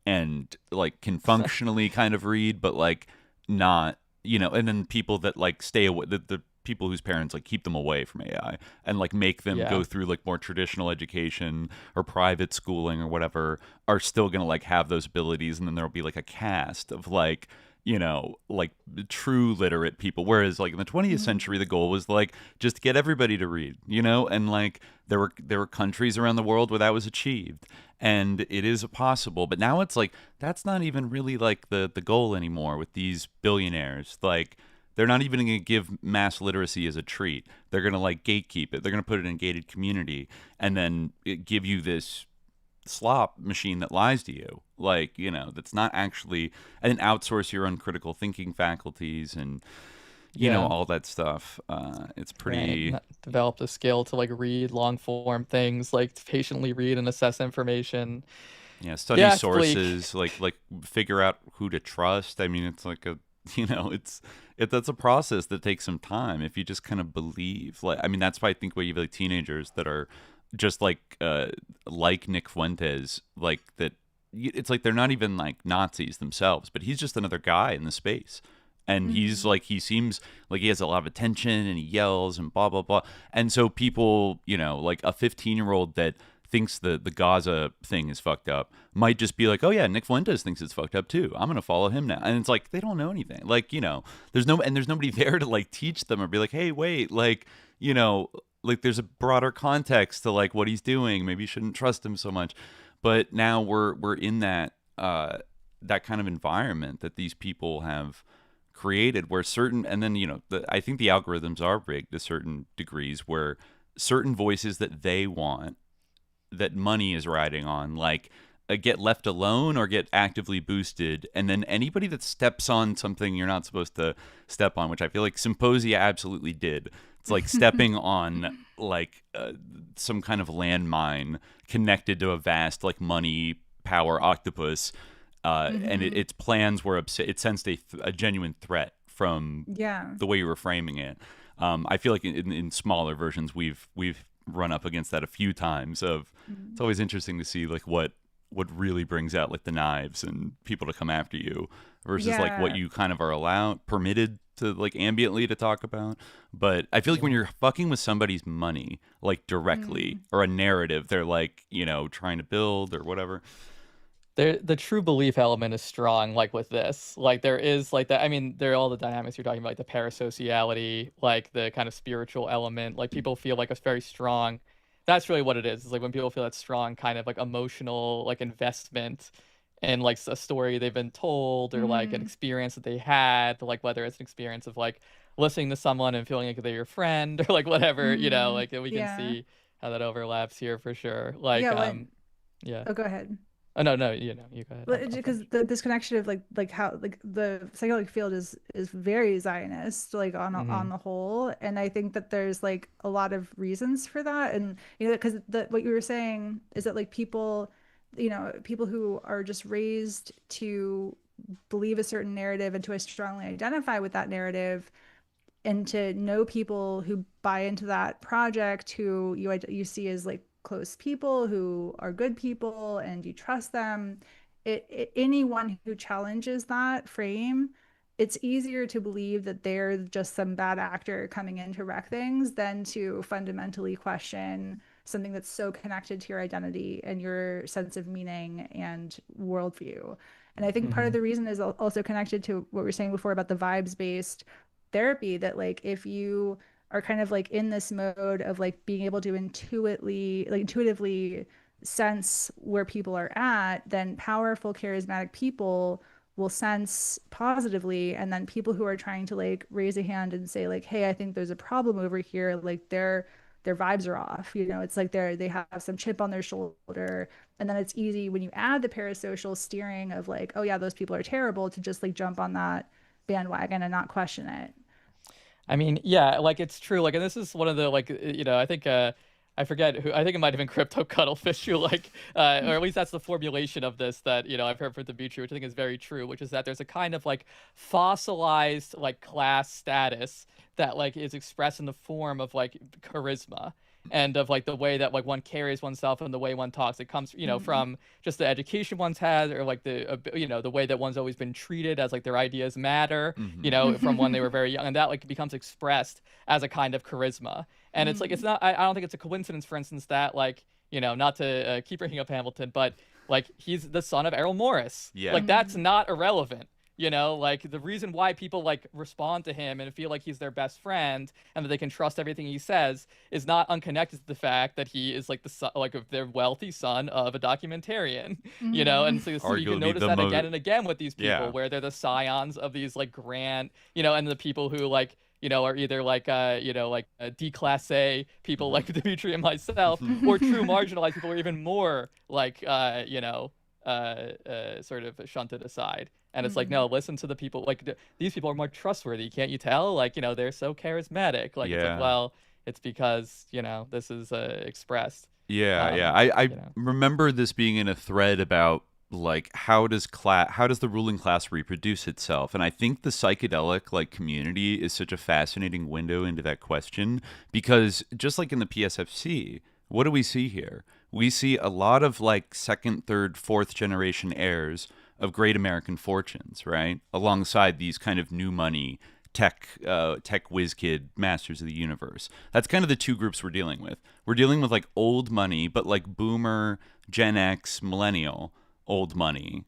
Speaker 10: and like can functionally kind of read, but like not, you know, and then people that like stay away, the people whose parents like keep them away from AI and like make them go through like more traditional education or private schooling or whatever are still gonna like have those abilities, and then there'll be like a cast of like, you know, like true literate people. Whereas like in the 20th century, the goal was like just get everybody to read, you know, and like there were countries around the world where that was achieved, and it is possible. But now it's like that's not even really like the goal anymore with these billionaires. Like they're not even going to give mass literacy as a treat. They're going to like gatekeep it. They're going to put it in a gated community and then give you this slop machine that lies to you, like, you know, that's not actually, and outsource your uncritical thinking faculties and you know, all that stuff. It's pretty
Speaker 11: develop the skill to like read long form things, like patiently read and assess information,
Speaker 10: study sources, like figure out who to trust. I mean, it's like a, you know, that's a process that takes some time if you just kind of believe. Like, I mean, that's why I think you have like teenagers that are just like Nick Fuentes, like that. It's like they're not even like Nazis themselves, but he's just another guy in the space, and he's like, he seems like he has a lot of attention and he yells and blah blah blah. And so people, you know, like a 15-year-old that thinks the Gaza thing is fucked up might just be like, oh yeah, Nick Fuentes thinks it's fucked up too, I'm gonna follow him now. And it's like they don't know anything. Like, you know, there's nobody there to like teach them or be like, hey, wait, like, you know, like there's a broader context to like what he's doing. Maybe you shouldn't trust him so much. But now we're in that that kind of environment that these people have created, where certain, and then, you know, I think the algorithms are rigged to certain degrees, where certain voices that they want, that money is riding on, like get left alone or get actively boosted, and then anybody that steps on something you're not supposed to step on, which I feel like Psymposia absolutely did. It's like stepping on like some kind of landmine connected to a vast like money power octopus, and its plans were it sensed a genuine threat from the way you were framing it. I feel like in smaller versions we've run up against that a few times. It's always interesting to see like what really brings out like the knives and people to come after you versus like what you kind of are permitted to like ambiently to talk about. But I feel like when you're fucking with somebody's money like directly or a narrative they're like, you know, trying to build or whatever,
Speaker 11: the true belief element is strong. Like with this, like there is like that, I mean, there are all the dynamics you're talking about, like the parasociality, like the kind of spiritual element, like people feel like it's very strong. That's really what it is. It's like when people feel that strong kind of like emotional like investment and like a story they've been told, or like an experience that they had, like whether it's an experience of like listening to someone and feeling like they're your friend or like whatever, you know, like we can see how that overlaps here for sure. Like
Speaker 12: oh, go ahead.
Speaker 11: Oh no, you know, you go ahead.
Speaker 12: Because this connection of like how like the psychedelic field is very Zionist, like on the whole, and I think that there's like a lot of reasons for that, and you know, because what you were saying is that like people, you know, people who are just raised to believe a certain narrative and to strongly identify with that narrative, and to know people who buy into that project, who you see as like close people, who are good people and you trust them, anyone who challenges that frame, it's easier to believe that they're just some bad actor coming in to wreck things than to fundamentally question something that's so connected to your identity and your sense of meaning and worldview. And I think part of the reason is also connected to what we were saying before about the vibes-based therapy, that like if you are kind of like in this mode of like being able to intuitively sense where people are at, then powerful, charismatic people will sense positively, and then people who are trying to like raise a hand and say like, hey, I think there's a problem over here, like their vibes are off, you know, it's like they have some chip on their shoulder. And then it's easy when you add the parasocial steering of like, oh yeah, those people are terrible, to just like jump on that bandwagon and not question it.
Speaker 11: I mean, yeah, like it's true. Like, and this is one of the like, you know, I think I forget who, I think it might have been Crypto Cuttlefish who like, or at least that's the formulation of this that, you know, I've heard from Dimitri, which I think is very true, which is that there's a kind of like fossilized like class status that like is expressed in the form of like charisma and of like the way that like one carries oneself and the way one talks. It comes, you know, from just the education one's had, or like the, you know, the way that one's always been treated as like their ideas matter, you know, from when they were very young, and that like becomes expressed as a kind of charisma. And it's like, it's not, I don't think it's a coincidence, for instance, that like, you know, not to keep bringing up Hamilton, but like he's the son of Errol Morris.
Speaker 10: Yeah.
Speaker 11: Like that's not irrelevant. You know, like the reason why people like respond to him and feel like he's their best friend and that they can trust everything he says is not unconnected to the fact that he is like the son, like their wealthy son of a documentarian, you know, and so you can notice that again and again with these people where they're the scions of these like grand, you know, and the people who like, you know, are either like, you know, like D-class-A people like Dimitri and myself, or true marginalized people, or even more like, you know, sort of shunted aside. And it's like, no, listen to the people, like these people are more trustworthy. Can't you tell? Like, you know, they're so charismatic. Like, it's like, well, it's because, you know, this is expressed.
Speaker 10: I remember this being in a thread about like how does the ruling class reproduce itself, and I think the psychedelic like community is such a fascinating window into that question, because just like in the PSFC, what do we see here? We see a lot of like second, third, fourth generation heirs of great American fortunes, right? Alongside these kind of new money tech whiz kid masters of the universe. That's kind of the two groups we're dealing with. We're dealing with like old money, but like boomer, Gen X, millennial old money,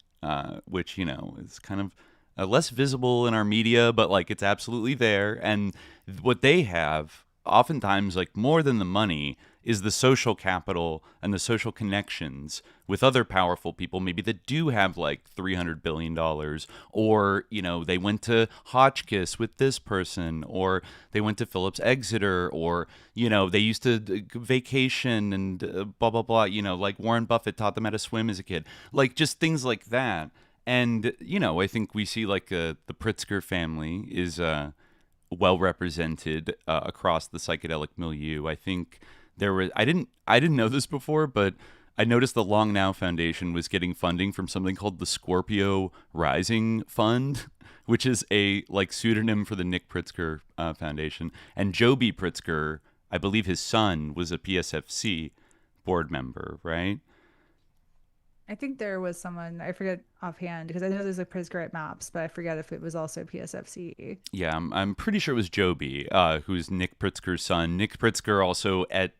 Speaker 10: which, you know, is kind of less visible in our media, but like it's absolutely there. And what they have, oftentimes like more than the money, is the social capital and the social connections with other powerful people, maybe that do have like $300 billion, or, you know, they went to Hotchkiss with this person, or they went to Phillips Exeter, or, you know, they used to vacation and blah, blah, blah, you know, like Warren Buffett taught them how to swim as a kid, like just things like that. And, you know, I think we see like the Pritzker family is well represented across the psychedelic milieu. I think there was, I didn't know this before, but I noticed the Long Now Foundation was getting funding from something called the Scorpio Rising Fund, which is a like pseudonym for the Nick Pritzker Foundation. And Joe B. Pritzker, I believe his son, was a PSFC board member, right?
Speaker 12: I think there was someone, I forget offhand, because I know there's a Pritzker at MAPS, but I forget if it was also PSFC.
Speaker 10: Yeah, I'm pretty sure it was Joe B., who's Nick Pritzker's son. Nick Pritzker also at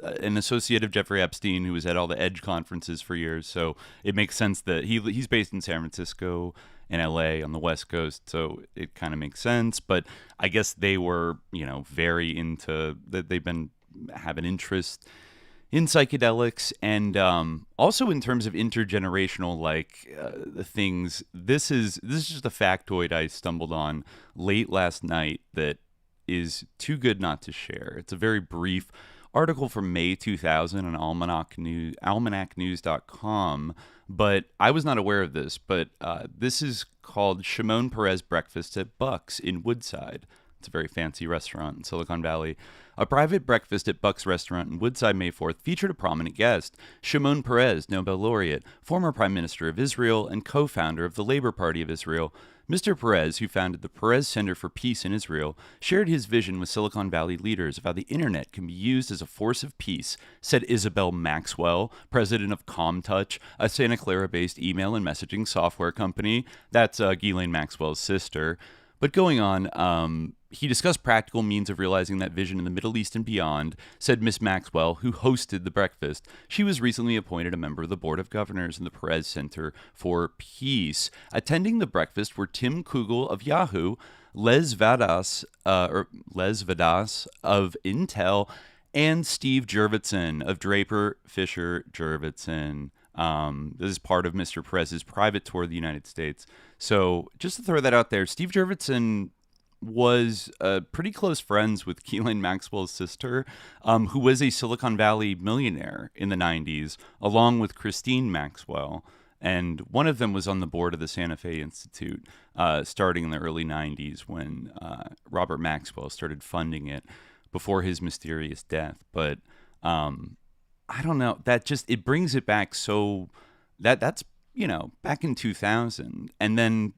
Speaker 10: an associate of Jeffrey Epstein, who was at all the EDGE conferences for years. So it makes sense that he's based in San Francisco and LA on the West Coast. So it kind of makes sense. But I guess they were, you know, very into that. They've been have an interest in psychedelics, and also in terms of intergenerational like things. This is just a factoid I stumbled on late last night that is too good not to share. It's a very brief article from May 2000 on almanacnews.com, but I was not aware of this. But this is called Shimon Peres Breakfast at Buck's in Woodside. It's a very fancy restaurant in Silicon Valley. A private breakfast at Buck's restaurant in Woodside May 4th featured a prominent guest, Shimon Peres, Nobel laureate, former Prime Minister of Israel, and co-founder of the Labor Party of Israel. Mr. Peres, who founded the Peres Center for Peace in Israel, shared his vision with Silicon Valley leaders of how the internet can be used as a force of peace, said Isabel Maxwell, president of ComTouch, a Santa Clara-based email and messaging software company. That's Ghislaine Maxwell's sister. But going on, he discussed practical means of realizing that vision in the Middle East and beyond, said Miss Maxwell, who hosted the breakfast. She was recently appointed a member of the Board of Governors in the Peres Center for Peace. Attending the breakfast were Tim Kugel of Yahoo, Les Vadas of Intel, and Steve Jurvetson of Draper Fisher Jurvetson. This is part of Mr. Perez's private tour of the United States. So just to throw that out there, Steve Jurvetson was pretty close friends with Ghislaine Maxwell's sister, who was a Silicon Valley millionaire in the 90s, along with Christine Maxwell. And one of them was on the board of the Santa Fe Institute starting in the early 90s when Robert Maxwell started funding it before his mysterious death. But I don't know, that just, it brings it back. So that's, back in 2000. And then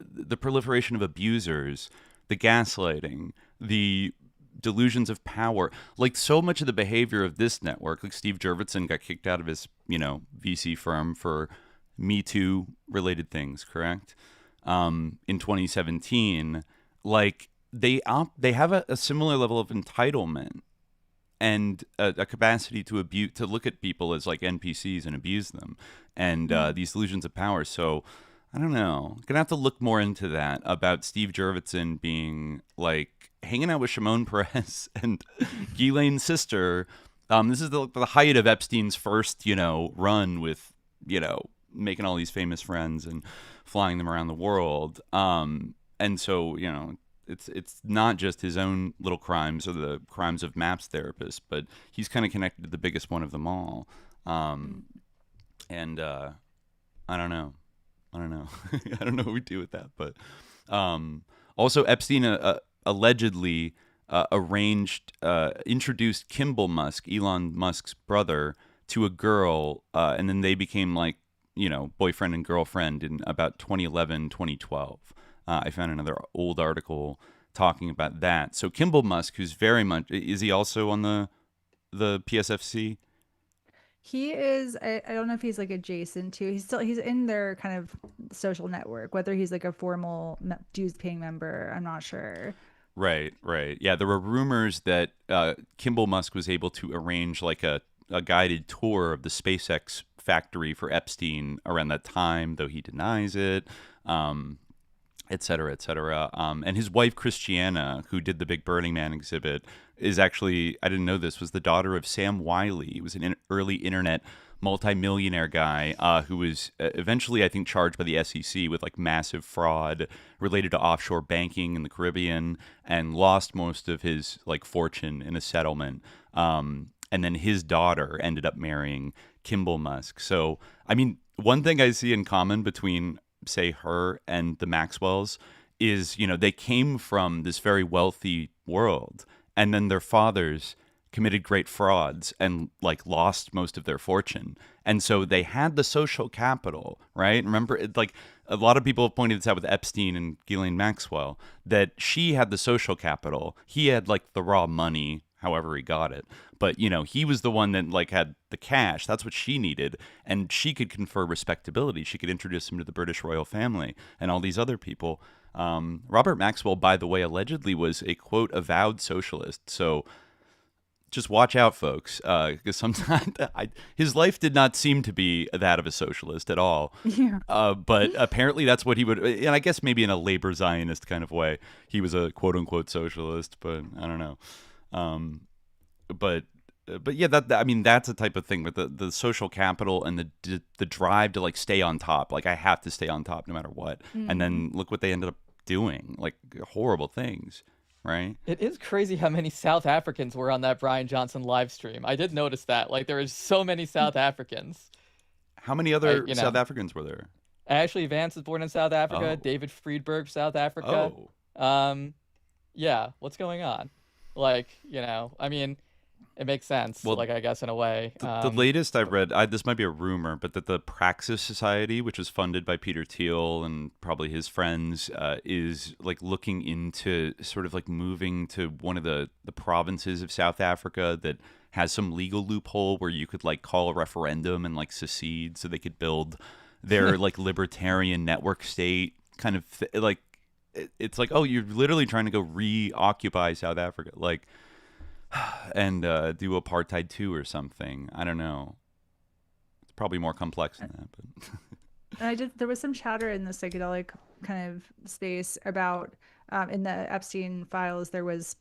Speaker 10: the proliferation of abusers, the gaslighting, the delusions of power, like so much of the behavior of this network, like Steve Jurvetson got kicked out of his, VC firm for Me Too related things, correct? In 2017, like they have a similar level of entitlement and a capacity to look at people as like NPCs and abuse them, and these delusions of power. So I don't know. Gonna have to look more into that about Steve Jurvetson being like hanging out with Shimon Peres and Ghislaine's sister. This is the height of Epstein's first, run with, making all these famous friends and flying them around the world. And so, it's not just his own little crimes or the crimes of MAPS therapists, but he's kind of connected to the biggest one of them all. And I don't know. I don't know what we do with that. But also Epstein allegedly introduced Kimball Musk, Elon Musk's brother, to a girl, and then they became like, boyfriend and girlfriend in about 2011, 2012. I found another old article talking about that. So Kimball Musk, who's very much, is he also on the PSFC?
Speaker 12: He is. I don't know if he's like adjacent to. He's in their kind of social network. Whether he's like a formal dues paying member, I'm not sure.
Speaker 10: Right. Yeah, there were rumors that Kimball Musk was able to arrange like a guided tour of the SpaceX factory for Epstein around that time, though he denies it, et cetera, et cetera. And his wife, Christiana, who did the big Burning Man exhibit, is actually, I didn't know this, was the daughter of Sam Wiley. He was an early internet multimillionaire guy who was eventually, I think, charged by the SEC with like massive fraud related to offshore banking in the Caribbean, and lost most of his like fortune in a settlement. And then his daughter ended up marrying Kimball Musk. So, I mean, one thing I see in common between, say, her and the Maxwells is, they came from this very wealthy world, and then their fathers committed great frauds and like lost most of their fortune. And so they had the social capital, right? Remember, like a lot of people have pointed this out with Epstein and Ghislaine Maxwell, that she had the social capital. He had like the raw money, however he got it. But, he was the one that like had the cash. That's what she needed. And she could confer respectability. She could introduce him to the British royal family and all these other people. Robert Maxwell, by the way, allegedly was a, quote, avowed socialist. So just watch out, folks, because sometimes his life did not seem to be that of a socialist at all.
Speaker 12: Yeah.
Speaker 10: But apparently that's what he would, and I guess maybe in a labor Zionist kind of way, he was a quote unquote socialist, but I don't know. But yeah, that's a type of thing with the social capital and the drive to like stay on top. Like I have to stay on top no matter what. Mm-hmm. And then look what they ended up doing, like horrible things. Right.
Speaker 11: It is crazy how many South Africans were on that Bryan Johnson live stream. I did notice that. Like, there is so many South Africans.
Speaker 10: How many other South Africans were there?
Speaker 11: Ashley Vance was born in South Africa.
Speaker 10: Oh.
Speaker 11: David Friedberg, South Africa.
Speaker 10: Oh.
Speaker 11: Yeah. What's going on? Like, I mean, it makes sense.
Speaker 10: Well,
Speaker 11: like, I guess in a way.
Speaker 10: The latest I read, this might be a rumor, but that the Praxis Society, which is funded by Peter Thiel and probably his friends, is like looking into sort of like moving to one of the provinces of South Africa that has some legal loophole where you could like call a referendum and like secede so they could build their like libertarian network state kind of like, it's like, oh, you're literally trying to go reoccupy South Africa. Like, and do apartheid 2 or something. I don't know. It's probably more complex than that. But
Speaker 12: there was some chatter in the psychedelic kind of space about in the Epstein files. There was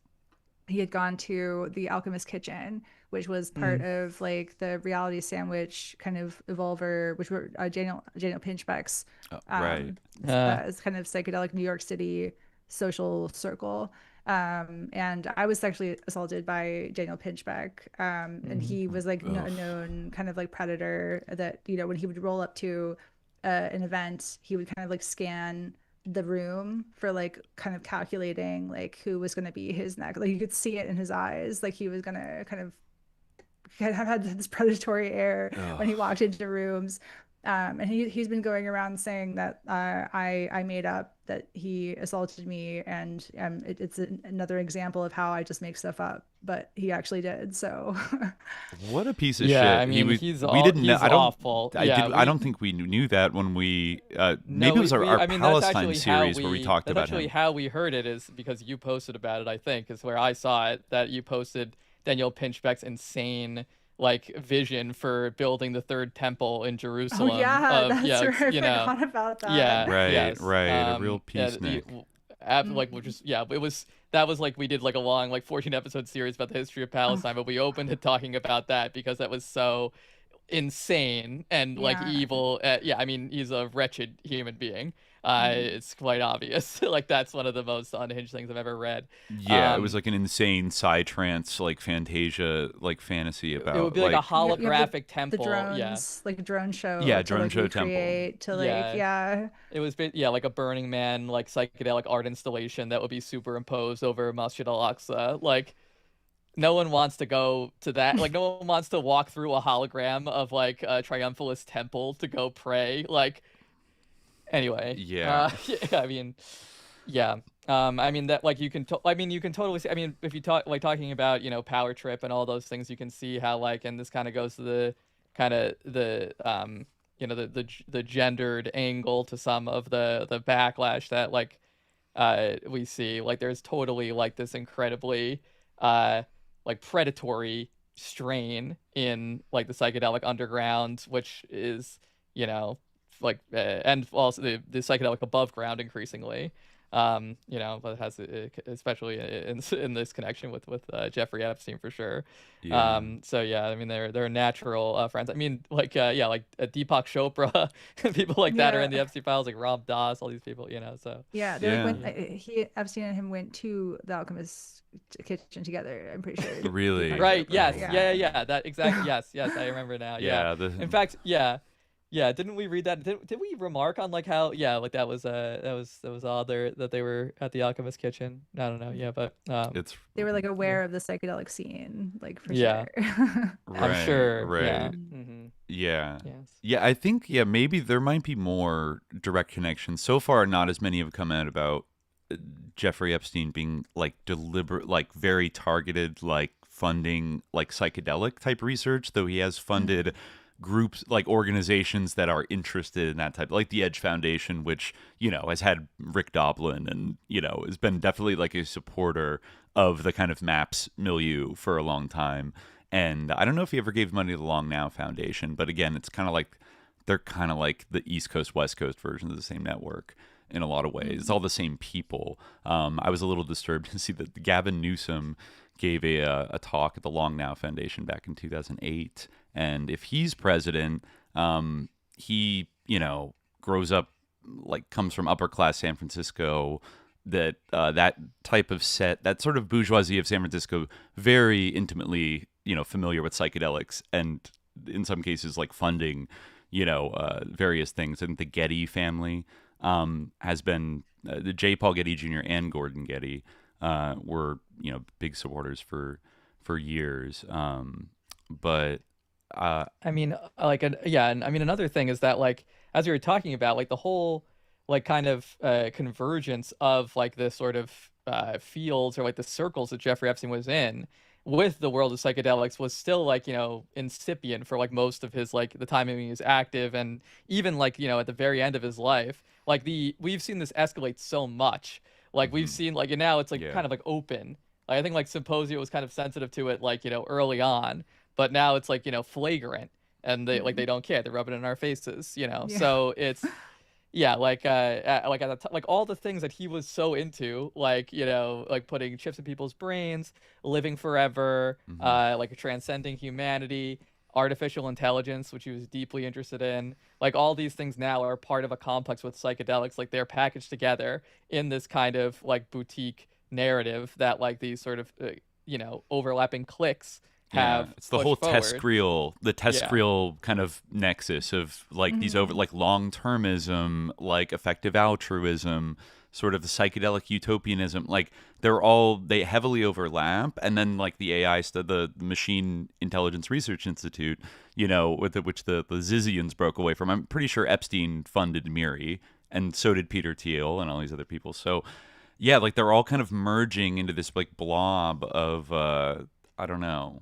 Speaker 12: he had gone to the Alchemist Kitchen, which was part of like the reality sandwich kind of evolver, which were Daniel Pinchbeck's it's kind of psychedelic New York City social circle. And I was sexually assaulted by Daniel Pinchbeck. And he was like a known kind of like predator that, you know, when he would roll up to an event, he would kind of like scan the room for like kind of calculating like who was going to be his next. Like you could see it in his eyes, like he was going to kind of have had this predatory air when he walked into rooms. And he's been going around saying that I made up that he assaulted me, and it's another example of how I just make stuff up, but he actually did. So
Speaker 10: what a piece of
Speaker 11: shit.
Speaker 10: I
Speaker 11: mean,
Speaker 10: we didn't know. I don't think we knew that when we maybe it was our Palestine series where we talked about him.
Speaker 11: That's actually how we heard it, is because you posted about it, I think, is where I saw it, that you posted Daniel Pinchbeck's insane like vision for building the third temple in Jerusalem.
Speaker 12: Oh yeah, that's right. I forgot about that.
Speaker 10: Yeah, right. A real peacenik.
Speaker 11: Like, that was like, we did like a long like 14 episode series about the history of Palestine, but we opened it talking about that because that was so insane and like evil. I mean, he's a wretched human being. It's quite obvious. Like, that's one of the most unhinged things I've ever read.
Speaker 10: Yeah, it was like an insane psytrance, like Fantasia, like fantasy about.
Speaker 11: It would be like a holographic temple.
Speaker 12: The drones, like a drone show.
Speaker 10: Yeah, drone show temple.
Speaker 11: It was like a Burning Man, like psychedelic art installation that would be superimposed over Masjid al-Aqsa. Like, no one wants to go to that. Like, no one wants to walk through a hologram of like a triumphalist temple to go pray. Like. Anyway, I mean that, like, you can totally see. I mean, if you talking about, you know, power trip and all those things, you can see how, like, and this kind of goes to the kind of the gendered angle to some of the backlash that like we see. Like, there's totally like this incredibly like predatory strain in like the psychedelic underground, which is, you know, like and also the psychedelic above ground increasingly, you know, but it has especially in this connection with Jeffrey Epstein for sure. So I mean, they're natural friends. I mean, like like Deepak Chopra and people like that are in the Epstein files, like Rob Doss, all these people, you know. So
Speaker 12: like Epstein and him went to the Alchemist Kitchen together, I'm pretty sure.
Speaker 10: Really?
Speaker 11: Right. Yes. Yeah. That exactly. Yes. I remember now. In fact, yeah, didn't we read that? Did we remark on like how like that was odd there that they were at the Alchemist Kitchen? I don't know. Yeah, but
Speaker 12: they were like aware of the psychedelic scene, like for sure.
Speaker 11: I'm sure.
Speaker 10: Right.
Speaker 11: Yeah.
Speaker 10: Yeah.
Speaker 11: Yes.
Speaker 10: Yeah, I think maybe there might be more direct connections. So far, not as many have come out about Jeffrey Epstein being like deliberate, like very targeted, like funding like psychedelic type research, though he has funded groups, like organizations that are interested in that type, like the Edge Foundation, which, you know, has had Rick Doblin and, you know, has been definitely like a supporter of the kind of MAPS milieu for a long time. And I don't know if he ever gave money to the Long Now Foundation, but again, it's kind of like they're kind of like the East Coast, West Coast version of the same network in a lot of ways. It's all the same people. I was a little disturbed to see that Gavin Newsom gave a talk at the Long Now Foundation back in 2008. And if he's president, he, you know, grows up, like comes from upper class San Francisco, that type of set, that sort of bourgeoisie of San Francisco, very intimately, you know, familiar with psychedelics and in some cases like funding, you know, various things. And the Getty family has been, the J. Paul Getty Jr. and Gordon Getty were, you know, big supporters for years. But
Speaker 11: I mean, like, and I mean, another thing is that, like, as we were talking about, like the whole, like, kind of convergence of like the sort of fields or like the circles that Jeffrey Epstein was in with the world of psychedelics was still, like, you know, incipient for like most of his, like, the time when he was active, and even like, you know, at the very end of his life. Like, we've seen this escalate so much. Like, we've seen, like, and now it's like kind of like open. Like, I think like Psymposia was kind of sensitive to it, like, you know, early on. But now it's like, you know, flagrant, and they like, they don't care. They rub it in our faces, you know. So it's, yeah, like at the like all the things that he was so into, like, you know, like putting chips in people's brains, living forever, like transcending humanity, artificial intelligence, which he was deeply interested in. Like all these things now are part of a complex with psychedelics. Like they're packaged together in this kind of like boutique narrative that like these sort of you know, overlapping cliques have.
Speaker 10: It's the whole
Speaker 11: forward.
Speaker 10: tescrial kind of nexus of like these over like long-termism, like effective altruism, sort of the psychedelic utopianism. Like they heavily overlap. And then like the the Machine Intelligence Research Institute, you know, which the Zizians broke away from. I'm pretty sure Epstein funded MIRI, and so did Peter Thiel and all these other people. So yeah, like they're all kind of merging into this like blob of I don't know,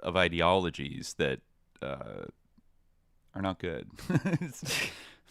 Speaker 10: of ideologies that are not good.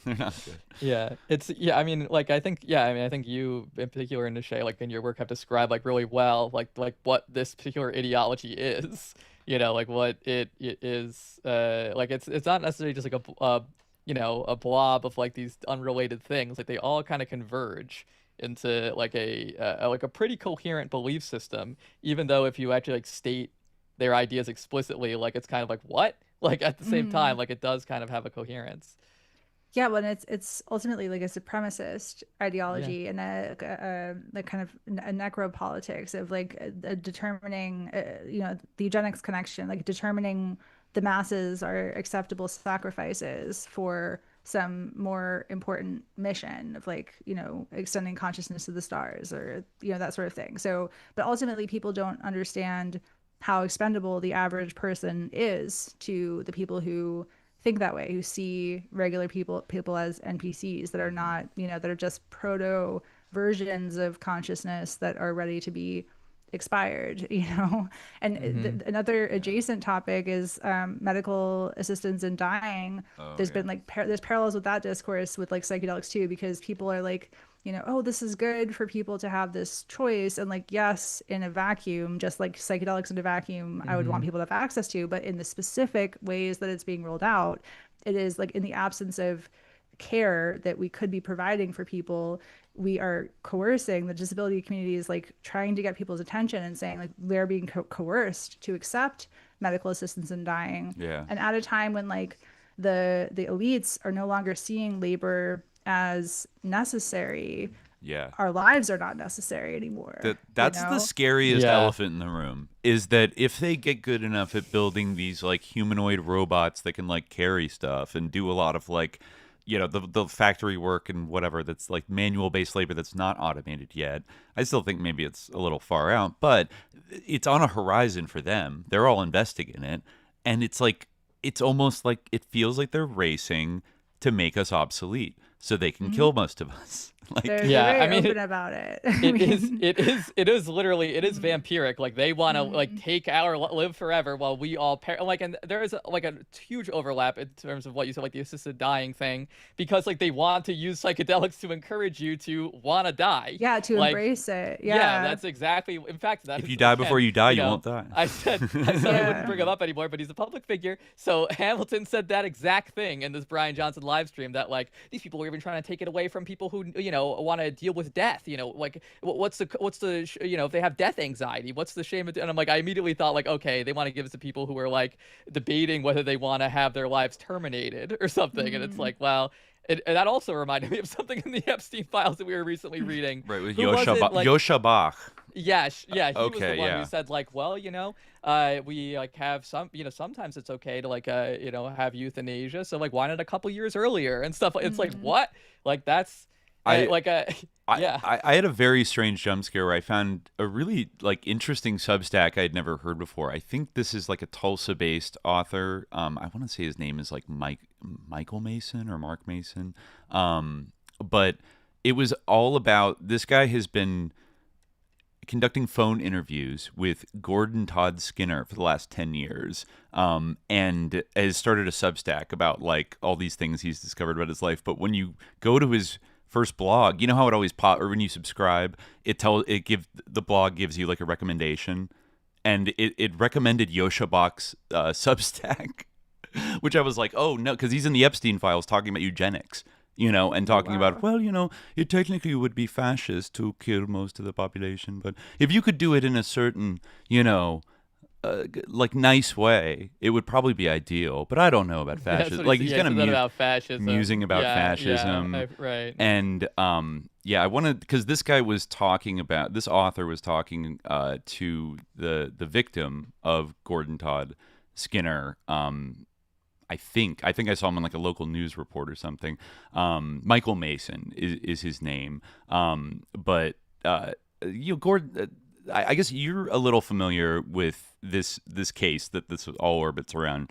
Speaker 10: They're not good.
Speaker 11: Yeah, I mean, like I think you in particular, Neşe, like in your work, have described like really well, like what this particular ideology is. You know, like what it is. Like it's not necessarily just like a you know, a blob of like these unrelated things. Like they all kind of converge into like a pretty coherent belief system, even though if you actually like state their ideas explicitly, like it's kind of like what, like at the same time, like it does kind of have a coherence.
Speaker 12: Yeah, well, it's ultimately like a supremacist ideology and a like kind of a necropolitics of like determining you know, the eugenics connection, like determining the masses are acceptable sacrifices for some more important mission of like, you know, extending consciousness to the stars or, you know, that sort of thing. So, but ultimately people don't understand how expendable the average person is to the people who think that way, who see regular people as NPCs that are not, you know, that are just proto versions of consciousness that are ready to be expired, you know. And another adjacent topic is medical assistance in dying. There's been like there's parallels with that discourse with like psychedelics too, because people are like, you know, oh, this is good for people to have this choice, and like, yes, in a vacuum, just like psychedelics in a vacuum, I would want people to have access to, but in the specific ways that it's being rolled out, it is like in the absence of care that we could be providing for people, we are coercing. The disability community is like trying to get people's attention and saying like they're being coerced to accept medical assistance in dying. And at a time when like the elites are no longer seeing labor as necessary, our lives are not necessary anymore.
Speaker 10: That's the scariest elephant in the room, is that if they get good enough at building these like humanoid robots that can like carry stuff and do a lot of like, you know, the factory work and whatever, that's like manual based labor that's not automated yet. I still think maybe it's a little far out, but it's on a horizon for them. They're all investing in it. And it's like, it's almost like it feels like they're racing to make us obsolete so they can kill most of us. Like,
Speaker 12: they're very open about it.
Speaker 11: It is literally, it is vampiric. Like they want to like take our live forever while we all like, and there is like a huge overlap in terms of what you said, like the assisted dying thing, because like they want to use psychedelics to encourage you to want to die.
Speaker 12: Yeah, to like, embrace it. Yeah,
Speaker 11: that's exactly. In fact, that
Speaker 10: if you die before you die, you won't die.
Speaker 11: I said I wouldn't bring him up anymore, but he's a public figure. So Hamilton said that exact thing in this Bryan Johnson live stream, that like these people are even trying to take it away from people who, you know, want to deal with death. You know, like what's the you know, if they have death anxiety, what's the shame of? And I'm like, I immediately thought like, okay, they want to give it to people who are like debating whether they want to have their lives terminated or something. And it's like, well, and that also reminded me of something in the Epstein files that we were recently reading.
Speaker 10: Right, with Yosha Bach.
Speaker 11: Yeah, he was the one who said like, well, you know, we like have some, you know, sometimes it's okay to like, you know, have euthanasia. So like, why not a couple years earlier and stuff? It's like, what? Like that's. I had a very strange jump scare where I found a really like interesting Substack I'd never heard before. I think this is like a Tulsa-based author. I want to say his name is like Michael Mason or Mark Mason. But it was all about, this guy has been conducting phone interviews with Gordon Todd Skinner for the last 10 years, and has started a Substack about like all these things he's discovered about his life. But when you go to his first blog, you know how it always or when you subscribe, the blog gives you like a recommendation, and it recommended Yosha Bach's Substack, which I was like, oh no, because he's in the Epstein files talking about eugenics,
Speaker 10: and talking about, well, it technically would be fascist to kill most of the population, but if you could do it in a certain, like nice way, it would probably be ideal. But I don't know about fascism. Like he's kind of
Speaker 11: about fascism,
Speaker 10: musing about fascism,
Speaker 11: right?
Speaker 10: And I wanted, because this author was talking to the victim of Gordon Todd Skinner. I think I saw him on like a local news report or something. Michael Mason is his name. But Gordon, I guess you're a little familiar with this case that this all orbits around,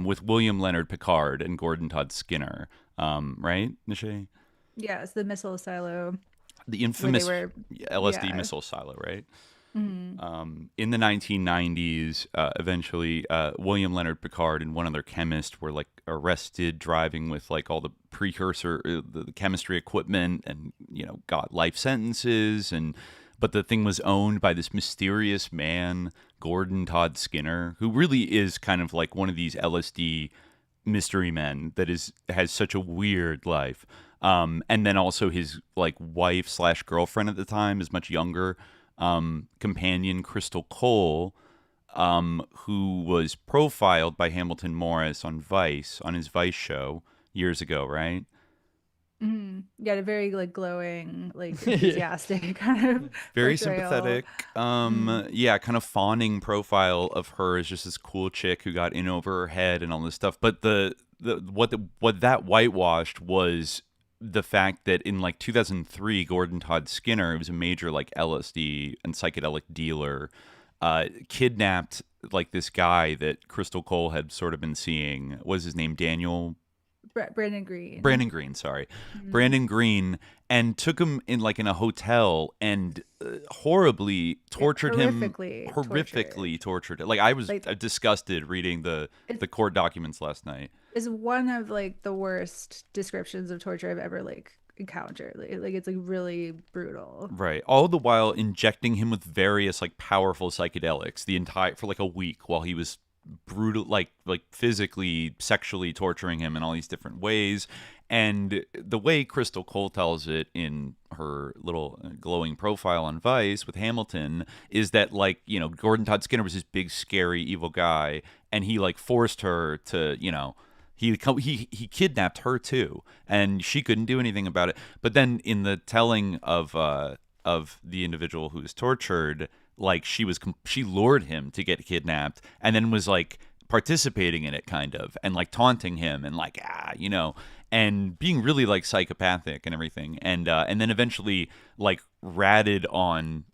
Speaker 10: with William Leonard Pickard and Gordon Todd Skinner, right, Neşe?
Speaker 12: Yeah, it's the missile silo.
Speaker 10: The infamous LSD missile silo, right?
Speaker 12: Mm-hmm.
Speaker 10: In the 1990s, eventually, William Leonard Pickard and one other chemist were like arrested driving with like all the precursor, the chemistry equipment, and got life sentences. But the thing was owned by this mysterious man, Gordon Todd Skinner, who really is kind of like one of these LSD mystery men that has such a weird life. And then also his like wife/girlfriend at the time is much younger. Companion Crystal Cole, who was profiled by Hamilton Morris on Vice, on his Vice show years ago, right?
Speaker 12: Mm-hmm. Yeah, a very like glowing, like enthusiastic kind of
Speaker 10: very
Speaker 12: portrayal.
Speaker 10: Sympathetic, kind of fawning profile of her as just this cool chick who got in over her head and all this stuff. But what that whitewashed was the fact that in like 2003, Gordon Todd Skinner, who was a major like LSD and psychedelic dealer, kidnapped like this guy that Crystal Cole had sort of been seeing. What was his name?
Speaker 12: Brandon Green.
Speaker 10: Mm-hmm. Brandon Green, and took him in a hotel and horribly tortured him. Horrifically tortured him. Like I was disgusted reading the court documents last night.
Speaker 12: Is one of like the worst descriptions of torture I've ever encountered. Like it's like really brutal.
Speaker 10: Right. All the while injecting him with various like powerful psychedelics for like a week while he was brutal, like physically, sexually torturing him in all these different ways. And the way Crystal Cole tells it in her little glowing profile on Vice with Hamilton is that Gordon Todd Skinner was this big scary evil guy, and he like forced her to he kidnapped her too, and she couldn't do anything about it. But then in the telling of the individual who was tortured, like she lured him to get kidnapped, and then was like participating in it kind of, and like taunting him and like and being really like psychopathic and everything, and then eventually like ratted on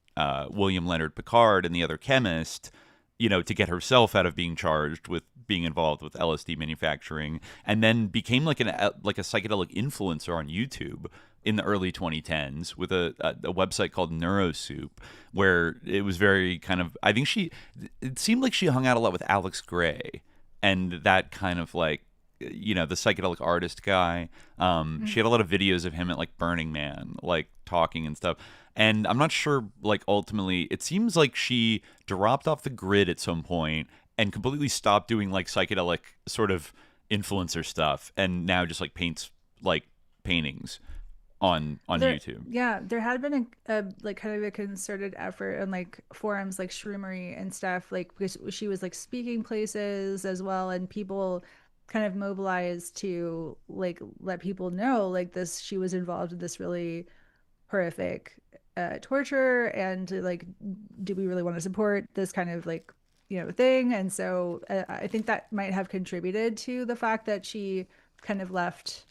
Speaker 10: William Leonard Pickard and the other chemist, to get herself out of being charged with being involved with LSD manufacturing, and then became like a psychedelic influencer on YouTube in the early 2010s with a website called Neurosoup, where it was very kind of, I think it seemed like she hung out a lot with Alex Gray and that kind of like, the psychedelic artist guy. She had a lot of videos of him at like Burning Man, like talking and stuff. And I'm not sure, like ultimately, it seems like she dropped off the grid at some point and completely stopped doing like psychedelic sort of influencer stuff, and now just like paints like paintings on YouTube.
Speaker 12: Yeah, there had been a like kind of a concerted effort on like forums like Shroomery and stuff, like because she was like speaking places as well, and people kind of mobilized to like let people know like this, she was involved in this really horrific torture, and like, do we really want to support this kind of like thing? And so I think that might have contributed to the fact that she kind of left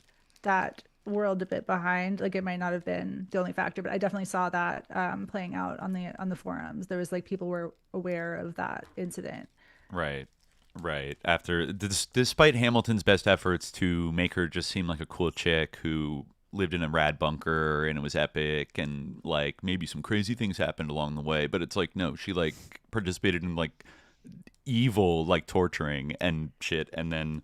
Speaker 12: that world a bit behind. Like it might not have been the only factor, but I definitely saw that playing out on the forums. There was like people were aware of that incident.
Speaker 10: Right. After despite Hamilton's best efforts to make her just seem like a cool chick who lived in a rad bunker and it was epic, and like maybe some crazy things happened along the way, but it's like, no, she like participated in like evil like torturing and shit, and then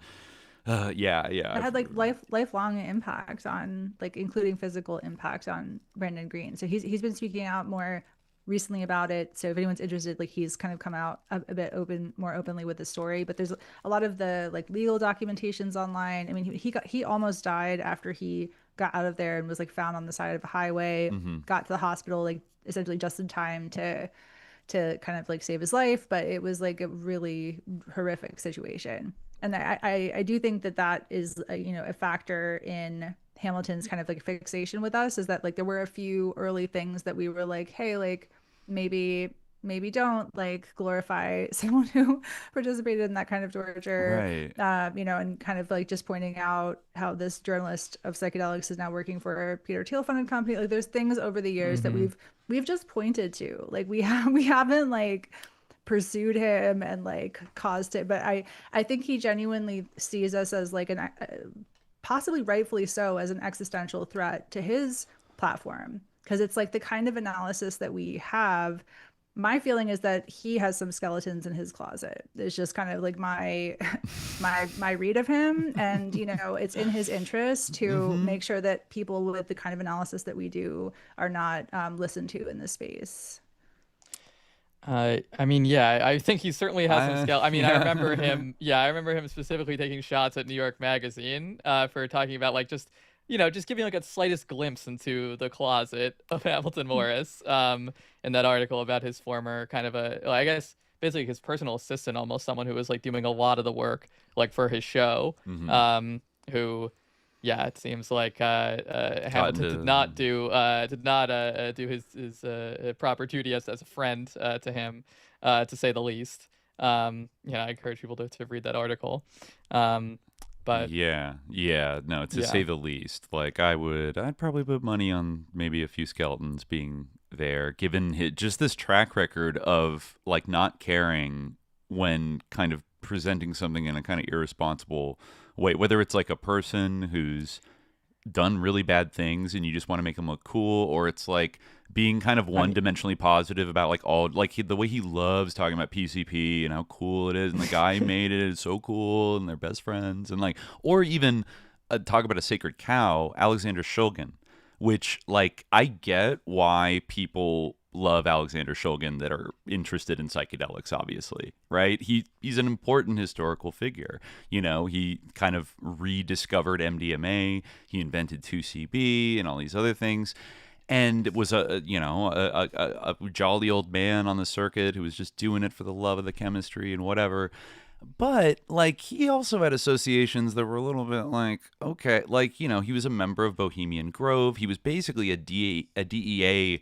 Speaker 10: it had like lifelong impact on, like, including physical impact on Brandon Green. So he's been speaking out more recently about it. So if anyone's interested, like, he's kind of come out a bit more openly with the story. But there's a lot of the like legal documentations online. I mean, he almost died after he
Speaker 12: got out of there and was like found on the side of a highway, got to the hospital like essentially just in time to kind of like save his life. But it was like a really horrific situation. And I do think that is a factor in Hamilton's kind of like fixation with us, is that like there were a few early things that we were like, hey, like maybe don't like glorify someone who participated in that kind of torture, right? And kind of like just pointing out how this journalist of psychedelics is now working for a Peter Thiel funded company. Like there's things over the years that we've just pointed to, like we haven't like pursued him and like caused it, but I think he genuinely sees us as like an possibly rightfully so as an existential threat to his platform, because it's like the kind of analysis that we have. My feeling is that he has some skeletons in his closet. It's just kind of like my read of him, and it's in his interest to make sure that people with the kind of analysis that we do are not listened to in this space.
Speaker 11: I think he certainly has some skill. I mean, I remember him. Yeah, I remember him specifically taking shots at New York Magazine for talking about like just giving like a slightest glimpse into the closet of Hamilton Morris. In that article about his former kind of I guess basically his personal assistant, almost someone who was like doing a lot of the work like for his show. Who, yeah, it seems like Hamilton did not do his proper duty as a friend to him, to say the least. I encourage people to read that article. But to say the least. Like I'd probably put money on maybe a few skeletons being there, given just this track record of like not caring when kind of presenting something in a kind of irresponsible way, whether it's like a person who's done really bad things and you just want to make them look cool, or it's like being kind of one-dimensionally positive about like all like the way he loves talking about PCP and how cool it is, and the guy made it is so cool and they're best friends, and like, or even talk about a sacred cow, Alexander Shulgin, which like I get why people love Alexander Shulgin that are interested in psychedelics, obviously, right? He's an important historical figure. He kind of rediscovered MDMA, he invented 2CB and all these other things, and was a jolly old man on the circuit who was just doing it for the love of the chemistry and whatever. But like he also had associations that were a little bit like, okay, like he was a member of Bohemian Grove. He was basically a DEA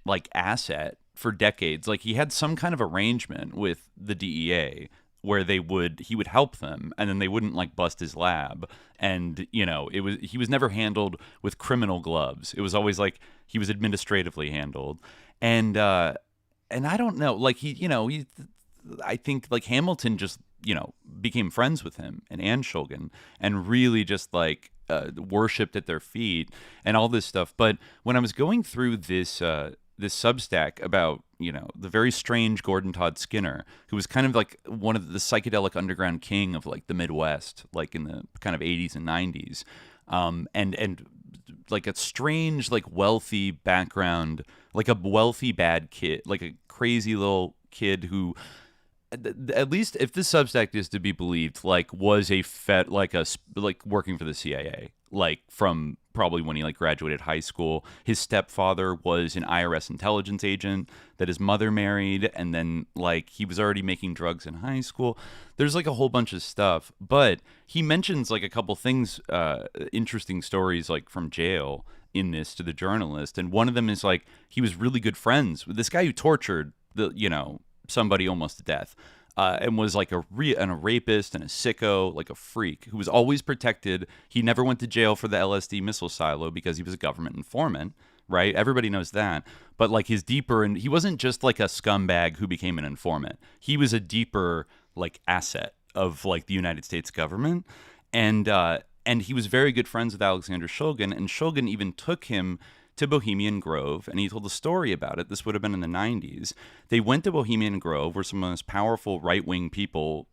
Speaker 11: like asset for decades. Like he had some kind of arrangement with the DEA where he would help them, and then they wouldn't like bust his lab. And he was never handled with criminal gloves. It was always like he was administratively handled. And I don't know, like I think like Hamilton just became friends with him and Anne Shulgin, and really just like worshipped at their feet and all this stuff. But when I was going through this Substack about the very strange Gordon Todd Skinner, who was kind of like one of the psychedelic underground king of like the Midwest, like in the kind of 80s and 90s, and like a strange like wealthy background, like a wealthy bad kid, like a crazy little kid who, at least if this Substack is to be believed, like was a working for the CIA, like from probably when he like graduated high school. His stepfather was an IRS intelligence agent that his mother married, and then like he was already making drugs in high school. There's like a whole bunch of stuff, but he mentions like a couple things, interesting stories like from jail in this to the journalist, and one of them is like he was really good friends with this guy who tortured somebody almost to death, and was like a rapist and a sicko, like a freak who was always protected. He never went to jail for the LSD missile silo because he was a government informant, right? Everybody knows that. But like his deeper, and he wasn't just like a scumbag who became an informant. He was a deeper like asset of like the United States government, and he was very good friends with Alexander Shulgin, and Shulgin even took him to Bohemian Grove, and he told a story about it. This would have been in the 90s. They went to Bohemian Grove, where some of the most powerful right-wing people,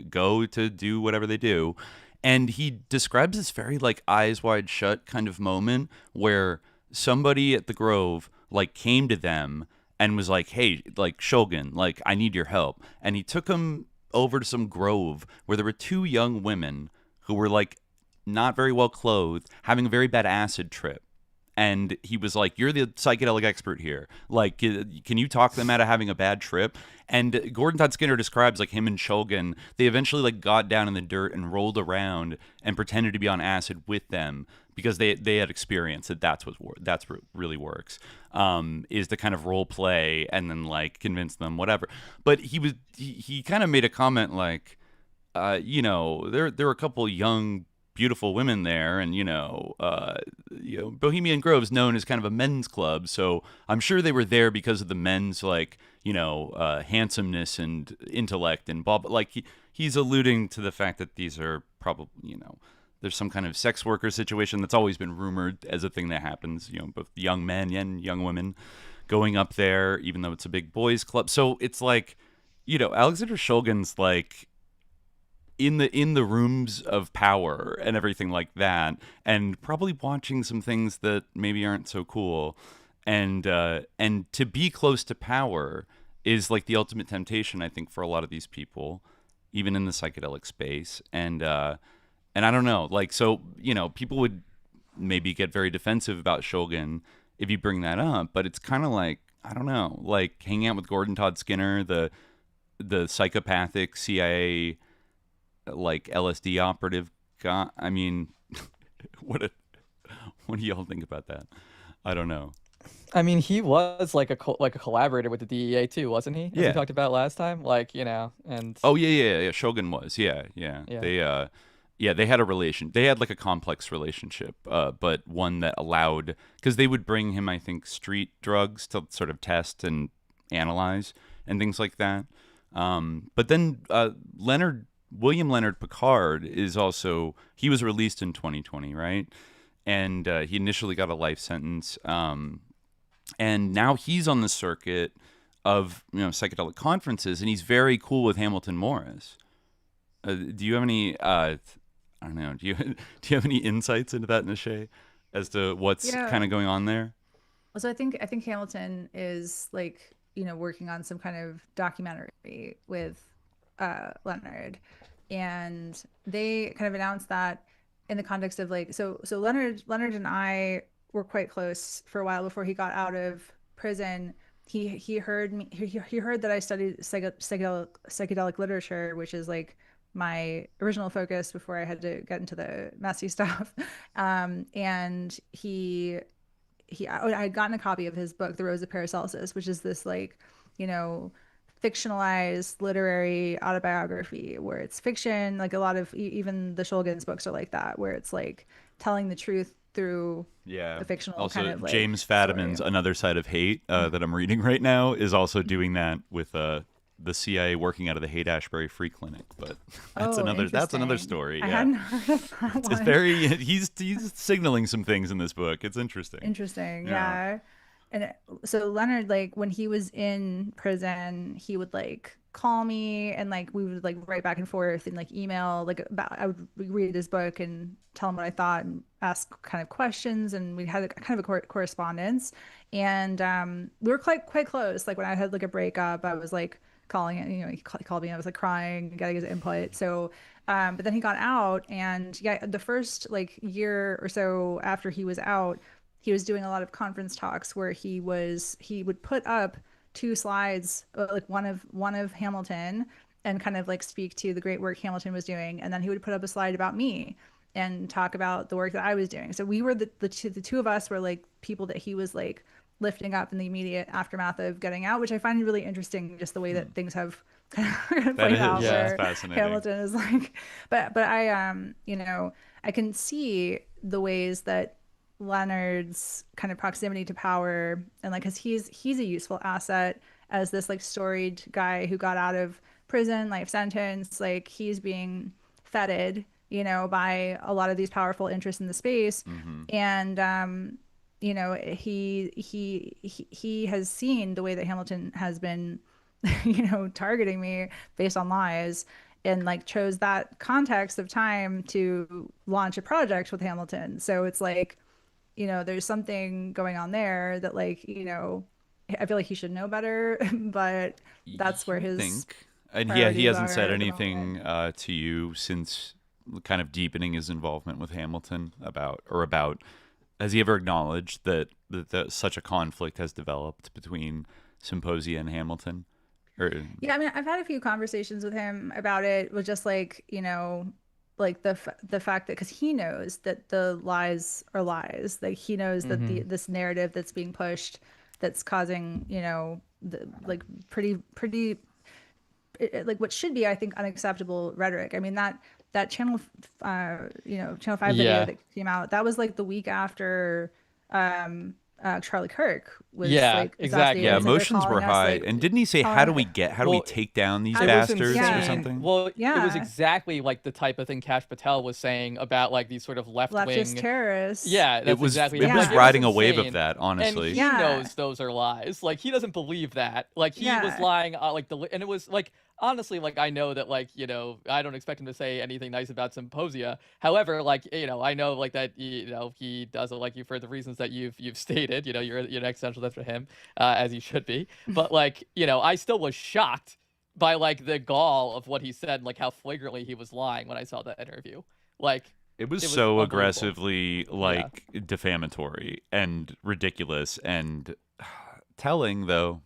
Speaker 11: go to do whatever they do. And he describes this very, like, eyes wide shut kind of moment where somebody at the Grove, like, came to them and was like, hey, like, Shulgin, like, I need your help. And he took him over to some grove where there were two young women who were, like,
Speaker 10: not very well clothed, having a very bad acid trip. And he was like, "You're the psychedelic expert here. Like, can you talk them out of having a bad trip?" And Gordon Todd Skinner describes like him and Shulgin. They eventually like got down in the dirt and rolled around and pretended to be on acid with them because they had experience that's what really works. Is the kind of role play and then like convince them whatever. But he kind of made a comment like, you know, there were a couple young, beautiful women there, and you know, Bohemian Grove's known as kind of a men's club, so I'm sure they were there because of the men's like, you know, handsomeness and intellect and blah. But like he's alluding to the fact that these are probably, you know, there's some kind of sex worker situation that's always been rumored as a thing that happens, you know, both young men and young women going up there, even though it's a big boys club. So it's like, you know, Alexander Shulgin's like in the rooms of power and everything like that, and probably watching some things that maybe aren't so cool, and to be close to power is like the ultimate temptation, I think, for a lot of these people, even in the psychedelic space. And I don't know, like, so, you know, people would maybe get very defensive about Shulgin if you bring that up, but it's kind of like, I don't know, like hanging out with Gordon Todd Skinner, the psychopathic CIA like LSD operative guy. I mean, what do y'all think about that? I don't know.
Speaker 11: I mean, he was like a collaborator with the DEA too, wasn't he? As we talked about last time, like, you know, and
Speaker 10: yeah. Shulgin was, yeah. They had a relation. They had like a complex relationship, but one that allowed, because they would bring him, I think, street drugs to sort of test and analyze and things like that. But then William Leonard Pickard is also, he was released in 2020, right? And he initially got a life sentence. And now he's on the circuit of, you know, psychedelic conferences, and he's very cool with Hamilton Morris. Do you have any, I don't know, do you have any insights into that, Neşe, as to what's kind of going on there?
Speaker 12: Well, so I think Hamilton is like, you know, working on some kind of documentary with Leonard, and they kind of announced that in the context of like, so Leonard and I were quite close for a while before he got out of prison. He heard that I studied psychedelic literature, which is like my original focus before I had to get into the messy stuff. And I had gotten a copy of his book, The Rose of Paracelsus, which is this like, you know, fictionalized literary autobiography where it's fiction. Like a lot of even the Shulgin's books are like that, where it's like telling the truth through a fictional
Speaker 10: also,
Speaker 12: kind of like
Speaker 10: James Fadiman's
Speaker 12: story.
Speaker 10: Another Side of Hate that I'm reading right now is also doing that with the CIA working out of the Haight-Ashbury Free Clinic, but that's another story. Yeah.
Speaker 12: I hadn't heard of that one.
Speaker 10: It's very he's signaling some things in this book. It's interesting.
Speaker 12: Yeah. And so Leonard, like when he was in prison, he would like call me and like we would like write back and forth and like email like about, I would read his book and tell him what I thought and ask kind of questions, and we had kind of a correspondence, and we were quite close. Like when I had like a breakup, I was like calling it, you know, he called me and I was like crying, getting his input. So but then he got out, and the first like year or so after he was out, he was doing a lot of conference talks where he would put up 2 slides, like one of Hamilton, and kind of like speak to the great work Hamilton was doing, and then he would put up a slide about me and talk about the work that I was doing. So we were the two of us were like people that he was like lifting up in the immediate aftermath of getting out, which I find really interesting, just the way that things have kind of played out.
Speaker 10: Yeah, fascinating.
Speaker 12: Hamilton is like, but I you know, I can see the ways that Leonard's kind of proximity to power, and like, cause he's a useful asset as this like storied guy who got out of prison, life sentence, like he's being feted, you know, by a lot of these powerful interests in the space. And you know, he has seen the way that Hamilton has been, you know, targeting me based on lies, and like chose that context of time to launch a project with Hamilton. So it's like, you know, there's something going on there that like, you know, I feel like he should know better, but that's where his
Speaker 10: and he hasn't said anything to you since kind of deepening his involvement with Hamilton about has he ever acknowledged that such a conflict has developed between Psymposia and Hamilton?
Speaker 12: Yeah, I mean, I've had a few conversations with him about it, with just like, like the fact that, because he knows that the lies are lies, like he knows that this narrative that's being pushed, that's causing, like pretty like what should be, I think, unacceptable rhetoric. I mean, that Channel 5 video that came out, that was like the week after Charlie Kirk was like
Speaker 11: exactly.
Speaker 10: Yeah, emotions were high. And didn't he say, how do we take down these bastards or something?
Speaker 11: Well, it was exactly like the type of thing Kash Patel was saying about like these sort of leftist
Speaker 12: terrorists.
Speaker 11: Yeah, that's exactly.
Speaker 10: It was riding a wave of that, honestly.
Speaker 11: And he knows those are lies. Like, he doesn't believe that. Like, he was lying. And it was like, honestly, like, I know that, like, I don't expect him to say anything nice about Psymposia. However, like, I know, like, that, he doesn't like you for the reasons that you've stated. You're an existentialist for him, as you should be. But, like, I still was shocked by, like, the gall of what he said, and, like, how flagrantly he was lying when I saw that interview. Like,
Speaker 10: it was so aggressively, like, defamatory and ridiculous and telling, though,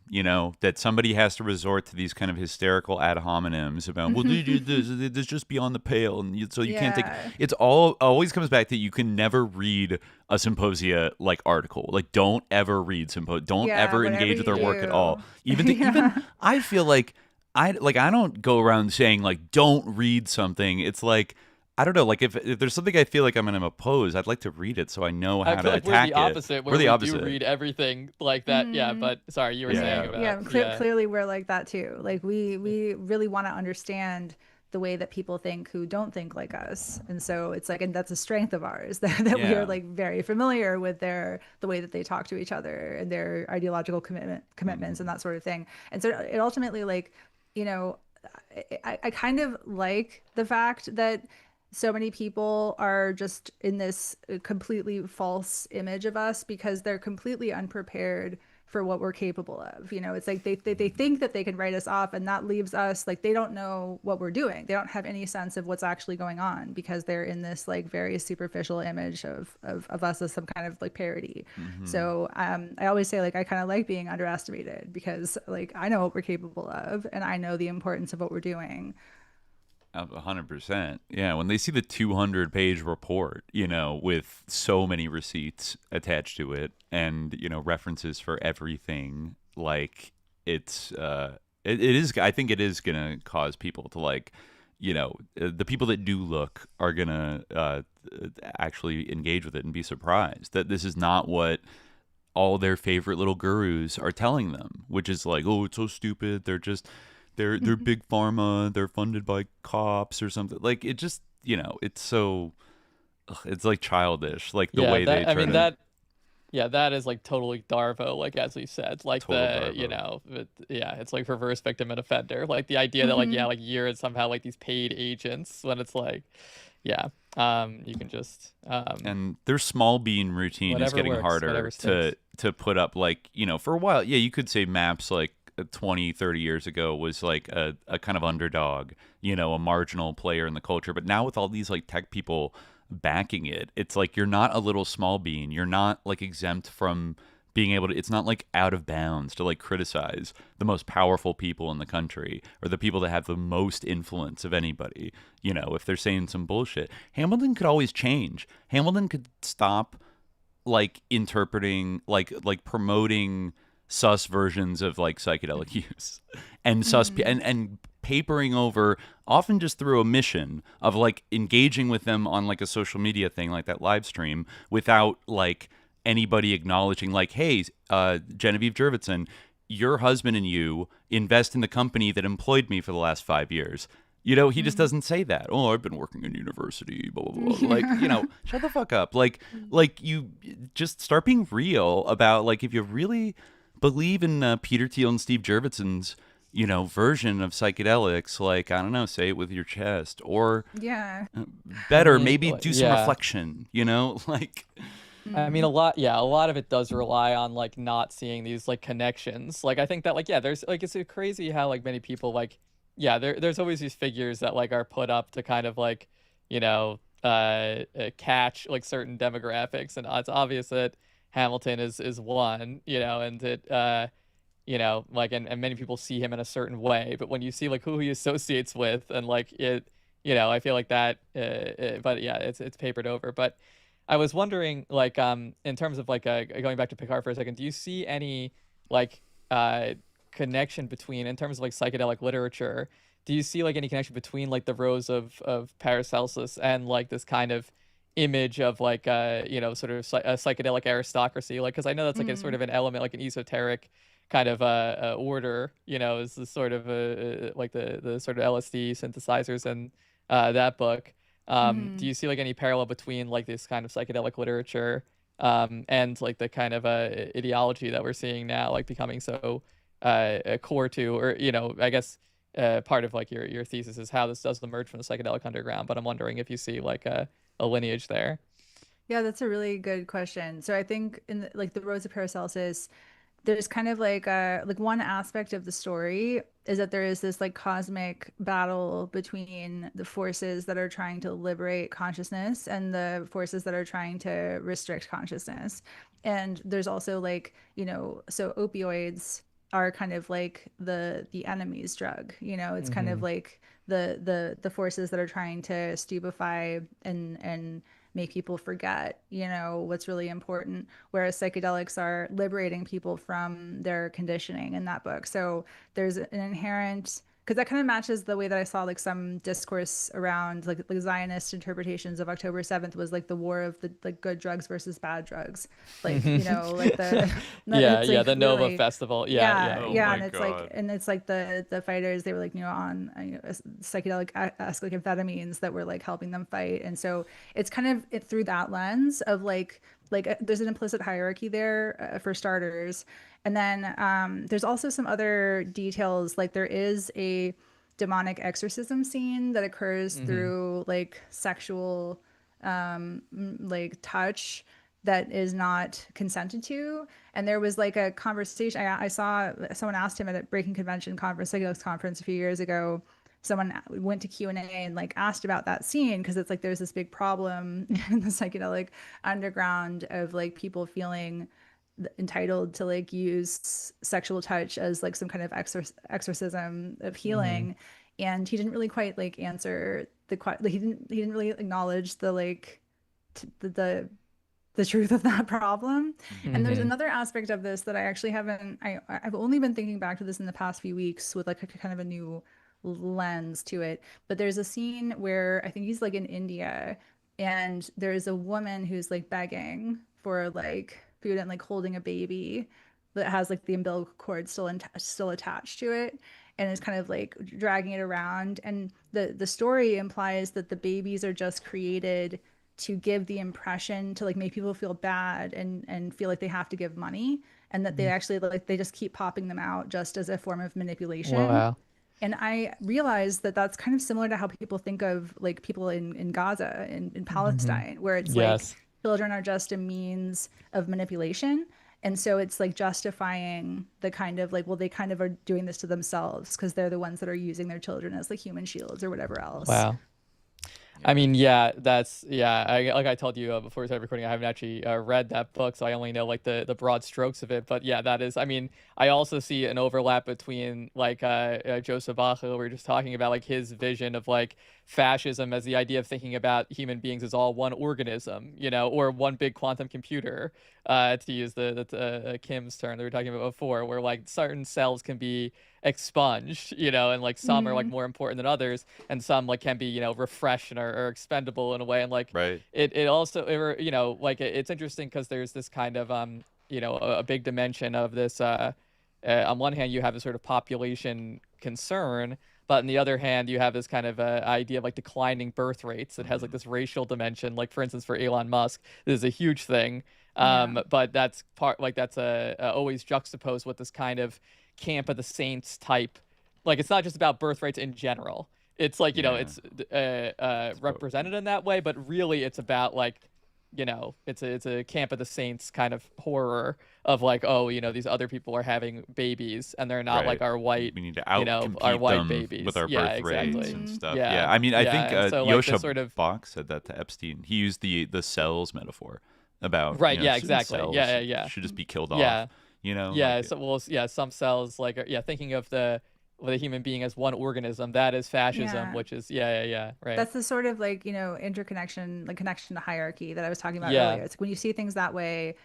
Speaker 10: that somebody has to resort to these kind of hysterical ad hominems about, well, this is just beyond the pale, and so you can't take it's always comes back to, you can never read a Psymposia like article. Like, don't ever read Psymposia. Don't ever engage with their work at all. Even I feel like I don't go around saying, like, don't read something. It's like, I don't know, like, if there's something I feel like I'm going to oppose, I'd like to read it so I know how to attack it.
Speaker 11: We're the opposite. Do read everything like that. Yeah, but sorry, you were saying about
Speaker 12: clearly we're like that too. Like, we really want to understand the way that people think who don't think like us, and so it's like, and that's a strength of ours, that we are like very familiar with the way that they talk to each other and their ideological commitments and that sort of thing. And so it ultimately, like, I kind of like the fact that so many people are just in this completely false image of us because they're completely unprepared for what we're capable of. It's like they think that they can write us off, and that leaves us like, they don't know what we're doing. They don't have any sense of what's actually going on because they're in this like very superficial image of us as some kind of like parody. So I always say, like, I kind of like being underestimated because, like, I know what we're capable of and I know the importance of what we're doing.
Speaker 10: 100%. Yeah, when they see the 200-page report, with so many receipts attached to it and, references for everything, like, it is, I think it is going to cause people to, like, the people that do look are going to actually engage with it and be surprised that this is not what all their favorite little gurus are telling them, which is like, oh, it's so stupid. They're big pharma. They're funded by cops or something. Like, it just, it's so, it's like childish. Like the way they try to.
Speaker 11: That is like totally Darvo. Like, as we said, like it's like reverse victim and offender. Like the idea that like you're somehow like these paid agents, when it's like, you can just
Speaker 10: and their small bean routine is getting harder to put up. Like, for a while, you could say Maps, like, 20, 30 years ago was like a kind of underdog, a marginal player in the culture. But now with all these like tech people backing it, it's like, you're not a little small bean. You're not like exempt from being able to, it's not like out of bounds to like criticize the most powerful people in the country or the people that have the most influence of anybody. If they're saying some bullshit, Hamilton could always change. Hamilton could stop like interpreting, like promoting sus versions of like psychedelic use and and papering over, often just through a mission of like engaging with them on like a social media thing like that live stream, without like anybody acknowledging, like, hey, Genevieve Jurvetson, your husband and you invest in the company that employed me for the last 5 years. He just doesn't say that. Oh, I've been working in university, blah, blah, blah. Like, shut the fuck up. Like you just start being real about, like, if you really believe in Peter Thiel and Steve Jurvetson's, version of psychedelics, like, I don't know, say it with your chest, or better, maybe do some reflection, like.
Speaker 11: I mean, a lot of it does rely on like not seeing these like connections. Like, I think that like, there's like, it's crazy how like many people like, there's always these figures that like are put up to kind of like, catch like certain demographics, and it's obvious that Hamilton is one, and it like and many people see him in a certain way, but when you see like who he associates with and like it, I feel like that but yeah, it's papered over. But I was wondering, like, in terms of like going back to Pickard for a second, do you see any like connection between, in terms of like psychedelic literature, do you see like any connection between like the Rose of Paracelsus and like this kind of image of like sort of a psychedelic aristocracy? Like, because I know that's like a sort of an element, like an esoteric kind of order, is the sort of like the sort of LSD synthesizers and that book. Do you see like any parallel between like this kind of psychedelic literature and like the kind of ideology that we're seeing now, like becoming so core to, or I guess part of like your thesis is how this does emerge from the psychedelic underground, but I'm wondering if you see like a lineage there.
Speaker 12: Yeah, that's a really good question. So I think in like the Rose of Paracelsus, there's kind of like one aspect of the story is that there is this like cosmic battle between the forces that are trying to liberate consciousness and the forces that are trying to restrict consciousness. And there's also like, so opioids are kind of like the enemy's drug, it's kind of like the forces that are trying to stupefy and make people forget, what's really important, whereas psychedelics are liberating people from their conditioning in that book. So there's an inherent, because that kind of matches the way that I saw like some discourse around like Zionist interpretations of October 7th was like the war of the like good drugs versus bad drugs, like like the
Speaker 11: the Nova Festival,
Speaker 12: and it's like the fighters, they were like on psychedelic amphetamines that were like helping them fight, and so it's kind of through that lens of like there's an implicit hierarchy there for starters. And then there's also some other details, like there is a demonic exorcism scene that occurs through like sexual like touch that is not consented to. And there was like a conversation, I saw someone asked him at a Breaking Convention conference, psychedelics conference a few years ago, someone went to Q&A and like asked about that scene, because it's like there's this big problem in the psychedelic underground of like people feeling entitled to like use sexual touch as like some kind of exorcism of healing. And he didn't really quite like answer the question. He didn't really acknowledge the like the truth of that problem. And there's another aspect of this that I actually I've only been thinking back to this in the past few weeks with like a kind of a new lens to it. But there's a scene where I think he's like in India, and there's a woman who's like begging for like food and like holding a baby that has like the umbilical cord still attached to it, and is kind of like dragging it around. And the story implies that the babies are just created to give the impression to like make people feel bad and feel like they have to give money, and that they actually like they just keep popping them out just as a form of manipulation.
Speaker 11: Wow.
Speaker 12: And I realized that that's kind of similar to how people think of like people in Gaza, in Palestine, where it's like children are just a means of manipulation. And so it's like justifying the kind of like, well, they kind of are doing this to themselves because they're the ones that are using their children as like human shields or whatever else.
Speaker 11: Wow. I mean, that's like I told you before we started recording, I haven't actually read that book, so I only know like the broad strokes of it. But yeah, that is, I mean, I also see an overlap between like Joseph Bach, we were just talking about, like his vision of like fascism as the idea of thinking about human beings as all one organism, or one big quantum computer, to use the Kim's term that we were talking about before, where like certain cells can be expunged, and like some are like more important than others, and some like can be refreshed and are expendable in a way. And like it also like it's interesting because there's this kind of a big dimension of this. On one hand, you have a sort of population concern, but on the other hand, you have this kind of idea of like declining birth rates that has like this racial dimension. Like for instance, for Elon Musk, this is a huge thing. But that's always juxtaposed with this kind of camp of the saints type. Like it's not just about birth rates in general. It's like it's represented in that way, but really it's about like it's a Camp of the Saints kind of horror of like, oh, these other people are having babies and they're not like our white,
Speaker 10: we need to outcompete
Speaker 11: our white
Speaker 10: them
Speaker 11: babies
Speaker 10: with our birth rates and stuff.
Speaker 11: Yeah.
Speaker 10: I mean, I think
Speaker 11: so,
Speaker 10: Yosha Bach said that to Epstein. He used the cells metaphor about
Speaker 11: exactly.
Speaker 10: cells should just be killed off.
Speaker 11: Some cells thinking of the human being as one organism, that is fascism, which is right.
Speaker 12: That's the sort of interconnection, connection to hierarchy that I was talking about earlier. It's when you see things that way,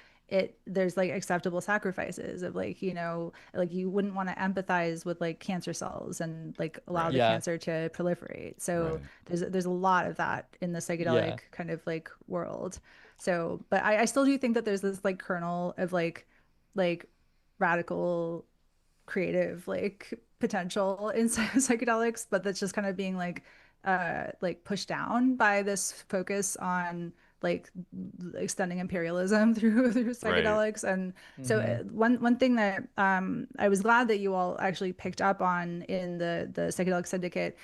Speaker 12: there's acceptable sacrifices of you wouldn't want to empathize with cancer cells and allow the cancer to proliferate. So there's a lot of that in the psychedelic kind of world. So, but I still do think that there's this kernel of radical creative potential in psychedelics, but that's just kind of being pushed down by this focus on extending imperialism through psychedelics. And so one thing that I was glad that you all actually picked up on in the Psychedelic Syndicate,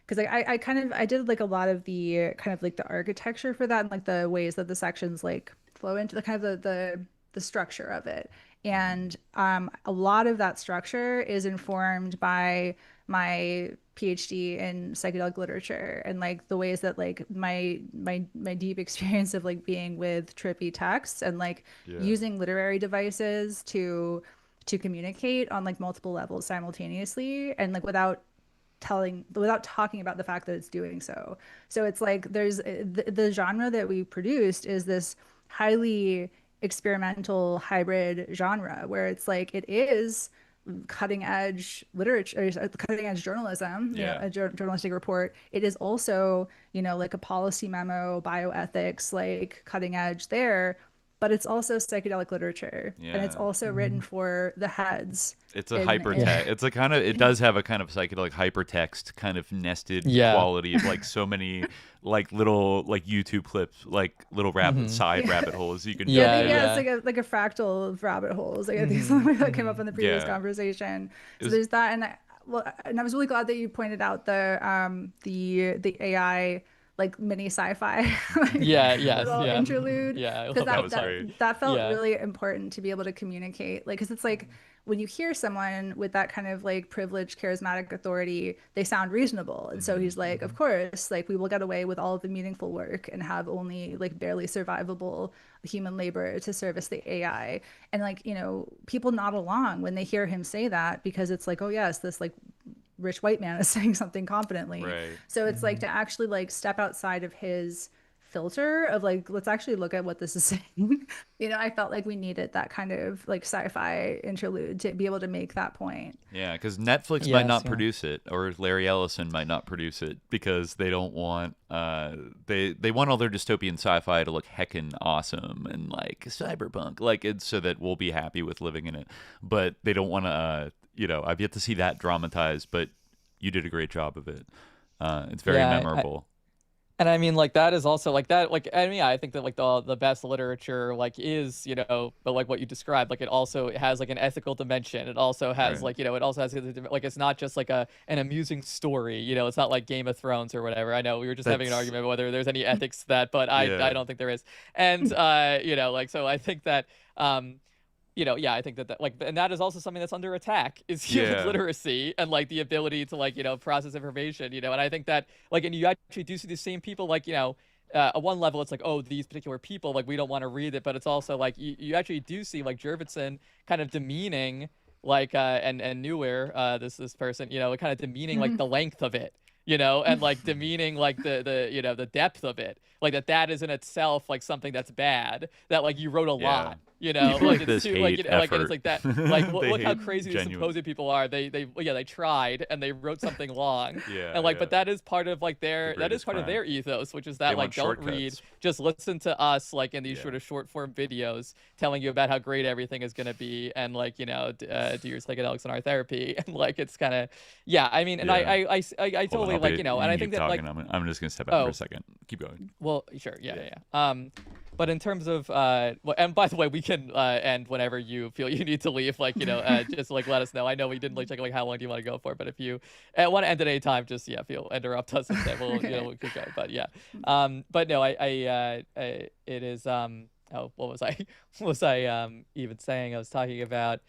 Speaker 12: because I did a lot of the kind of the architecture for that and the ways that the sections flow into the kind of the structure of it. And a lot of that structure is informed by my PhD in psychedelic literature and the ways that my deep experience of being with trippy texts and using literary devices to communicate on multiple levels simultaneously and without talking about the fact that it's doing so. So it's there's the genre that we produced is this highly experimental hybrid genre where it's it is cutting edge literature, cutting edge journalism, a journalistic report. It is also a policy memo, bioethics, cutting edge there, but it's also psychedelic literature and it's also written for the heads.
Speaker 10: It's a hypertext. It's it does have a kind of psychedelic hypertext kind of nested quality of so many little YouTube clips, little side rabbit holes you can
Speaker 12: it's like a fractal of rabbit holes. I think something that came up in the previous conversation. So there's that, and I was really glad that you pointed out the AI mini sci-fi interlude. That felt really important to be able to communicate, because it's when you hear someone with that kind of privileged charismatic authority, they sound reasonable, and so he's of course we will get away with all of the meaningful work and have only barely survivable human labor to service the AI. And people nod along when they hear him say that, because it's oh yes, this rich white man is saying something confidently. So it's to actually step outside of his filter of let's actually look at what this is saying. I felt we needed that kind of sci-fi interlude to be able to make that point.
Speaker 10: Because Netflix might not produce it, or Larry Ellison might not produce it, because they don't want they want all their dystopian sci-fi to look heckin' awesome and cyberpunk, it's so that we'll be happy with living in it, but they don't want to I've yet to see that dramatized, but you did a great job of it. It's very memorable.
Speaker 11: And I mean, that is also that, I mean, I think that the best literature is, but what you described, it also has an ethical dimension. It also has it also has it's not just an amusing story. It's not like Game of Thrones or whatever. I know we were just having an argument about whether there's any ethics to that, but I don't think there is. And so I think that I think that and that is also something that's under attack, is human literacy and the ability to process information, and I think that and you actually do see the same people at one level it's oh, these particular people we don't want to read it, but it's also you actually do see Jurvetson kind of demeaning and Newer, this person, kind of demeaning the length of it, and demeaning the depth of it, that is in itself something that's bad, that you wrote a lot. It's too and it's that look how crazy these supposed people are. They tried and they wrote something long. But that is part of their ethos, which is that don't read, just listen to us in these sort of short form videos telling you about how great everything is going to be, and do your psychedelics and our therapy, and it's kind of I mean, and I totally and I think that
Speaker 10: I'm just gonna step out for a second. Keep going.
Speaker 11: Well, sure, But in terms of and by the way, we can end whenever you feel you need to leave. Like, just like let us know. I know we didn't like check like how long do you want to go for, but if you want to end at any time, just feel interrupt us and say we'll we'll keep going. But yeah, but no, it is oh, what was I even saying? I was talking about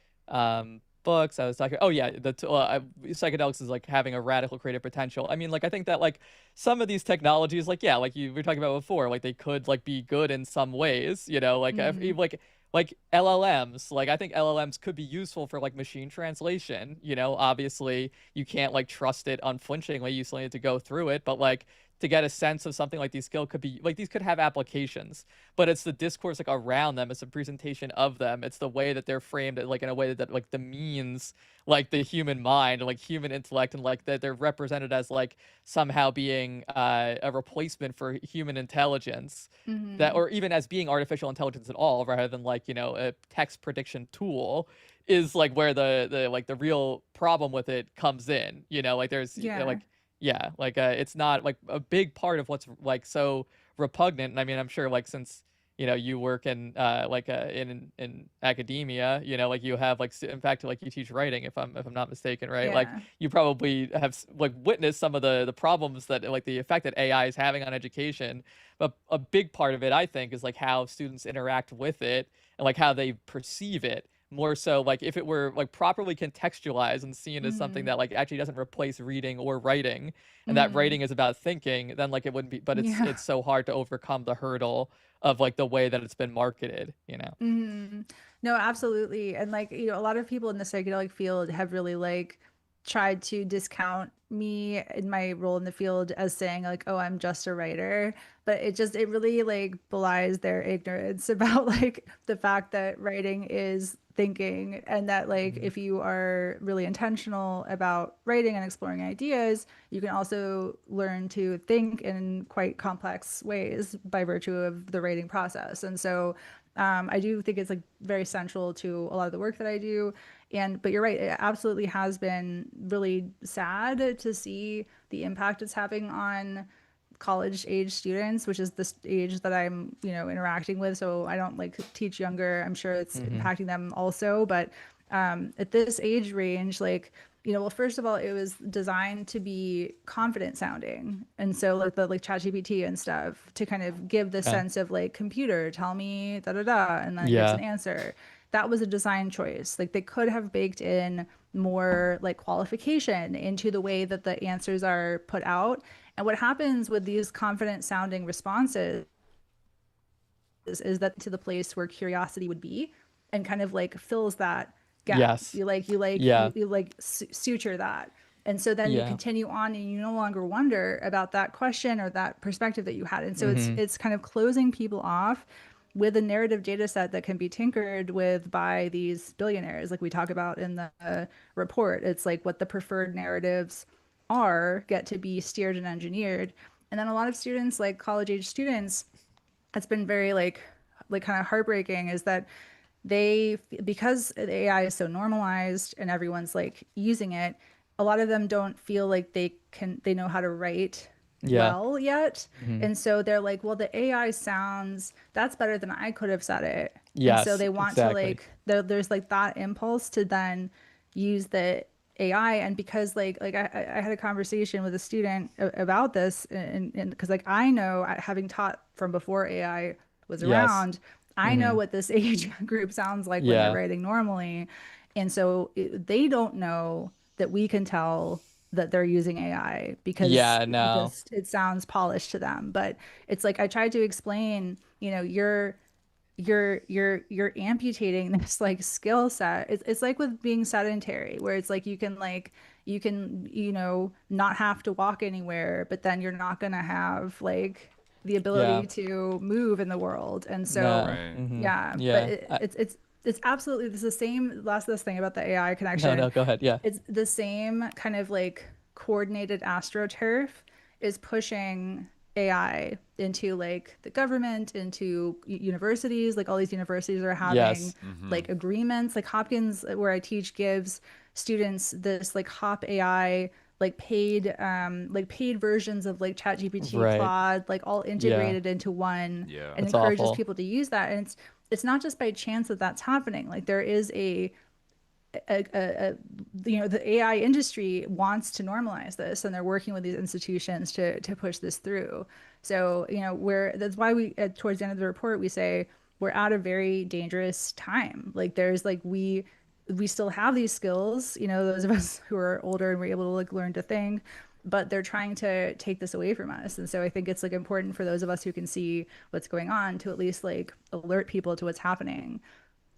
Speaker 11: books. I was talking, oh yeah, psychedelics is like having a radical creative potential. I mean, like, I think that like some of these technologies, like, yeah, like you were talking about before, like they could like be good in some ways, like like LLMs, like I think LLMs could be useful for like machine translation. Obviously you can't like trust it unflinchingly, you still need to go through it, but like to get a sense of something like these skills could be like, these could have applications, but it's the discourse like around them, it's the presentation of them, it's the way that they're framed like in a way that like demeans like the human mind and like human intellect, and like that they're represented as like somehow being a replacement for human intelligence, that, or even as being artificial intelligence at all, rather than like a text prediction tool, is like where the like the real problem with it comes in. Like there's it's not like a big part of what's like so repugnant. And I mean, I'm sure like since you work in in academia, like you have like, in fact, like you teach writing, if I'm not mistaken, right? Like you probably have like witnessed some of the problems that like the effect that AI is having on education. But a big part of it, I think, is like how students interact with it and like how they perceive it. More so, like if it were like properly contextualized and seen as something that like actually doesn't replace reading or writing, and that writing is about thinking, then like it wouldn't be. But it's so hard to overcome the hurdle of like the way that it's been marketed.
Speaker 12: No, absolutely. And like a lot of people in the psychedelic field have really like tried to discount me in my role in the field as saying like, oh, I'm just a writer, but it really like belies their ignorance about like the fact that writing is thinking, and that like if you are really intentional about writing and exploring ideas, you can also learn to think in quite complex ways by virtue of the writing process. And so I do think it's like very central to a lot of the work that I do. But you're right, it absolutely has been really sad to see the impact it's having on college age students, which is the age that I'm interacting with. So I don't like teach younger, I'm sure it's impacting them also, but at this age range, like well, first of all, it was designed to be confident sounding, and so like the ChatGPT and stuff, to kind of give the sense of like, computer, tell me da da da, and then gives an answer. That was a design choice. Like they could have baked in more like qualification into the way that the answers are put out. And what happens with these confident sounding responses is that to the place where curiosity would be, and kind of like fills that gap.
Speaker 11: Yes.
Speaker 12: You suture that. And so then you continue on, and you no longer wonder about that question or that perspective that you had. And so it's kind of closing people off with a narrative data set that can be tinkered with by these billionaires, like we talk about in the report. It's like what the preferred narratives are get to be steered and engineered. And then a lot of students, like college age students, it's been very like kind of heartbreaking, is that because the AI is so normalized and everyone's like using it, a lot of them don't feel like they know how to write well yet. And so they're like, well, the AI sounds, that's better than I could have said it. And so they want to like, there's like that impulse to then use the AI. And because like I had a conversation with a student about this, and because like I know, having taught from before AI was around, I know what this age group sounds like when they're writing normally. And so they don't know that we can tell that they're using AI because it sounds polished to them. But it's like, I tried to explain, you're amputating this like skill set. It's like with being sedentary, where it's like you can not have to walk anywhere, but then you're not gonna have like the ability to move in the world. And so but it's absolutely, this is the same, last thing about the AI connection.
Speaker 11: No, go ahead. Yeah,
Speaker 12: it's the same kind of like coordinated astroturf is pushing AI into like the government, into universities. Like all these universities are having like agreements. Like Hopkins, where I teach, gives students this like Hop AI paid versions of like ChatGPT,
Speaker 11: Right.
Speaker 12: Claude, like all integrated into one, and
Speaker 11: That's
Speaker 12: encourages
Speaker 11: awful.
Speaker 12: people to use that. And it's not just by chance that that's happening. Like there is the AI industry wants to normalize this, and they're working with these institutions to push this through. So that's why we towards the end of the report we say we're at a very dangerous time. Like there's like we still have these skills, those of us who are older and we're able to like learn to think, but they're trying to take this away from us. And so I think it's like important for those of us who can see what's going on to at least like alert people to what's happening.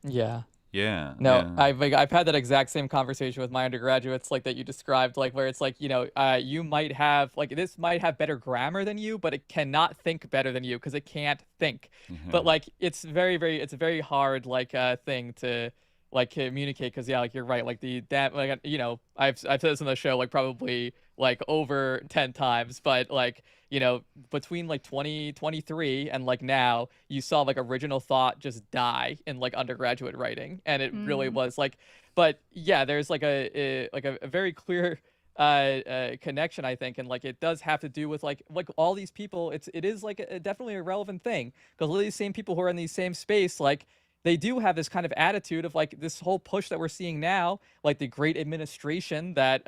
Speaker 11: Yeah.
Speaker 10: Yeah.
Speaker 11: No,
Speaker 10: yeah.
Speaker 11: I've had that exact same conversation with my undergraduates, like that you described, like where it's like, you might have like this might have better grammar than you, but it cannot think better than you because it can't think. But like it's a very hard like thing to like communicate because like you're right, like I've said this on the show like probably like over 10 times, but like between like 2023 and like now, you saw like original thought just die in like undergraduate writing, and it really was like, but yeah, there's like a very clear connection, I think, and like it does have to do with like all these people. It is like definitely a relevant thing because all these same people who are in the same space, like they do have this kind of attitude of like this whole push that we're seeing now, like the great administration that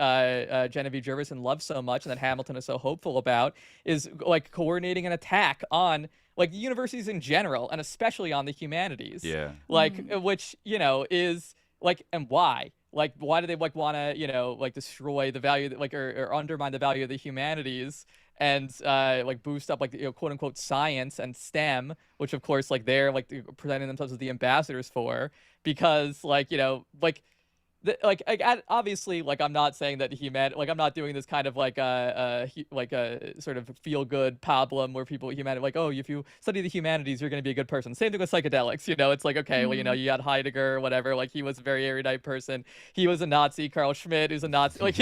Speaker 11: Genevieve Jurvetson loves so much and that Hamilton is so hopeful about, is like coordinating an attack on like the universities in general and especially on the humanities.
Speaker 10: Yeah.
Speaker 11: Like which is like, and why? Like why do they like want to like destroy the value that like or undermine the value of the humanities and like boost up like quote unquote science and STEM, which of course like they're like presenting themselves as the ambassadors for, because obviously like I'm not saying that I'm not doing this kind of like a sort of feel good problem where people like, oh, if you study the humanities you're going to be a good person. Same thing with psychedelics, it's like, okay, well, you got Heidegger or whatever, like he was a very erudite person, he was a Nazi. Carl Schmitt is a Nazi, like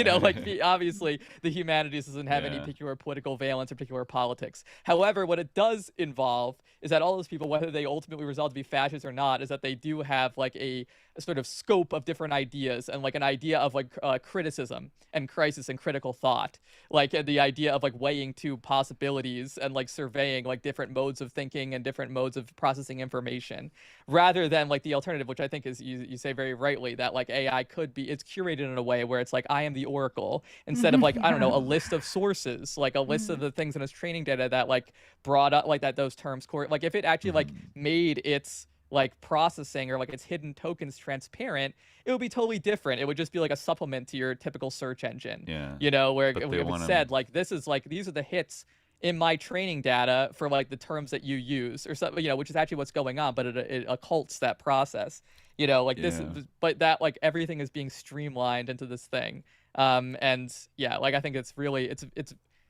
Speaker 11: obviously the humanities doesn't have any particular political valence or particular politics. However, what it does involve is that all those people, whether they ultimately resolve to be fascists or not, is that they do have like a sort of scope of different ideas and like an idea of like criticism and crisis and critical thought, like the idea of like weighing two possibilities and like surveying like different modes of thinking and different modes of processing information, rather than like the alternative, which I think is you say very rightly, that like AI it's curated in a way where it's like I am the oracle instead of like I don't know, a list of sources, like a list of the things in its training data that like brought up like that those terms like if it actually like made its like processing or like its hidden tokens transparent, it would be totally different. It would just be like a supplement to your typical search engine. Where it said like these are the hits in my training data for like the terms that you use or something, which is actually what's going on, but it occults that process. This, but that like everything is being streamlined into this thing. And yeah, like I think it's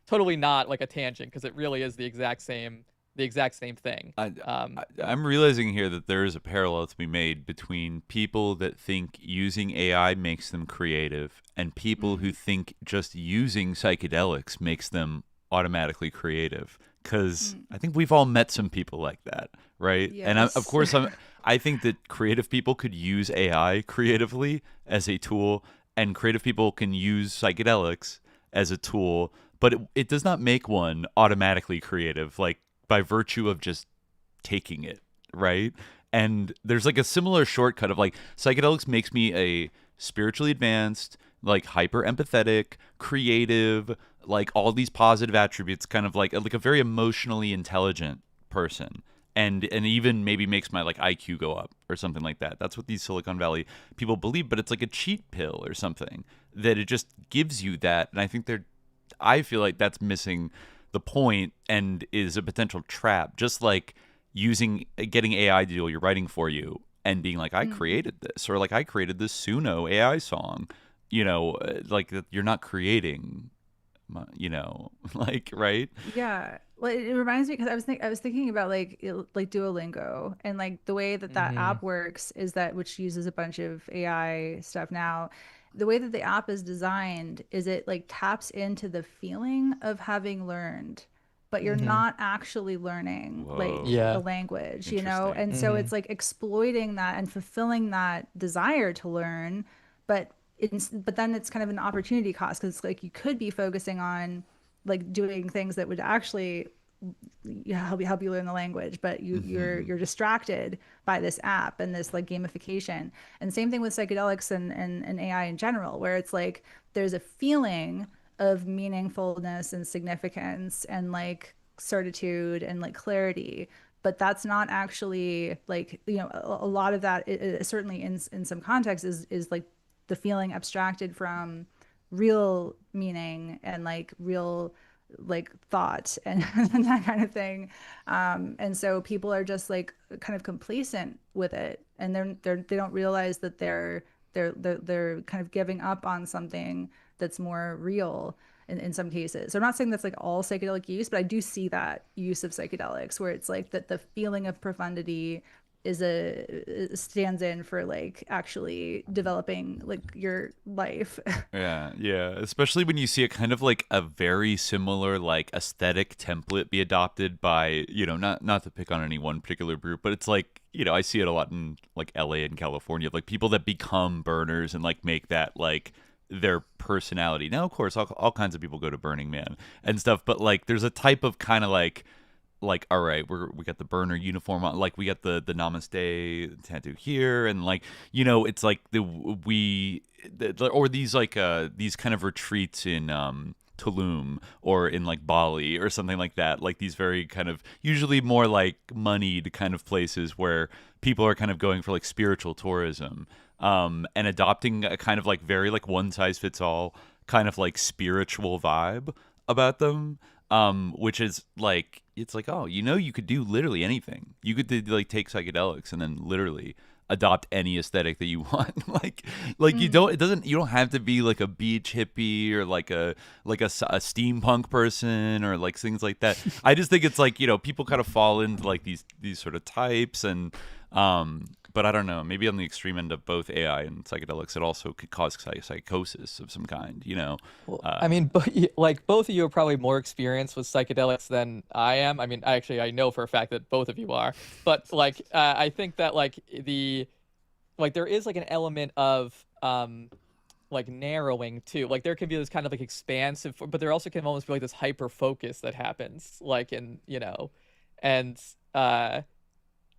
Speaker 11: totally not like a tangent because it really is the exact same thing.
Speaker 10: I'm realizing here that there is a parallel to be made between people that think using AI makes them creative and people who think just using psychedelics makes them automatically creative. Because I think we've all met some people like that, right?
Speaker 12: Yes.
Speaker 10: And of course, I think that creative people could use AI creatively as a tool, and creative people can use psychedelics as a tool, but it does not make one automatically creative, like by virtue of just taking it, right? And there's like a similar shortcut of like psychedelics makes me a spiritually advanced, like hyper empathetic, creative, like all these positive attributes, kind of like a very emotionally intelligent person. And even maybe makes my like IQ go up or something like that. That's what these Silicon Valley people believe, but it's like a cheat pill or something that it just gives you that. And I feel like that's missing the point and is a potential trap, just like getting AI to do all your writing for you and being like, I created this, or like I created this Suno AI song, like you're not creating, like, right?
Speaker 12: Yeah. Well, it reminds me because I was thinking about like Duolingo, and like the way that app works is that, which uses a bunch of AI stuff now. The way that the app is designed is it like taps into the feeling of having learned, but you're not actually learning the language, and so it's like exploiting that and fulfilling that desire to learn, but but then it's kind of an opportunity cost, because like you could be focusing on like doing things that would actually help you learn the language, but you're distracted by this app and this like gamification. And same thing with psychedelics and AI in general, where it's like there's a feeling of meaningfulness and significance and like certitude and like clarity, but that's not actually like, you know, a lot of that certainly in some contexts is like the feeling abstracted from real meaning and like real like thought and, and that kind of thing. And so people are just like kind of complacent with it, and they don't realize that they're kind of giving up on something that's more real in some cases. So I'm not saying that's like all psychedelic use, but I do see that use of psychedelics where it's like that the feeling of profundity stands in for like actually developing like your life.
Speaker 10: Yeah, especially when you see it kind of like a very similar like aesthetic template be adopted by, you know, not to pick on any one particular group, but it's like, you know, I see it a lot in like LA and California, like people that become burners and like make that like their personality. Now of course all kinds of people go to Burning Man and stuff, but like there's a type of kind of like all right, we got the burner uniform on, like we got the namaste tattoo here, and like, you know, it's like or these like these kind of retreats in Tulum or in like Bali or something like that, like these very kind of usually more like moneyed kind of places where people are kind of going for like spiritual tourism, and adopting a kind of like very like one size fits all kind of like spiritual vibe about them, which is like, it's like, oh, you know, you could do literally anything. You could like take psychedelics and then literally adopt any aesthetic that you want. like you don't have to be like a beach hippie or like a steampunk person or like things like that. I just think it's like, you know, people kind of fall into like these sort of types, and but I don't know, maybe on the extreme end of both AI and psychedelics, it also could cause psychosis of some kind, you know?
Speaker 11: Well, I mean, like both of you are probably more experienced with psychedelics than I am. I mean, I know for a fact that both of you are, but like, I think that like there is like an element of, like narrowing too. Like there can be this kind of like expansive, but there also can almost be like this hyper focus that happens like in, you know, and,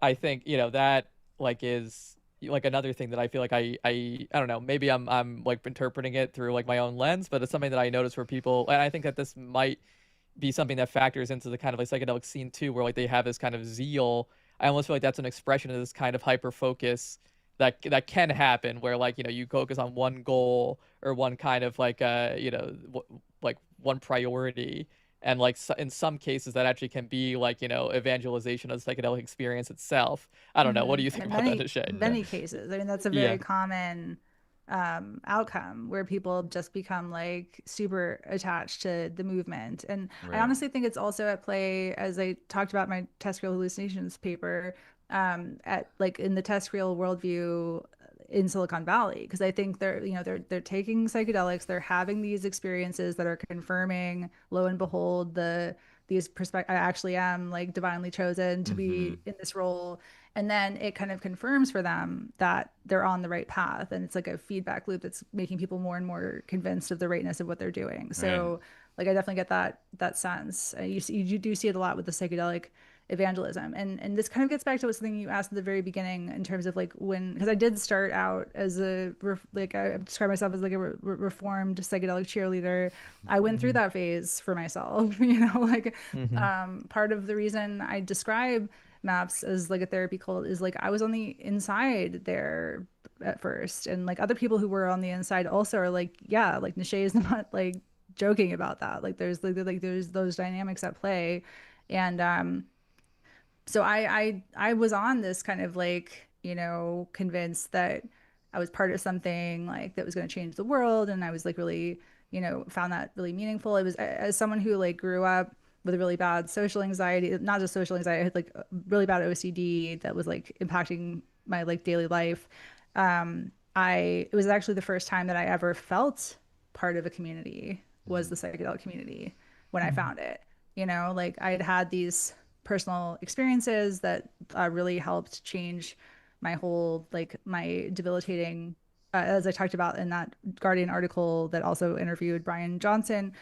Speaker 11: I think, you know, that like is like another thing that I feel like I don't know, maybe I'm like interpreting it through like my own lens, but it's something that I notice where people, and I think that this might be something that factors into the kind of like psychedelic scene too, where like they have this kind of zeal. I almost feel like that's an expression of this kind of hyper focus that can happen, where like, you know, you focus on one goal or one kind of like you know, like one priority. And like in some cases that actually can be like, you know, evangelization of the psychedelic experience itself. I don't know. What do you think about that, Neşe?
Speaker 12: Many cases. I mean, that's a very common outcome where people just become like super attached to the movement. And I honestly think it's also at play, as I talked about my terrestrial hallucinations paper, at like in the terrestrial worldview in Silicon Valley, because I think they're taking psychedelics, they're having these experiences that are confirming, lo and behold, these perspectives. I actually am like divinely chosen to be in this role, and then it kind of confirms for them that they're on the right path, and it's like a feedback loop that's making people more and more convinced of the rightness of what they're doing. So like I definitely get that sense. You do see it a lot with the psychedelic evangelism, and this kind of gets back to something you asked at the very beginning in terms of like because I did start out as I describe myself as like a reformed psychedelic cheerleader. I went through that phase for myself, you know, like part of the reason I describe MAPS as like a therapy cult is like I was on the inside there at first, and like other people who were on the inside also are like, yeah, like Neşe is not like joking about that, like there's those dynamics at play. And so I was on this kind of like, you know, convinced that I was part of something like that was going to change the world. And I was like really, you know, found that really meaningful. It was, as someone who like grew up with a really bad social anxiety, not just social anxiety, I had like really bad OCD that was like impacting my like daily life. It was actually the first time that I ever felt part of a community was the psychedelic community when I found it. You know, like I had had these personal experiences that really helped change my whole, like my debilitating as I talked about in that Guardian article that also interviewed Bryan Johnson,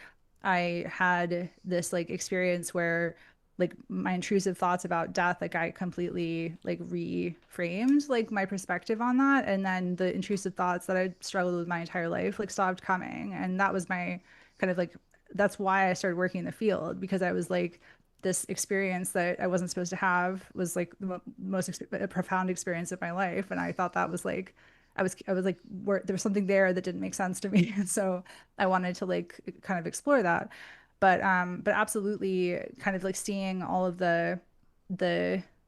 Speaker 12: I had this like experience where like my intrusive thoughts about death, like I completely like reframed like my perspective on that. And then the intrusive thoughts that I struggled with my entire life like stopped coming. And that was my kind of like, that's why I started working in the field, because I was like, this experience that I wasn't supposed to have was like the most profound experience of my life. And I thought that was like, I was like, there was something there that didn't make sense to me. And so I wanted to like kind of explore that. But absolutely kind of like seeing all of the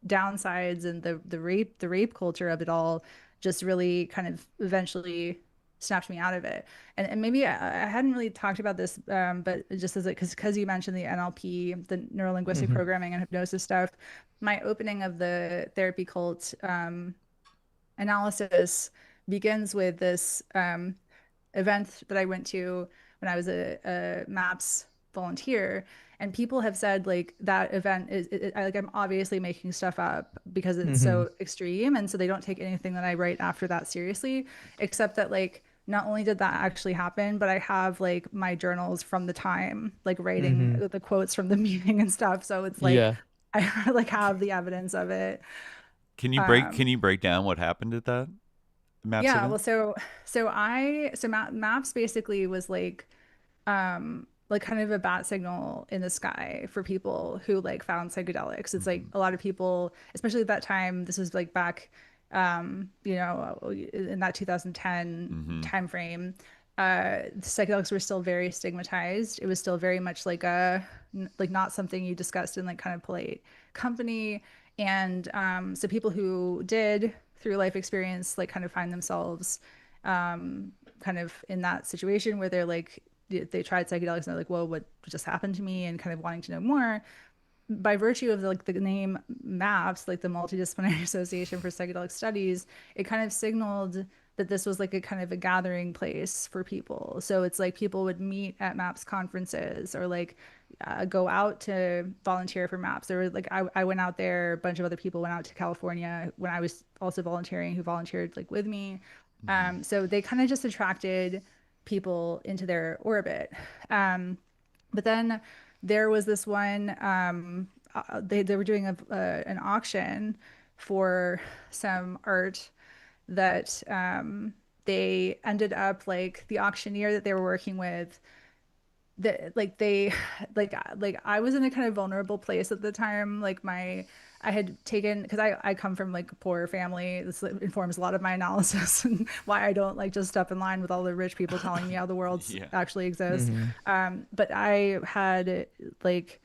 Speaker 12: downsides and the rape culture of it all just really kind of eventually snapped me out of it. And maybe I hadn't really talked about this, but just as because you mentioned the NLP, the neuro-linguistic programming and hypnosis stuff, my opening of the therapy cult analysis begins with this event that I went to when I was a MAPS volunteer, and people have said like that event is like I'm obviously making stuff up because it's so extreme, and so they don't take anything that I write after that seriously, except that like not only did that actually happen, but I have like my journals from the time, like writing the quotes from the meeting and stuff, so it's like I like have the evidence of it.
Speaker 10: Can you break down what happened at that MAPS event?
Speaker 12: Well, so MAPS basically was like kind of a bat signal in the sky for people who like found psychedelics. It's like a lot of people, especially at that time, this was like back, you know, in that 2010 time frame, psychedelics were still very stigmatized. It was still very much like not something you discussed in like kind of polite company. And so people who did through life experience like kind of find themselves kind of in that situation where they're like, they tried psychedelics and they're like, whoa, what just happened to me, and kind of wanting to know more. By virtue of like the name MAPS, like the Multidisciplinary Association for Psychedelic Studies, it kind of signaled that this was like a kind of a gathering place for people. So it's like people would meet at MAPS conferences or like go out to volunteer for MAPS. There were like I went out there, a bunch of other people went out to California when I was also volunteering, who volunteered like with me. So they kind of just attracted people into their orbit. But then there was this one, they were doing an auction for some art that they ended up like the auctioneer that they were working with, that like they like I was in a kind of vulnerable place at the time. Like I had taken, because I come from like a poor family. This informs a lot of my analysis and why I don't like just step in line with all the rich people telling me how the world actually exists. But I had like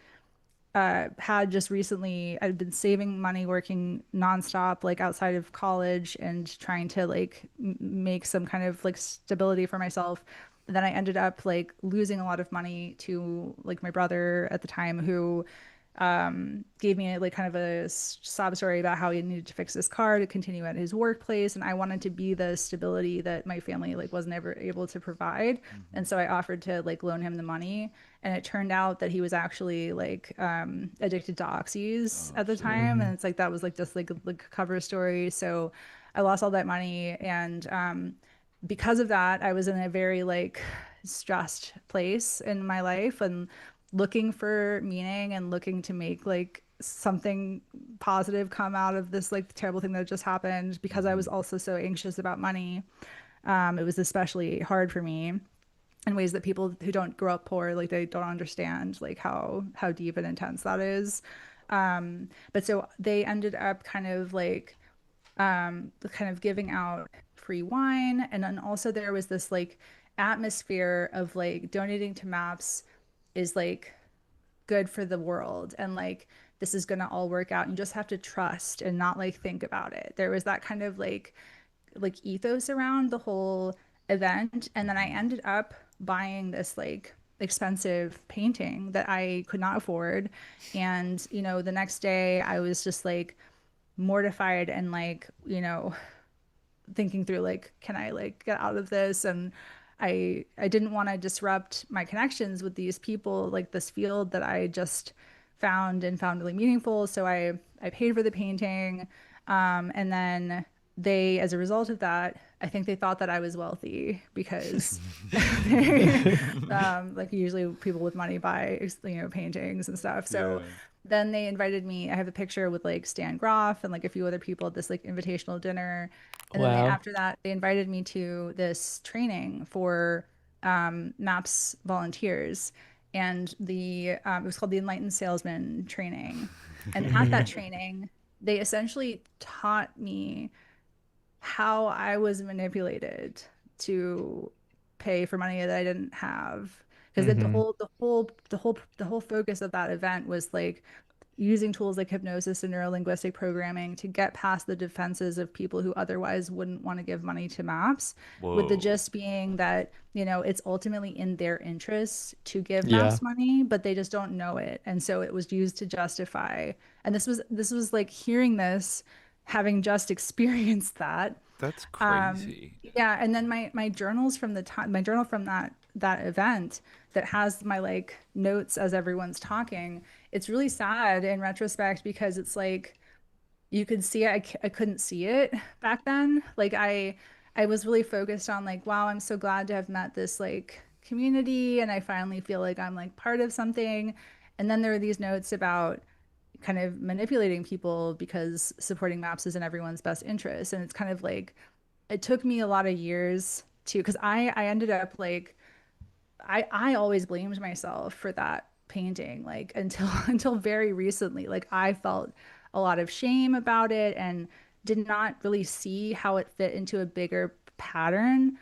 Speaker 12: had just recently, I'd been saving money, working nonstop, like outside of college, and trying to like make some kind of like stability for myself. And then I ended up like losing a lot of money to like my brother at the time, who gave me like kind of a sob story about how he needed to fix his car to continue at his workplace, and I wanted to be the stability that my family like wasn't ever able to provide. And so I offered to like loan him the money, and it turned out that he was actually like addicted to oxys at the time. And it's like that was like just like a cover story. So I lost all that money, and because of that I was in a very like stressed place in my life, and looking for meaning and looking to make like something positive come out of this like terrible thing that just happened, because I was also so anxious about money. It was especially hard for me in ways that people who don't grow up poor, like they don't understand like how deep and intense that is. But so they ended up kind of like kind of giving out free wine, and then also there was this like atmosphere of like donating to MAPS is like good for the world, and like this is gonna all work out, and you just have to trust and not like think about it. There was that kind of like ethos around the whole event. And then I ended up buying this like expensive painting that I could not afford, and you know, the next day I was just like mortified and like, you know, thinking through like, can I like get out of this? And I didn't want to disrupt my connections with these people, like this field that I just found really meaningful. So I paid for the painting, and then they, as a result of that, I think they thought that I was wealthy because like usually people with money buy, paintings and stuff. So then they invited me. I have a picture with like Stan Groff and like a few other people at this like invitational dinner. And then after that, they invited me to this training for MAPS volunteers. And it was called the Enlightened Salesman training. And at that training, they essentially taught me how I was manipulated to pay for money that I didn't have. Because the whole focus of that event was like using tools like hypnosis and neurolinguistic programming to get past the defenses of people who otherwise wouldn't want to give money to MAPS. Whoa. With the gist being that, it's ultimately in their interest to give MAPS money, but they just don't know it. And so it was used to justify. And this was like hearing this, having just experienced that.
Speaker 10: That's crazy.
Speaker 12: And then my journals from my journal from that event that has my like notes as everyone's talking, it's really sad in retrospect because it's like you could see it. I couldn't see it back then. Like I was really focused on like, wow, I'm so glad to have met this like community and I finally feel like I'm like part of something. And then there are these notes about kind of manipulating people because supporting MAPS is in everyone's best interest. And it's kind of like, it took me a lot of years because I ended up like, I always blamed myself for that painting, like until very recently. Like I felt a lot of shame about it and did not really see how it fit into a bigger pattern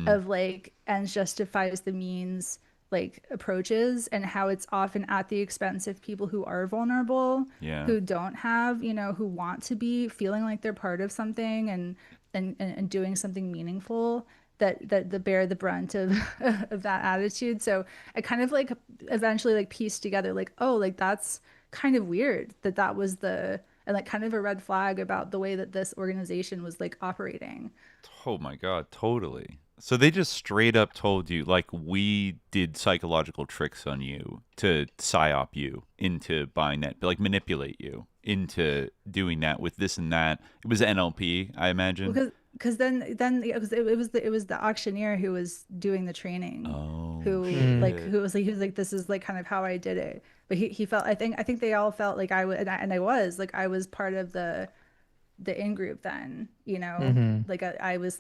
Speaker 12: of like ends justifies the means like approaches, and how it's often at the expense of people who are vulnerable, who don't have, who want to be feeling like they're part of something and doing something meaningful. That bear the brunt of of that attitude. So I kind of like eventually like pieced together like, oh, like that's kind of weird that was and like kind of a red flag about the way that this organization was like operating.
Speaker 10: Oh my God, totally. So they just straight up told you like we did psychological tricks on you to psyop you into buying that, like manipulate you into doing that with this and that. It was NLP, I imagine.
Speaker 12: Because then it was the auctioneer who was doing the training, who was like this is like kind of how I did it, but he felt I think they all felt like I was part of the in group then, like I was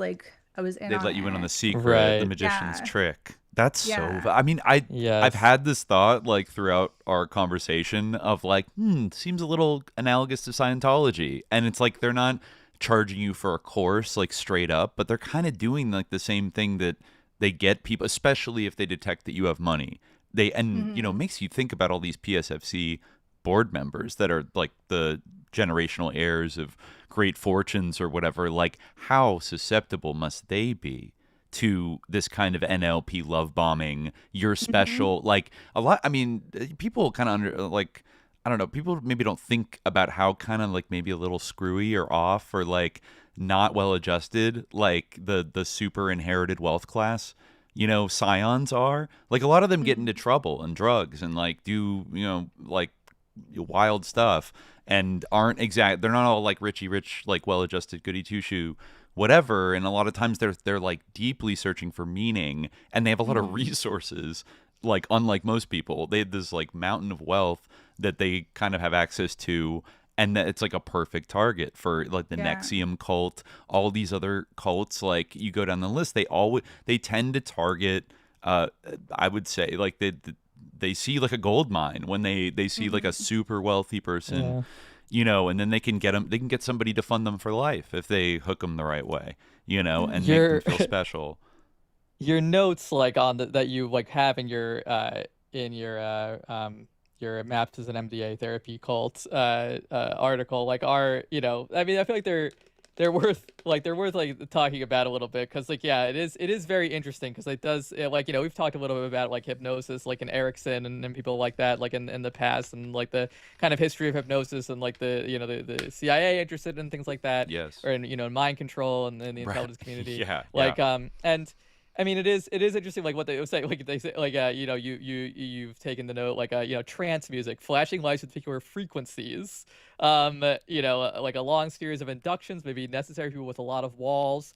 Speaker 12: in. They
Speaker 10: let you in on the secret, the magician's trick. That's so. I mean, I've had this thought like throughout our conversation of like, seems a little analogous to Scientology, and it's like they're not charging you for a course like straight up, but they're kind of doing like the same thing that they get people, especially if they detect that you have money. Makes you think about all these PSFC board members that are like the generational heirs of great fortunes or whatever. Like, how susceptible must they be to this kind of NLP love bombing? You're special, like a lot. I mean, people kind of I don't know, people maybe don't think about how kind of like maybe a little screwy or off or like not well adjusted, like the super inherited wealth class, scions are. Like a lot of them get into trouble and drugs and like do, like wild stuff and aren't they're not all like rich, like well adjusted goody two shoe, whatever. And a lot of times they're like deeply searching for meaning and they have a lot of resources. Like unlike most people, they have this like mountain of wealth that they kind of have access to, and that it's like a perfect target for like the Nexium cult, all these other cults. Like you go down the list, they tend to target. I would say like they see like a gold mine when they see like a super wealthy person, and then they can get somebody to fund them for life if they hook them the right way, and make them feel special.
Speaker 11: Your notes like on that you like have in your Maps as an MDA therapy cult article like are I mean I feel like they're worth talking about a little bit because like it is very interesting because it does we've talked a little bit about like hypnosis like in Erickson and people like that like in the past and like the kind of history of hypnosis and like the the CIA interested in things like that, or in mind control and in the intelligence community, I mean, it is interesting, like what they say, you know, you've taken the note, like, you know, trance music, flashing lights with particular frequencies, you know, like a long series of inductions may be necessary for people with a lot of walls.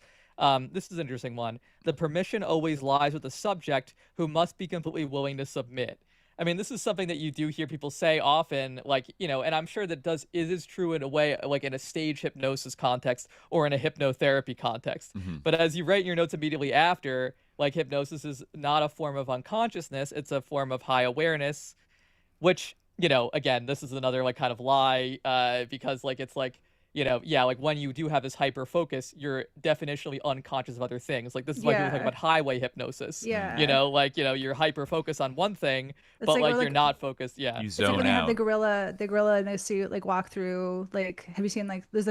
Speaker 11: This is an interesting one. The permission always lies with the subject, who must be completely willing to submit. I mean, this is something that you do hear people say often, like, you know, and I'm sure that it is true in a way, like in a stage hypnosis context or in a hypnotherapy context. But as you write in your notes immediately after, like, hypnosis is not a form of unconsciousness, it's a form of high awareness, which, you know, again, this is another, like, kind of lie, because, like, it's like, you know, yeah, like when you do have this hyper focus, you're definitionally unconscious of other things. Like, this is why people talk about highway hypnosis.
Speaker 12: Yeah.
Speaker 11: You know, like, you know, you're hyper focused on one thing,
Speaker 12: It's
Speaker 11: but
Speaker 12: like,
Speaker 11: you're not focused. Yeah.
Speaker 10: You
Speaker 12: It's like
Speaker 10: zone
Speaker 12: when they have
Speaker 10: out.
Speaker 12: the gorilla in a suit, like, walk through, like, have you seen, like, there's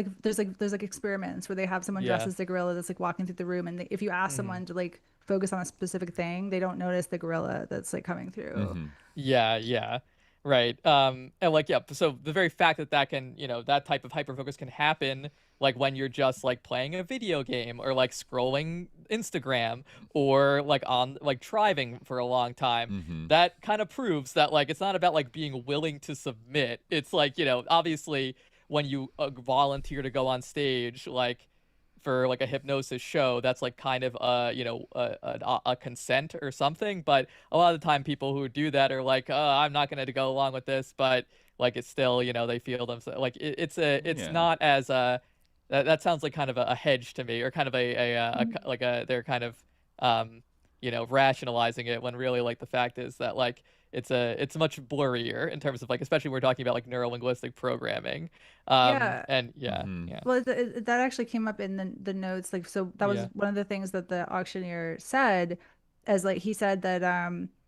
Speaker 12: experiments where they have someone dressed as the gorilla that's, like, walking through the room, and if you ask someone to, like, focus on a specific thing, they don't notice the gorilla that's, like, coming through.
Speaker 11: Yeah. Right. And like, yeah, so the very fact that can, you know, that type of hyperfocus can happen, like when you're just like playing a video game or like scrolling Instagram or like on like driving for a long time, that kind of proves that, like, it's not about like being willing to submit. It's like, you know, obviously when you volunteer to go on stage, like, for like a hypnosis show, that's like kind of you know, a consent or something. But a lot of the time people who do that are like, I'm not gonna go along with this, but like it's still, you know, they feel themselves like it's not as that sounds like kind of a hedge to me, or kind of they're kind of you know, rationalizing it, when really, like, the fact is that, like, it's much blurrier in terms of, like, especially when we're talking about like neurolinguistic programming. And yeah.
Speaker 12: Well, that actually came up in the notes. Like, so that was one of the things that the auctioneer said, as, like, he said that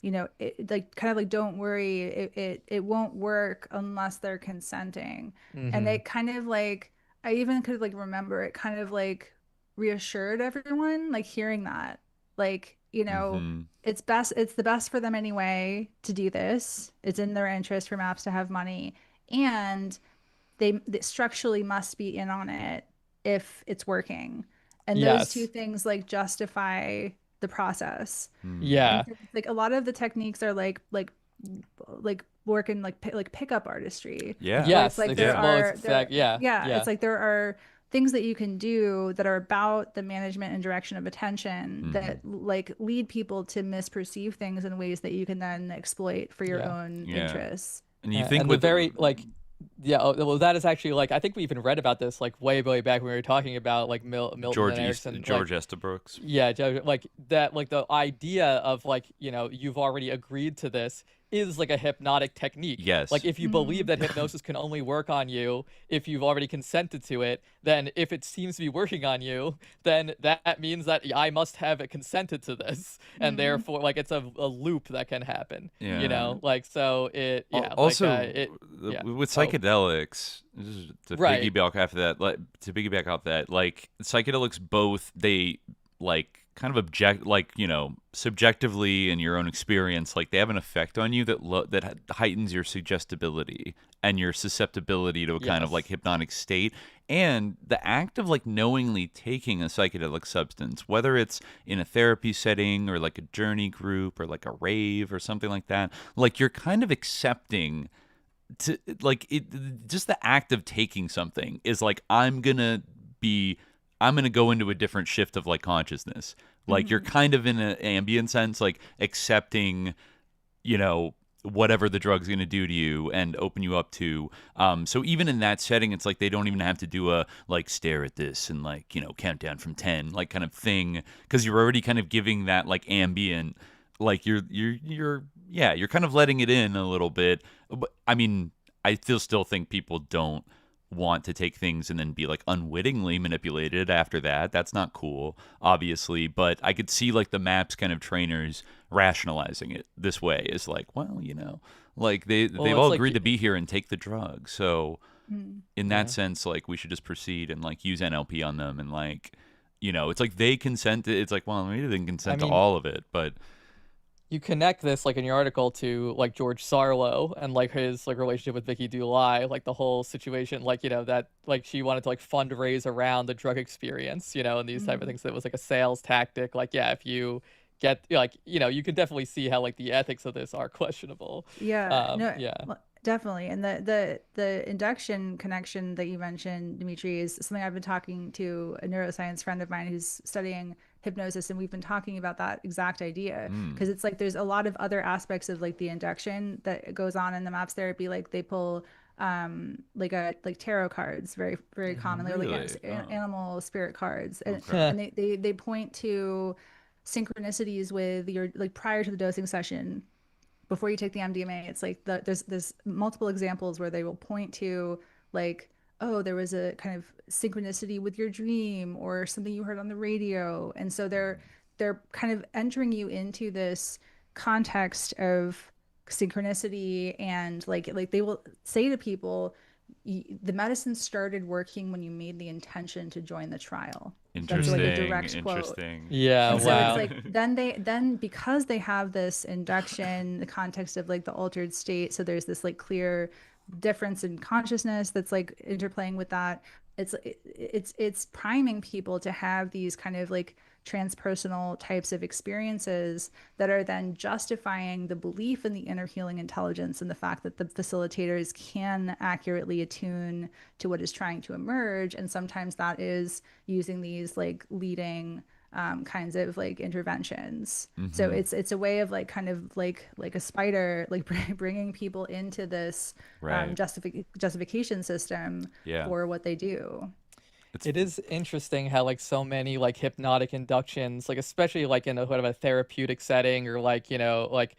Speaker 12: you know, like, kind of like, don't worry, it won't work unless they're consenting. And they kind of, like, I even could, like, remember it kind of, like, reassured everyone, like, hearing that, like, you know, it's the best for them anyway to do this. It's in their interest for MAPS to have money, and they structurally must be in on it if it's working. And those two things, like, justify the process.
Speaker 11: Yeah.
Speaker 12: So, like, a lot of the techniques are like working like pickup artistry.
Speaker 11: Yes.
Speaker 12: Like, it's like there are things that you can do that are about the management and direction of attention that, like, lead people to misperceive things in ways that you can then exploit for your own interests.
Speaker 10: And you think
Speaker 11: and
Speaker 10: with
Speaker 11: the very, like, well, that is actually, like, I think we even read about this, like, way back when we were talking about, like, Milton and Erickson,
Speaker 10: George Estabrooks.
Speaker 11: Yeah, like that, like, the idea of, like, you know, you've already agreed to this is like a hypnotic technique.
Speaker 10: Yes.
Speaker 11: Like, if you believe that hypnosis can only work on you if you've already consented to it, then if it seems to be working on you, then that means that I must have consented to this, and therefore, like, it's a loop that can happen. You know, like, so it. Yeah.
Speaker 10: Also,
Speaker 11: like,
Speaker 10: with psychedelics, to piggyback off that, like, psychedelics, both, they, like, kind of subjectively in your own experience, like, they have an effect on you that heightens your suggestibility and your susceptibility to a kind of, like, hypnotic state. And the act of, like, knowingly taking a psychedelic substance, whether it's in a therapy setting or like a journey group or like a rave or something like that, like, you're kind of accepting to, like, just the act of taking something is like, I'm gonna go into a different shift of, like, consciousness. Like, you're kind of in an ambient sense, like, accepting, you know, whatever the drug's going to do to you and open you up to. So even in that setting, it's like they don't even have to do a, like, stare at this and, like, you know, count down from 10, like, kind of thing, because you're already kind of giving that, like, ambient, like, you're kind of letting it in a little bit. But, I mean, I still think people don't want to take things and then be, like, unwittingly manipulated after that. That's not cool, obviously, but I could see, like, the MAPS kind of trainers rationalizing it this way, is like, well, you know, like, they've all agreed to be here and take the drug, so in that sense, like, we should just proceed and, like, use NLP on them, and, like, you know, it's like they consented. It's like, well, maybe they didn't consent to all of it, but
Speaker 11: you connect this like in your article to like George Sarlo and like his like relationship with Vicky Dulai, like the whole situation, like, you know, that like she wanted to like fundraise around the drug experience, you know, and these type of things. That was like a sales tactic. Like, yeah, if you get like, you know, you can definitely see how like the ethics of this are questionable.
Speaker 12: Definitely. And the induction connection that you mentioned, Dimitri, is something I've been talking to a neuroscience friend of mine who's studying hypnosis, and we've been talking about that exact idea, because it's like there's a lot of other aspects of like the induction that goes on in the MAPS therapy. Like they pull like tarot cards very, very commonly, or like animal spirit cards, and they point to synchronicities with your, like prior to the dosing session, before you take the MDMA. It's like there's multiple examples where they will point to like, oh, there was a kind of synchronicity with your dream or something you heard on the radio. And so they're kind of entering you into this context of synchronicity, and like they will say to people, the medicine started working when you made the intention to join the trial.
Speaker 10: Interesting.
Speaker 12: That's like a direct quote.
Speaker 11: Yeah.
Speaker 12: And
Speaker 11: wow.
Speaker 12: So it's like then because they have this induction, the context of like the altered state, so there's this like clear difference in consciousness that's like interplaying with that. It's priming people to have these kind of like transpersonal types of experiences that are then justifying the belief in the inner healing intelligence and the fact that the facilitators can accurately attune to what is trying to emerge. And sometimes that is using these like leading kinds of like interventions. So it's a way of like kind of like a spider, like bringing people into this justification system for what they do.
Speaker 11: It is interesting how like so many like hypnotic inductions, like especially like in a sort of a therapeutic setting, or like, you know, like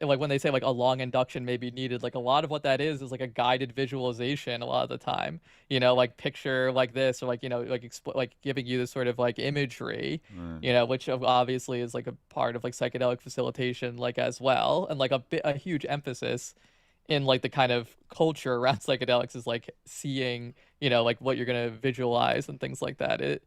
Speaker 11: when they say like a long induction may be needed, like a lot of what that is like a guided visualization a lot of the time, you know, like picture like this, or like, you know, like like giving you this sort of like imagery, you know, which obviously is like a part of like psychedelic facilitation like as well, and like a huge emphasis in like the kind of culture around psychedelics is like seeing, you know, like what you're gonna visualize and things like that. It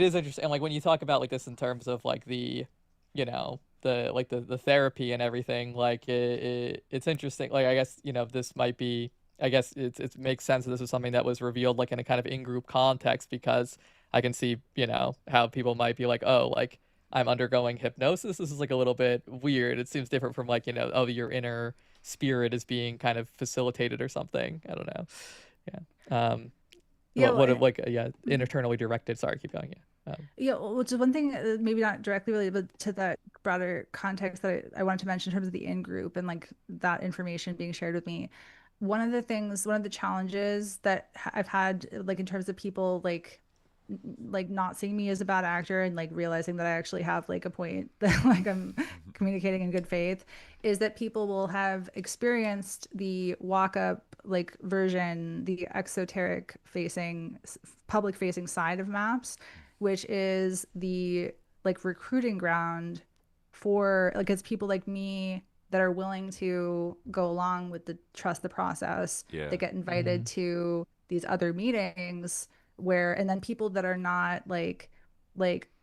Speaker 11: is interesting. And like when you talk about like this in terms of like the, you know, the therapy and everything, like it's interesting. Like I guess, you know, this might be, I guess it makes sense that this is something that was revealed like in a kind of in-group context, because I can see, you know, how people might be like, oh, like I'm undergoing hypnosis. This is like a little bit weird. It seems different from like, you know, oh, your inner spirit is being kind of facilitated or something. I don't know. Internally directed. Sorry, keep going.
Speaker 12: Which is one thing, maybe not directly related, but to that broader context that I wanted to mention in terms of the in-group and like that information being shared with me. One of the challenges that I've had, like in terms of people like not seeing me as a bad actor and like realizing that I actually have like a point that like I'm communicating in good faith, is that people will have experienced the walk up like version, the exoteric facing, public facing side of MAPS, which is the like recruiting ground for like it's people like me that are willing to go along with the trust the process, that get invited to these other meetings and then people that are not like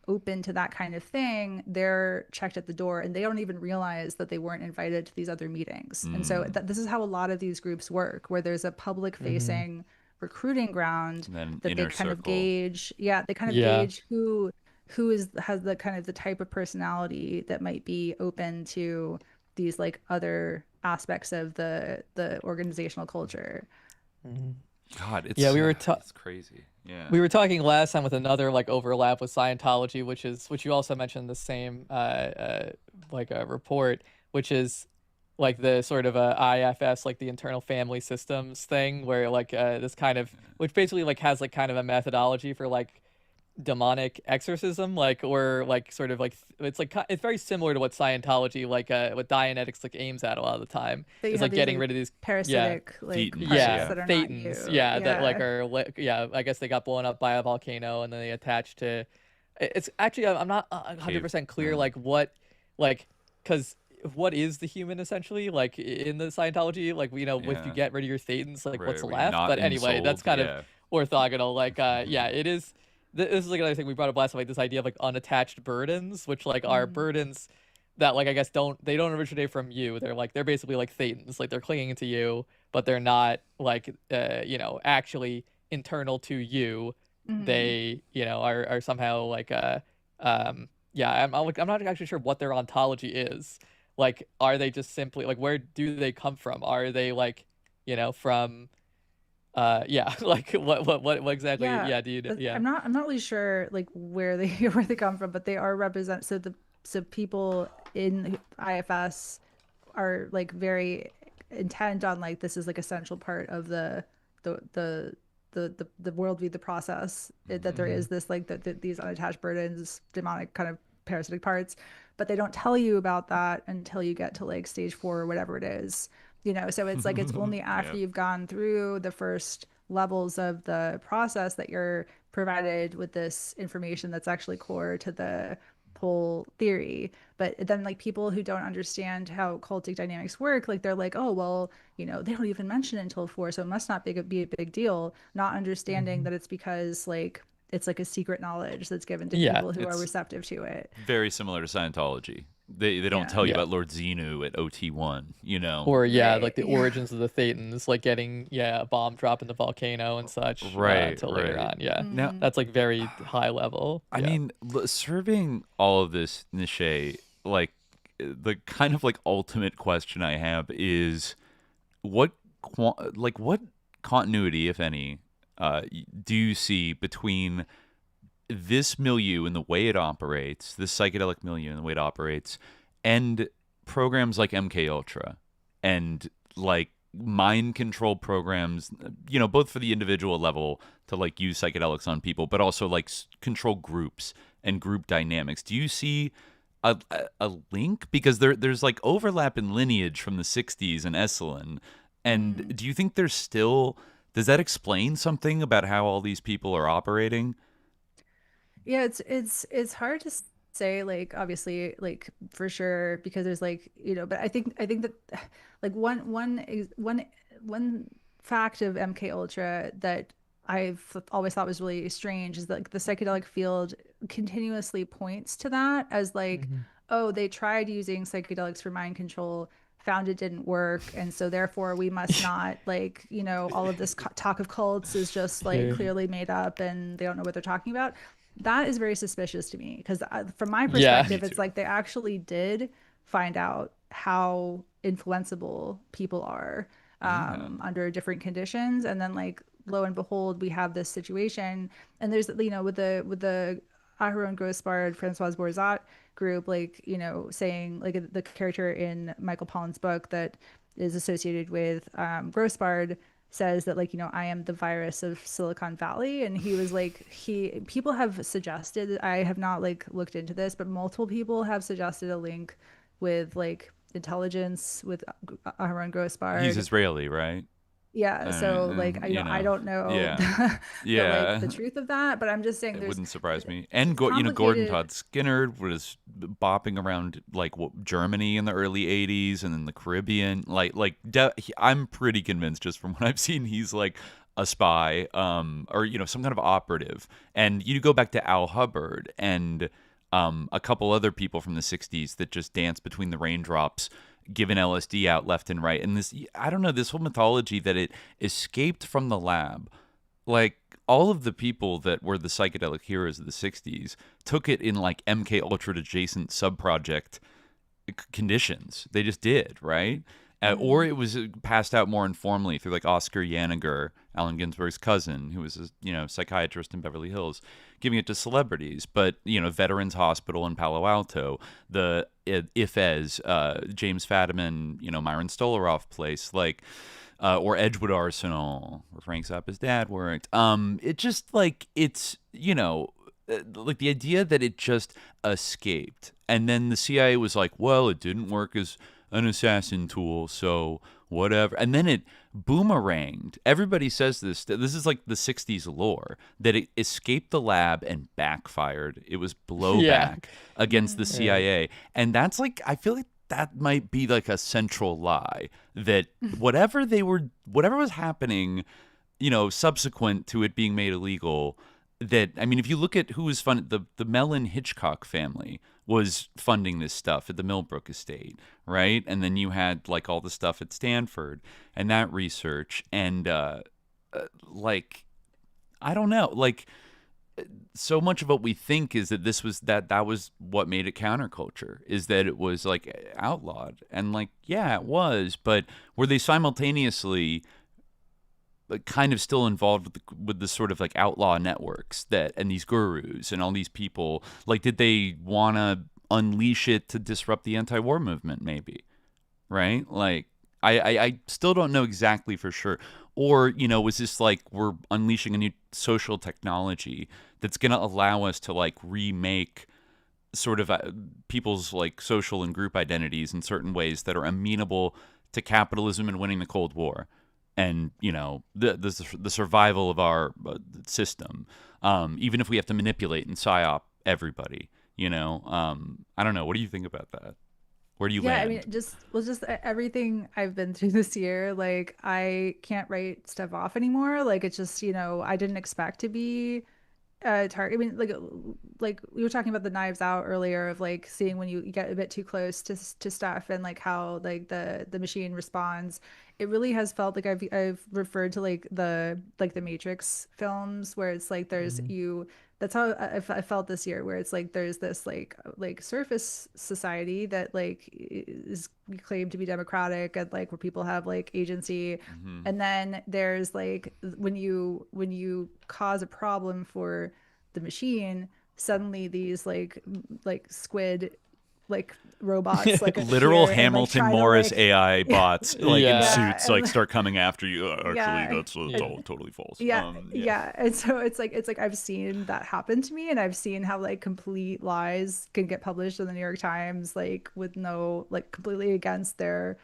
Speaker 12: open to that kind of thing, they're checked at the door and they don't even realize that they weren't invited to these other meetings. And so this is how a lot of these groups work, where there's a public facing recruiting ground that they kind of gauge. Gauge who has the kind of the type of personality that might be open to these like other aspects of the organizational culture.
Speaker 10: God, it's crazy. Yeah.
Speaker 11: We were talking last time with another like overlap with Scientology, which you also mentioned in the same like a report, which is like the sort of IFS, like the internal family systems thing, where like this kind of, which basically like has like kind of a methodology for like demonic exorcism, like, or like sort of like it's very similar to what Scientology what Dianetics like aims at a lot of the time. It's like getting rid of these
Speaker 12: parasitic
Speaker 11: thetans that like are I guess they got blown up by a volcano and then they attach to. It's actually I'm not 100% clear like what because what is the human essentially like in the Scientology, like, you know, if you get rid of your thetans, like what's left. But anyway, that's kind of orthogonal, like it is. this is like another thing we brought up last time, like this idea of like unattached burdens, which like are burdens that like I guess don't originate from you. They're basically like thetans, like they're clinging to you, but they're not like actually internal to you. They are somehow like I'm not actually sure what their ontology is. Like, are they just simply like, where do they come from? Are they like from like what exactly do you
Speaker 12: I'm not really sure like where they come from, but they are so people in IFS are like very intent on like this is like essential part of the worldview, the process, that there is this like these unattached burdens, demonic kind of parasitic parts, but they don't tell you about that until you get to like stage 4 or whatever it is, so it's like it's only after you've gone through the first levels of the process that you're provided with this information that's actually core to the whole theory. But then like people who don't understand how cultic dynamics work, like they're like, oh well, they don't even mention it until 4, so it must not be a big deal, not understanding that it's because like it's like a secret knowledge that's given to people who are receptive to it.
Speaker 10: Very similar to Scientology. They don't tell you about Lord Xenu at OT1,
Speaker 11: or like the origins of the Thetans, like getting a bomb drop in the volcano and such, until later on. Now that's like very high level.
Speaker 10: I mean, serving all of this, Neşe, like the kind of like ultimate question I have is what continuity, if any, do you see between this milieu and the way it operates, this psychedelic milieu and the way it operates, and programs like MK Ultra and like mind control programs, both for the individual level to like use psychedelics on people, but also like control groups and group dynamics. Do you see a link? Because there's like overlap in lineage from the 60s and Esalen. And do you think there's still, does that explain something about how all these people are operating?
Speaker 12: Yeah, it's hard to say, like, obviously, like for sure, because there's like, but I think that like one fact of MK Ultra that I've always thought was really strange is that like the psychedelic field continuously points to that as like, oh, they tried using psychedelics for mind control, found it didn't work, and so therefore we must not like all of this talk of cults is just like clearly made up and they don't know what they're talking about. That is very suspicious to me, because from my perspective, it's like they actually did find out how influenceable people are under different conditions, and then like lo and behold, we have this situation. And there's with the Aharon Grossbard, Francoise Borzat group, like saying like the character in Michael Pollan's book that is associated with Grossbard says that like I am the virus of Silicon Valley, and he was like people have suggested, I have not like looked into this, but multiple people have suggested a link with like intelligence with Aharon Grossbard.
Speaker 10: He's Israeli, right?
Speaker 12: Yeah, so like I don't know the truth of that, but I'm just saying
Speaker 10: it wouldn't surprise me. And Gordon Todd Skinner was bopping around like Germany in the early '80s and then the Caribbean. I'm pretty convinced just from what I've seen, he's like a spy, or some kind of operative. And you go back to Al Hubbard and a couple other people from the '60s that just dance between the raindrops, giving LSD out left and right. And this, I don't know, this whole mythology that it escaped from the lab. Like, all of the people that were the psychedelic heroes of the 60s took it in like MK Ultra adjacent sub-project conditions. They just did, right? Or it was passed out more informally through like Oscar Yaniger, Allen Ginsberg's cousin, who was a psychiatrist in Beverly Hills, giving it to celebrities. But Veterans Hospital in Palo Alto, the IFES, James Fadiman, Myron Stolaroff place, like, or Edgewood Arsenal, where Frank Zappa's dad worked. It just like it's like the idea that it just escaped, and then the CIA was like, well, it didn't work as an assassin tool, so whatever. And then it boomeranged. Everybody says this. This is like the 60s lore, that it escaped the lab and backfired. It was blowback against the CIA. And that's like, I feel like that might be like a central lie, that whatever was happening, subsequent to it being made illegal, that, I mean, if you look at who was funding, the Mellon Hitchcock family was funding this stuff at the Millbrook estate, right? And then you had like all the stuff at Stanford and that research, and like, I don't know, like, so much of what we think is that this was that was what made it counterculture, is that it was like outlawed, and like, yeah, it was, but were they simultaneously kind of still involved with the sort of like outlaw networks that, and these gurus and all these people, like, did they want to unleash it to disrupt the anti-war movement, maybe, right? Like, I still don't know exactly for sure. Or, you know, was this like we're unleashing a new social technology that's going to allow us to like remake sort of people's like social and group identities in certain ways that are amenable to capitalism and winning the Cold War, and, you know, the survival of our system, even if we have to manipulate and psyop everybody, you know. I don't know. What do you think about that? Where do you land?
Speaker 12: I mean, just everything I've been through this year, like, I can't write stuff off anymore. Like, it's just, you know, I didn't expect to be target. I mean, like we were talking about the Knives Out earlier, of like seeing when you get a bit too close to stuff, and like how like the machine responds. It really has felt like I've referred to like the Matrix films, where it's like there's you. That's how I felt this year, where it's like there's this like surface society that like is claimed to be democratic, and like where people have like agency, and then there's like when you cause a problem for the machine, suddenly these like squid like robots, like
Speaker 10: literal Hamilton
Speaker 12: and, like,
Speaker 10: Morris
Speaker 12: like,
Speaker 10: AI bots like in suits, like
Speaker 12: and,
Speaker 10: start coming after you. Actually, that's totally false.
Speaker 12: And so it's like I've seen that happen to me, and I've seen how like complete lies can get published in the New York Times, like with no, like, completely against their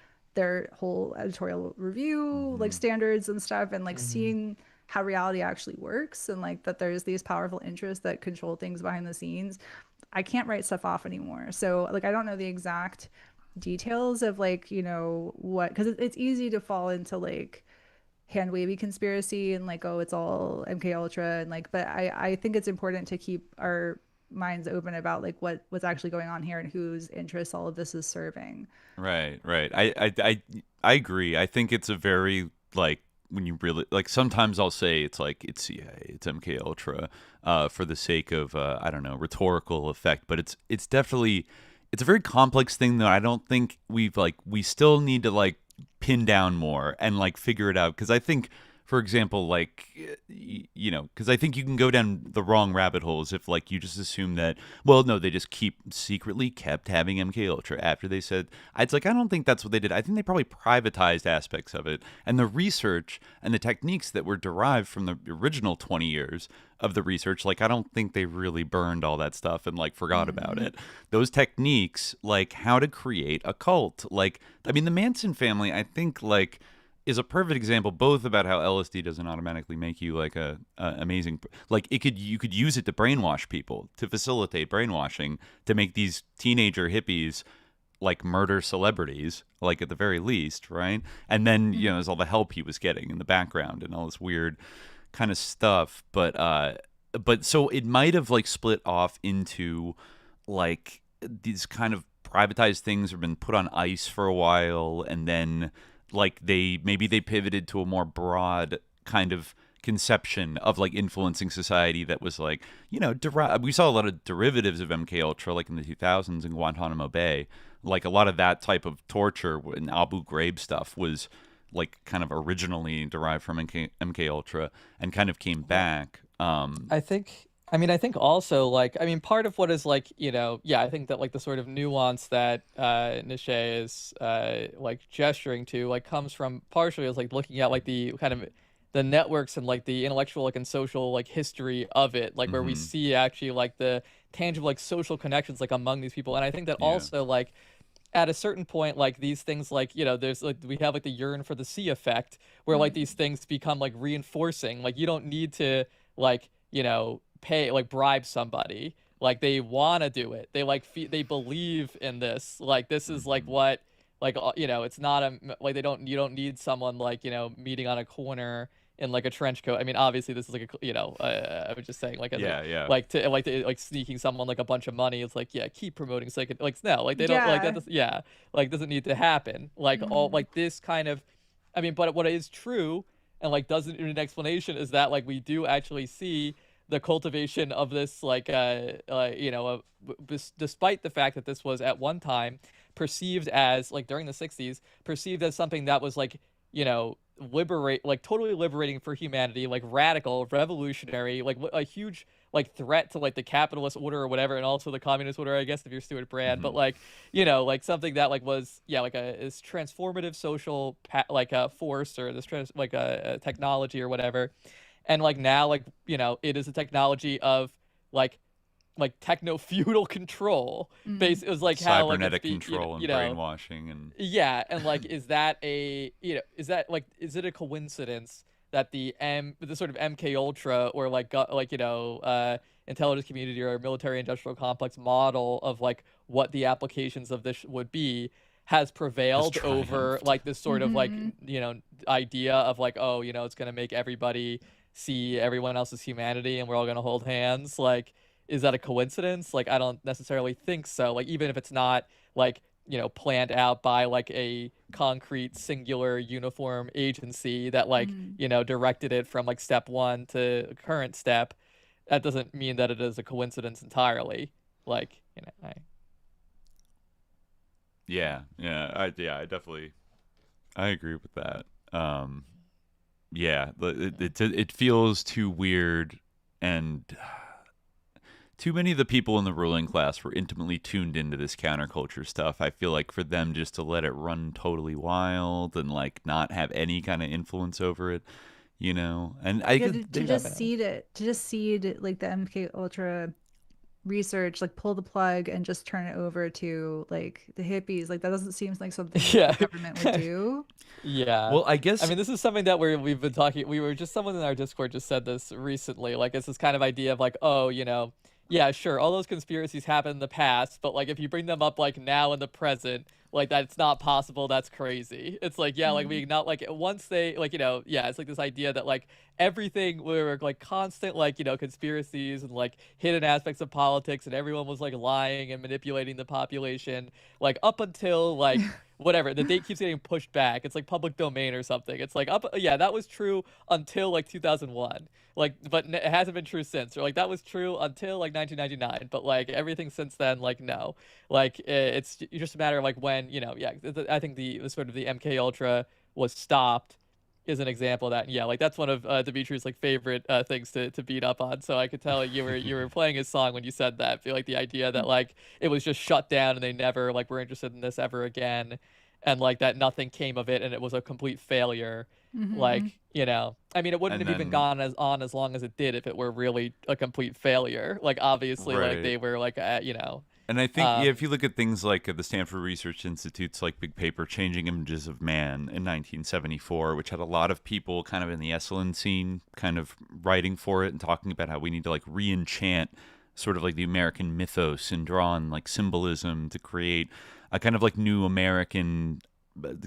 Speaker 12: whole editorial review like standards and stuff, and like seeing how reality actually works, and like that there's these powerful interests that control things behind the scenes. I can't write stuff off anymore. So like I don't know the exact details of like, you know, what, because it's easy to fall into like hand wavy conspiracy and like, oh, it's all MK Ultra, and like, but I think it's important to keep our minds open about like what's actually going on here and whose interests all of this is serving.
Speaker 10: Right. I agree. I think it's a very like, when you really like, sometimes I'll say it's like it's CIA, it's MK Ultra, for the sake of I don't know, rhetorical effect, but it's definitely, it's a very complex thing that I don't think we still need to like pin down more and like figure it out, because I think, for example, like, you know, because I think you can go down the wrong rabbit holes if like you just assume that, well, no, they just secretly kept having MK Ultra after they said. It's like, I don't think that's what they did. I think they probably privatized aspects of it, and the research and the techniques that were derived from the original 20 years of the research, like, I don't think they really burned all that stuff and like forgot about it. Those techniques, like how to create a cult, like, I mean, the Manson family, I think, like, is a perfect example, both about how LSD doesn't automatically make you like a amazing, like you could use it to brainwash people, to facilitate brainwashing, to make these teenager hippies like murder celebrities, like at the very least, right? And then, you know, there's all the help he was getting in the background and all this weird kind of stuff, but so it might have like split off into like these kind of privatized things, have been put on ice for a while, and then like maybe they pivoted to a more broad kind of conception of like influencing society that was like, you know, we saw a lot of derivatives of MK Ultra like in the 2000s in Guantanamo Bay. Like a lot of that type of torture and Abu Ghraib stuff was like kind of originally derived from MK Ultra and kind of came back.
Speaker 11: I think also, like, I mean, part of what is like, you know, I think that like the sort of nuance that Neşe is like gesturing to like comes from partially as like looking at like the kind of the networks and like the intellectual like and social like history of it, like where we see actually like the tangible like social connections like among these people. And I think that also like at a certain point, like these things, like, you know, there's like, we have like the urine for the sea effect, where like these things become like reinforcing. Like you don't need to like, you know, pay, like bribe somebody. Like they want to do it. They like they believe in this. Like this is like what, like, you know, it's not a like you don't need someone like, you know, meeting on a corner in like a trench coat. I mean, obviously this is like I was just saying like like sneaking someone like a bunch of money. It's like, yeah, keep promoting no, like they don't like that. Doesn't need to happen. Like all like this kind of, I mean, but what is true and like doesn't need an explanation is that like we do actually see the cultivation of this despite the fact that this was at one time perceived as like during the 60s perceived as something that was like totally liberating for humanity, like radical, revolutionary, like a huge like threat to like the capitalist order or whatever, and also the communist order, I guess, if you're Stuart Brand, but like like something that like was this transformative social force, or this a technology or whatever, and like now like it is a technology of like techno-feudal control. It was like how
Speaker 10: cybernetic control and brainwashing and
Speaker 11: and like is that is it a coincidence that the sort of MK Ultra or intelligence community or military industrial complex model of like what the applications of this would be has prevailed over like this sort of like idea of like, oh, it's going to make everybody see everyone else's humanity and we're all going to hold hands? Like, is that a coincidence? Like, I don't necessarily think so. Like, even if it's not like, planned out by like a concrete singular uniform agency that like, directed it from like step one to current step, that doesn't mean that it is a coincidence entirely. Like,
Speaker 10: I definitely, I agree with that. It feels too weird, and too many of the people in the ruling class were intimately tuned into this counterculture stuff. I feel like for them just to let it run totally wild and like not have any kind of influence over it, and
Speaker 12: to just seed like the MK Ultra research, like pull the plug and just turn it over to like the hippies. Like that doesn't seem like something the government would do.
Speaker 11: Well, I guess, I mean, this is something that we've been talking, someone in our Discord just said this recently, like it's this kind of idea of like, oh, yeah, sure, all those conspiracies happened in the past, but like if you bring them up like now in the present, like that's not possible, that's crazy. It's like, like we not like once they like, it's like this idea that like everything were like constant like, conspiracies and like hidden aspects of politics, and everyone was like lying and manipulating the population, like up until like whatever, the date keeps getting pushed back. It's like public domain or something. It's like that was true until like 2001. Like, but it hasn't been true since. Or like that was true until like 1999. But like everything since then, like no. Like it's just a matter of like when, I think the sort of the MK Ultra was stopped is an example of that. And like that's one of Dimitri's like favorite things to beat up on. So I could tell you were playing his song when you said that. I feel like the idea that like it was just shut down and they never like were interested in this ever again, and like that nothing came of it and it was a complete failure. Like, I mean, it wouldn't have even gone as long as it did if it were really a complete failure. Like obviously like they were like
Speaker 10: And I think if you look at things like the Stanford Research Institute's like big paper, Changing Images of Man in 1974, which had a lot of people kind of in the Esalen scene kind of writing for it and talking about how we need to like re-enchant sort of like the American mythos and draw on like symbolism to create a kind of like new American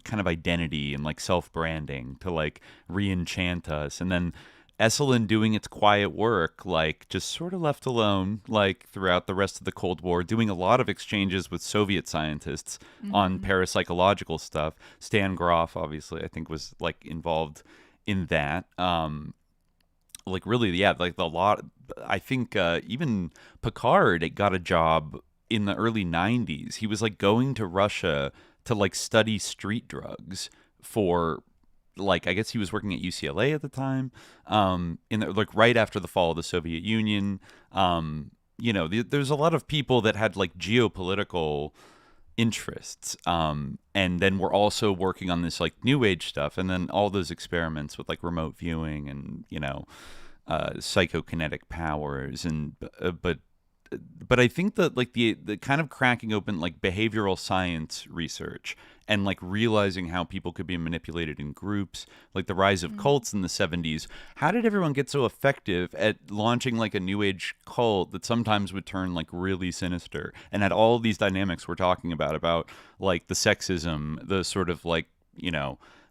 Speaker 10: kind of identity and like self-branding to like re-enchant us. And then Esalen doing its quiet work, like just sort of left alone, like throughout the rest of the Cold War, doing a lot of exchanges with Soviet scientists on parapsychological stuff. Stan Grof, obviously, I think was like involved in that. Like really, like a lot. I think even Pickard got a job in the early 90s. He was like going to Russia to like study street drugs for like, I guess he was working at UCLA at the time, like right after the fall of the Soviet Union. There's a lot of people that had like geopolitical interests, and then we're also working on this like new age stuff, and then all those experiments with like remote viewing and psychokinetic powers, and but I think that like the kind of cracking open like behavioral science research and like realizing how people could be manipulated in groups, like the rise of cults in the 70s. How did everyone get so effective at launching like a new age cult that sometimes would turn like really sinister and had all these dynamics we're talking about like the sexism, the sort of like,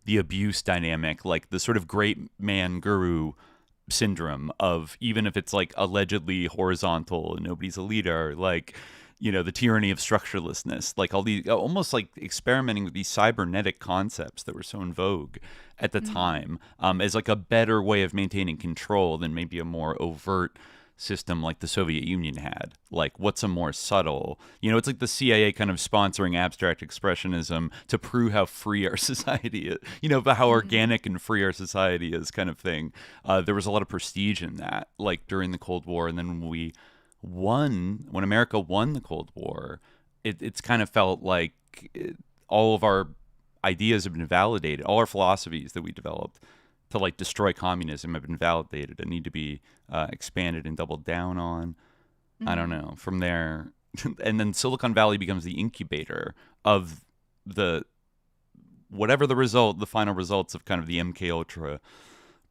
Speaker 10: the abuse dynamic, like the sort of great man guru syndrome of, even if it's like allegedly horizontal and nobody's a leader, like, you know, the tyranny of structurelessness, like all these, almost like experimenting with these cybernetic concepts that were so in vogue at the time, as like a better way of maintaining control than maybe a more overt system like the Soviet Union had. Like, what's a more subtle, you know, it's like the CIA kind of sponsoring abstract expressionism to prove how free our society is, you know, but how organic and free our society is, kind of thing. There was a lot of prestige in that, like during the Cold War. And then when America won the Cold War, it's kind of felt like all of our ideas have been validated, all our philosophies that we developed to like destroy communism have been validated and need to be expanded and doubled down on. I don't know. From there, and then Silicon Valley becomes the incubator of whatever the final results of kind of the MK Ultra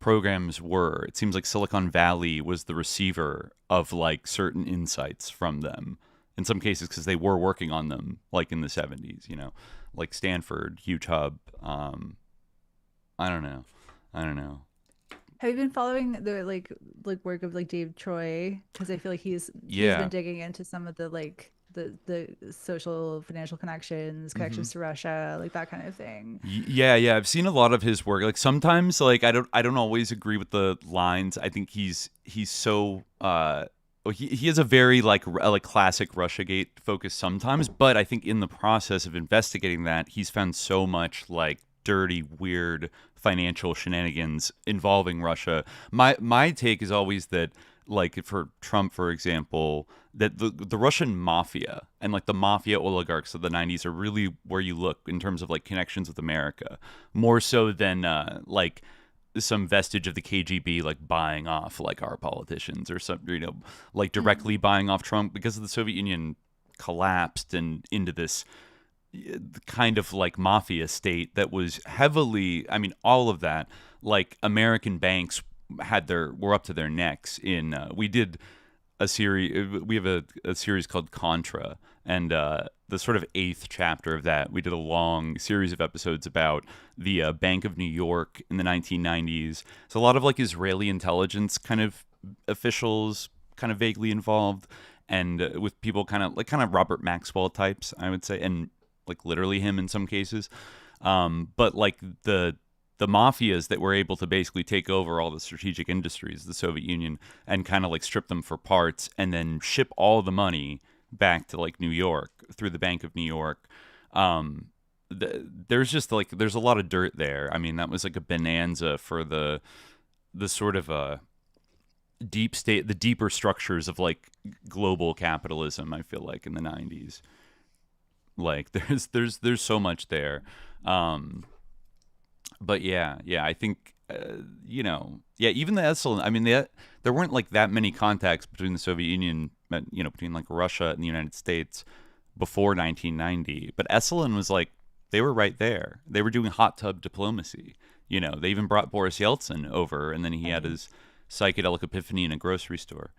Speaker 10: programs were. It seems like Silicon Valley was the receiver of like certain insights from them in some cases, because they were working on them like in the 70s, you know, like Stanford, huge hub. I don't know.
Speaker 12: Have you been following the like work of like Dave Troy? Because I feel like he's been digging into some of the like the social financial connections to Russia, like that kind of thing.
Speaker 10: Yeah, I've seen a lot of his work. Like sometimes, like I don't always agree with the lines. I think he's so he has a very like classic Russiagate focus sometimes, but I think in the process of investigating that, he's found so much like dirty, weird financial shenanigans involving Russia. My take is always that, like for Trump, for example, that the Russian mafia and like the mafia oligarchs of the 90s are really where you look in terms of like connections with America, more so than like some vestige of the KGB like buying off like our politicians or some, you know, like directly buying off Trump, because the Soviet Union collapsed and into this kind of like mafia state that was heavily, I mean, all of that, like American banks were up to their necks in we did a series, we have a series called Contra, and the sort of 8th chapter of that, we did a long series of episodes about the Bank of New York in the 1990s. So a lot of like Israeli intelligence kind of officials kind of vaguely involved, and with people kind of Robert Maxwell types, I would say, and like literally him in some cases, but like the mafias that were able to basically take over all the strategic industries of the Soviet Union and kind of like strip them for parts and then ship all the money back to like New York through the Bank of New York. There's just like, there's a lot of dirt there. I mean, that was like a bonanza for the sort of deep state, the deeper structures of like global capitalism, I feel like, in the 90s. Like there's so much there. But yeah, I think, you know, even the Esalen, I mean, there weren't like that many contacts between the Soviet Union, you know, between like Russia and the United States before 1990. But Esalen was like, they were right there. They were doing hot tub diplomacy. You know, they even brought Boris Yeltsin over, and then he had his psychedelic epiphany in a grocery store.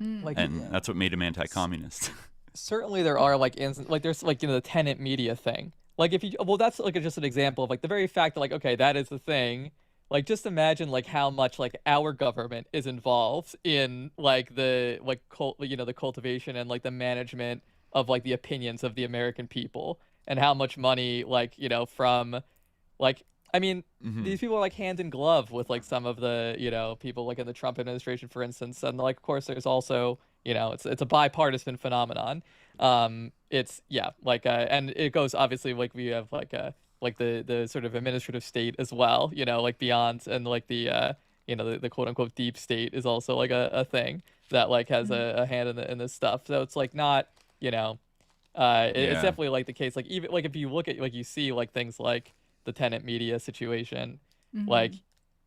Speaker 10: That's what made him anti-communist.
Speaker 11: Certainly there are like there's like, you know, the tenant media thing. Like that's like just an example of like the very fact that like, okay, that is the thing. Like just imagine like how much like our government is involved in like the like the cultivation and like the management of like the opinions of the American people, and how much money like, you know, from like, I mean, these people are like hand in glove with like some of the, you know, people like in the Trump administration, for instance. And like, of course, there's also, you know, it's a bipartisan phenomenon. It's like and it goes obviously like we have like the sort of administrative state as well, you know, like beyond, and like the you know, the quote unquote deep state is also like a thing that like has a hand in this stuff. So it's like not, you know, it's definitely like the case. Like even like if you look at like you see like things like the tenant media situation, like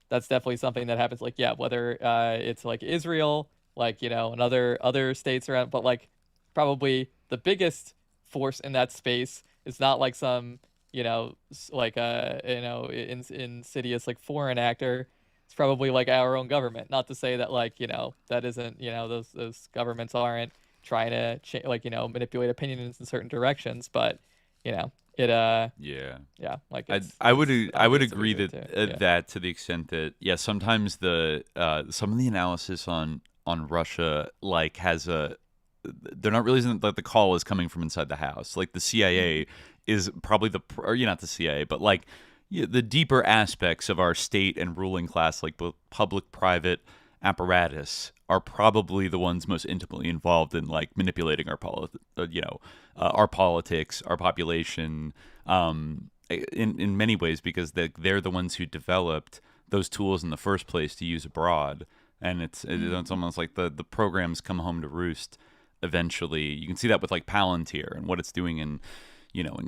Speaker 11: that's definitely something that happens. Like whether it's like Israel, like, you know, and other states around, but like probably the biggest force in that space is not like some, you know, like you know, insidious like foreign actor. It's probably like our own government. Not to say that like, you know, that isn't, you know, those governments aren't trying to like, you know, manipulate opinions in certain directions, but it like
Speaker 10: I would agree that that to the extent that sometimes some of the analysis on Russia like has they're not realizing that the call is coming from inside the house. Like the CIA is probably not the CIA, but like the deeper aspects of our state and ruling class, like both public-private apparatus, are probably the ones most intimately involved in like manipulating our our politics, our population, in many ways, because they're the ones who developed those tools in the first place to use abroad. And it's almost like the programs come home to roost eventually. You can see that with like Palantir and what it's doing in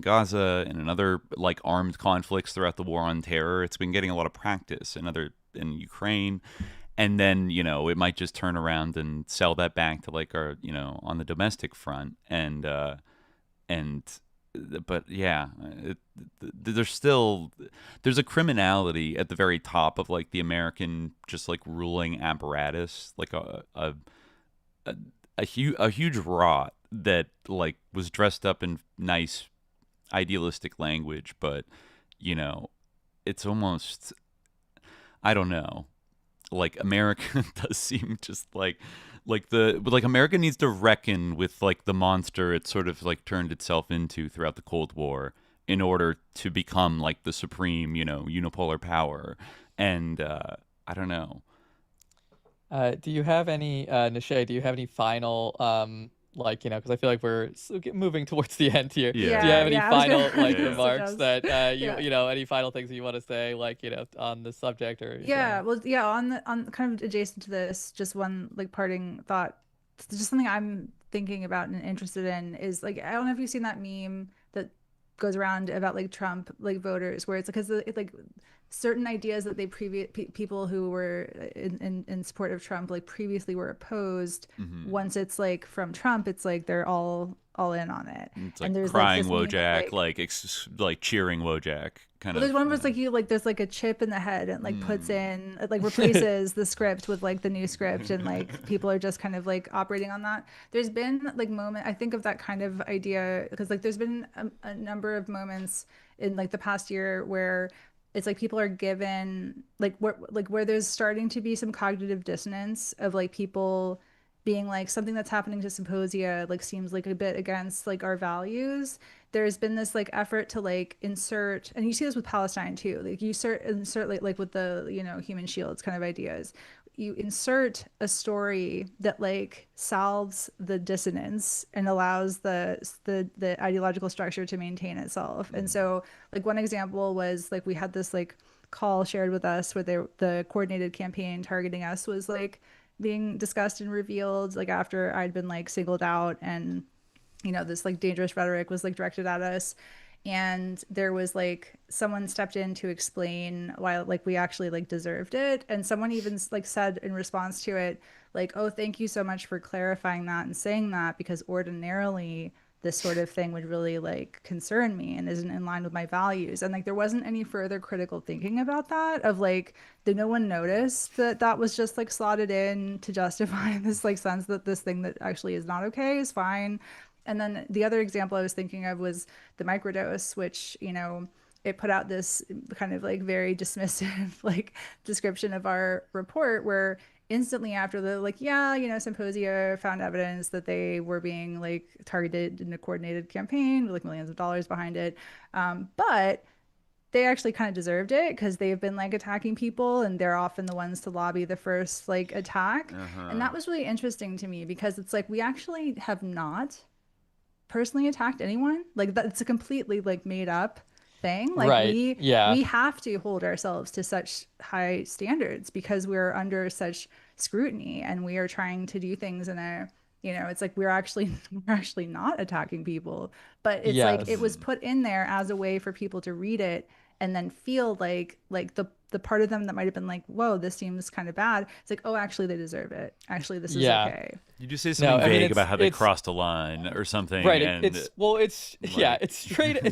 Speaker 10: Gaza and in other like armed conflicts throughout the war on terror. It's been getting a lot of practice in Ukraine. And then, it might just turn around and sell that back to like our, on the domestic front. There's a criminality at the very top of like the American just like ruling apparatus, like a huge rot that like was dressed up in nice idealistic language, but it's almost, I don't know, like America does seem just like America needs to reckon with like the monster it sort of like turned itself into throughout the Cold War in order to become like the supreme, unipolar power. And I don't know.
Speaker 11: Do you have any, Neşe, do you have any final, because I feel like we're moving towards the end here.
Speaker 10: Yeah.
Speaker 11: Do you have any final remarks that, any final things that you want to say, on the subject or?
Speaker 12: On kind of adjacent to this, just one like parting thought, just something I'm thinking about and interested in is like, I don't know if you've seen that meme that goes around about like Trump like voters, where it's because like certain ideas that people who were in support of Trump like previously were opposed. Once it's like from Trump, it's like they're all in on it.
Speaker 10: It's like
Speaker 12: and there's
Speaker 10: crying
Speaker 12: like
Speaker 10: Wojak, like cheering Wojak. Kind of.
Speaker 12: There's one where it's like there's like a chip in the head and like puts in, it like replaces the script with like the new script, and like people are just kind of like operating on that. There's been like I think of that kind of idea because like there's been a number of moments in like the past year where it's like people are given where there's starting to be some cognitive dissonance of like people being like, something that's happening to Psymposia like seems like a bit against like our values. There's been this like effort to like insert, and you see this with Palestine too, like you insert like with the human shields kind of ideas. You insert a story that like solves the dissonance and allows the ideological structure to maintain itself. And so like one example was like we had this like call shared with us where the coordinated campaign targeting us was like being discussed and revealed like after I'd been like singled out, and this like dangerous rhetoric was like directed at us. And there was like someone stepped in to explain why like we actually like deserved it, and someone even like said in response to it like, oh, thank you so much for clarifying that and saying that, because ordinarily this sort of thing would really like concern me and isn't in line with my values. And like there wasn't any further critical thinking about that, of like, did no one notice that was just like slotted in to justify this like sense that this thing that actually is not okay is fine. And then the other example I was thinking of was the microdose, which, it put out this kind of like very dismissive like description of our report, where instantly after the like, Psymposia found evidence that they were being like targeted in a coordinated campaign with like millions of dollars behind it. But they actually kind of deserved it because they've been like attacking people, and they're often the ones to lobby the first like attack. And that was really interesting to me, because it's like we actually have not personally attacked anyone. Like that's a completely like made up thing. Like we have to hold ourselves to such high standards because we're under such scrutiny, and we are trying to do things in a it's like we're actually not attacking people, but it's like it was put in there as a way for people to read it and then feel like the part of them that might have been like, whoa, this seems kind of bad. It's like, oh, actually they deserve it. Actually, this is okay.
Speaker 10: You just say something vague about how they crossed a line or something.
Speaker 11: Right.
Speaker 10: And
Speaker 11: it's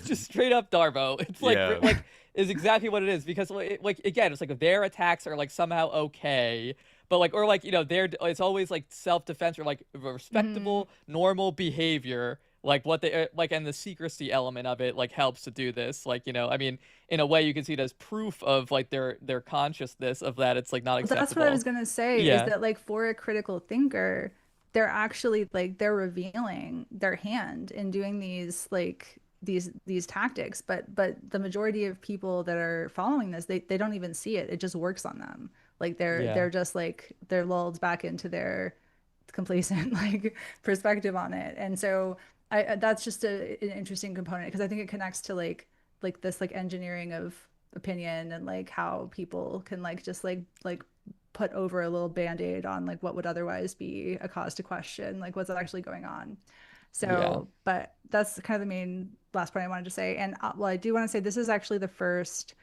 Speaker 11: just straight up Darbo. It's like is exactly what it is, because again, it's like their attacks are like somehow okay, but like, or like, it's always like self-defense or like respectable, normal behavior like what they like, and the secrecy element of it like helps to do this. Like, you know, I mean, in a way you can see it as proof of like their consciousness of that it's like not acceptable.
Speaker 12: That's what I was gonna say, is that like for a critical thinker, they're actually like they're revealing their hand in doing these like these tactics, but the majority of people that are following this, they don't even see it. It just works on them. Like they're just like they're lulled back into their complacent like perspective on it. And so that's just an interesting component, because I think it connects to like this like engineering of opinion, and like how people can like just like put over a little band-aid on like what would otherwise be a cause to question like what's actually going on. So but that's kind of the main last point I wanted to say. And well, I do want to say this is actually the first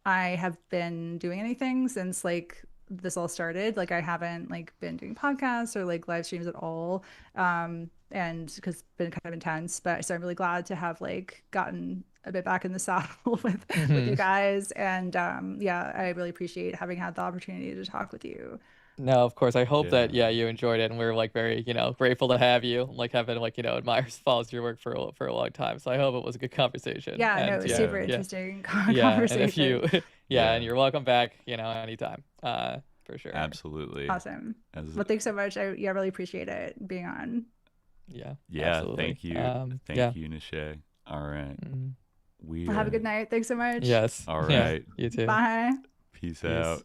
Speaker 12: I have been doing anything since like this all started. Like I haven't like been doing podcasts or like live streams at all, and because it's been kind of intense. But so I'm really glad to have like gotten a bit back in the saddle with you guys. And yeah, I really appreciate having had the opportunity to talk with you.
Speaker 11: No, of course. I hope that you enjoyed it, and we're like very, you know, grateful to have you. Like having like, you know, admired, follows your work for a long time. So I hope it was a good conversation.
Speaker 12: Yeah,
Speaker 11: and,
Speaker 12: no, it was super interesting conversation.
Speaker 11: And if you, and you're welcome back, you know, anytime. For sure.
Speaker 10: Absolutely.
Speaker 12: Awesome. Well, thanks so much. I really appreciate it being on.
Speaker 11: Yeah.
Speaker 10: Absolutely. Thank you. Thank you, Neşe. All right.
Speaker 12: Well, have a good night. Thanks so much.
Speaker 11: Yes.
Speaker 10: All right.
Speaker 11: You too.
Speaker 12: Bye.
Speaker 10: Peace out.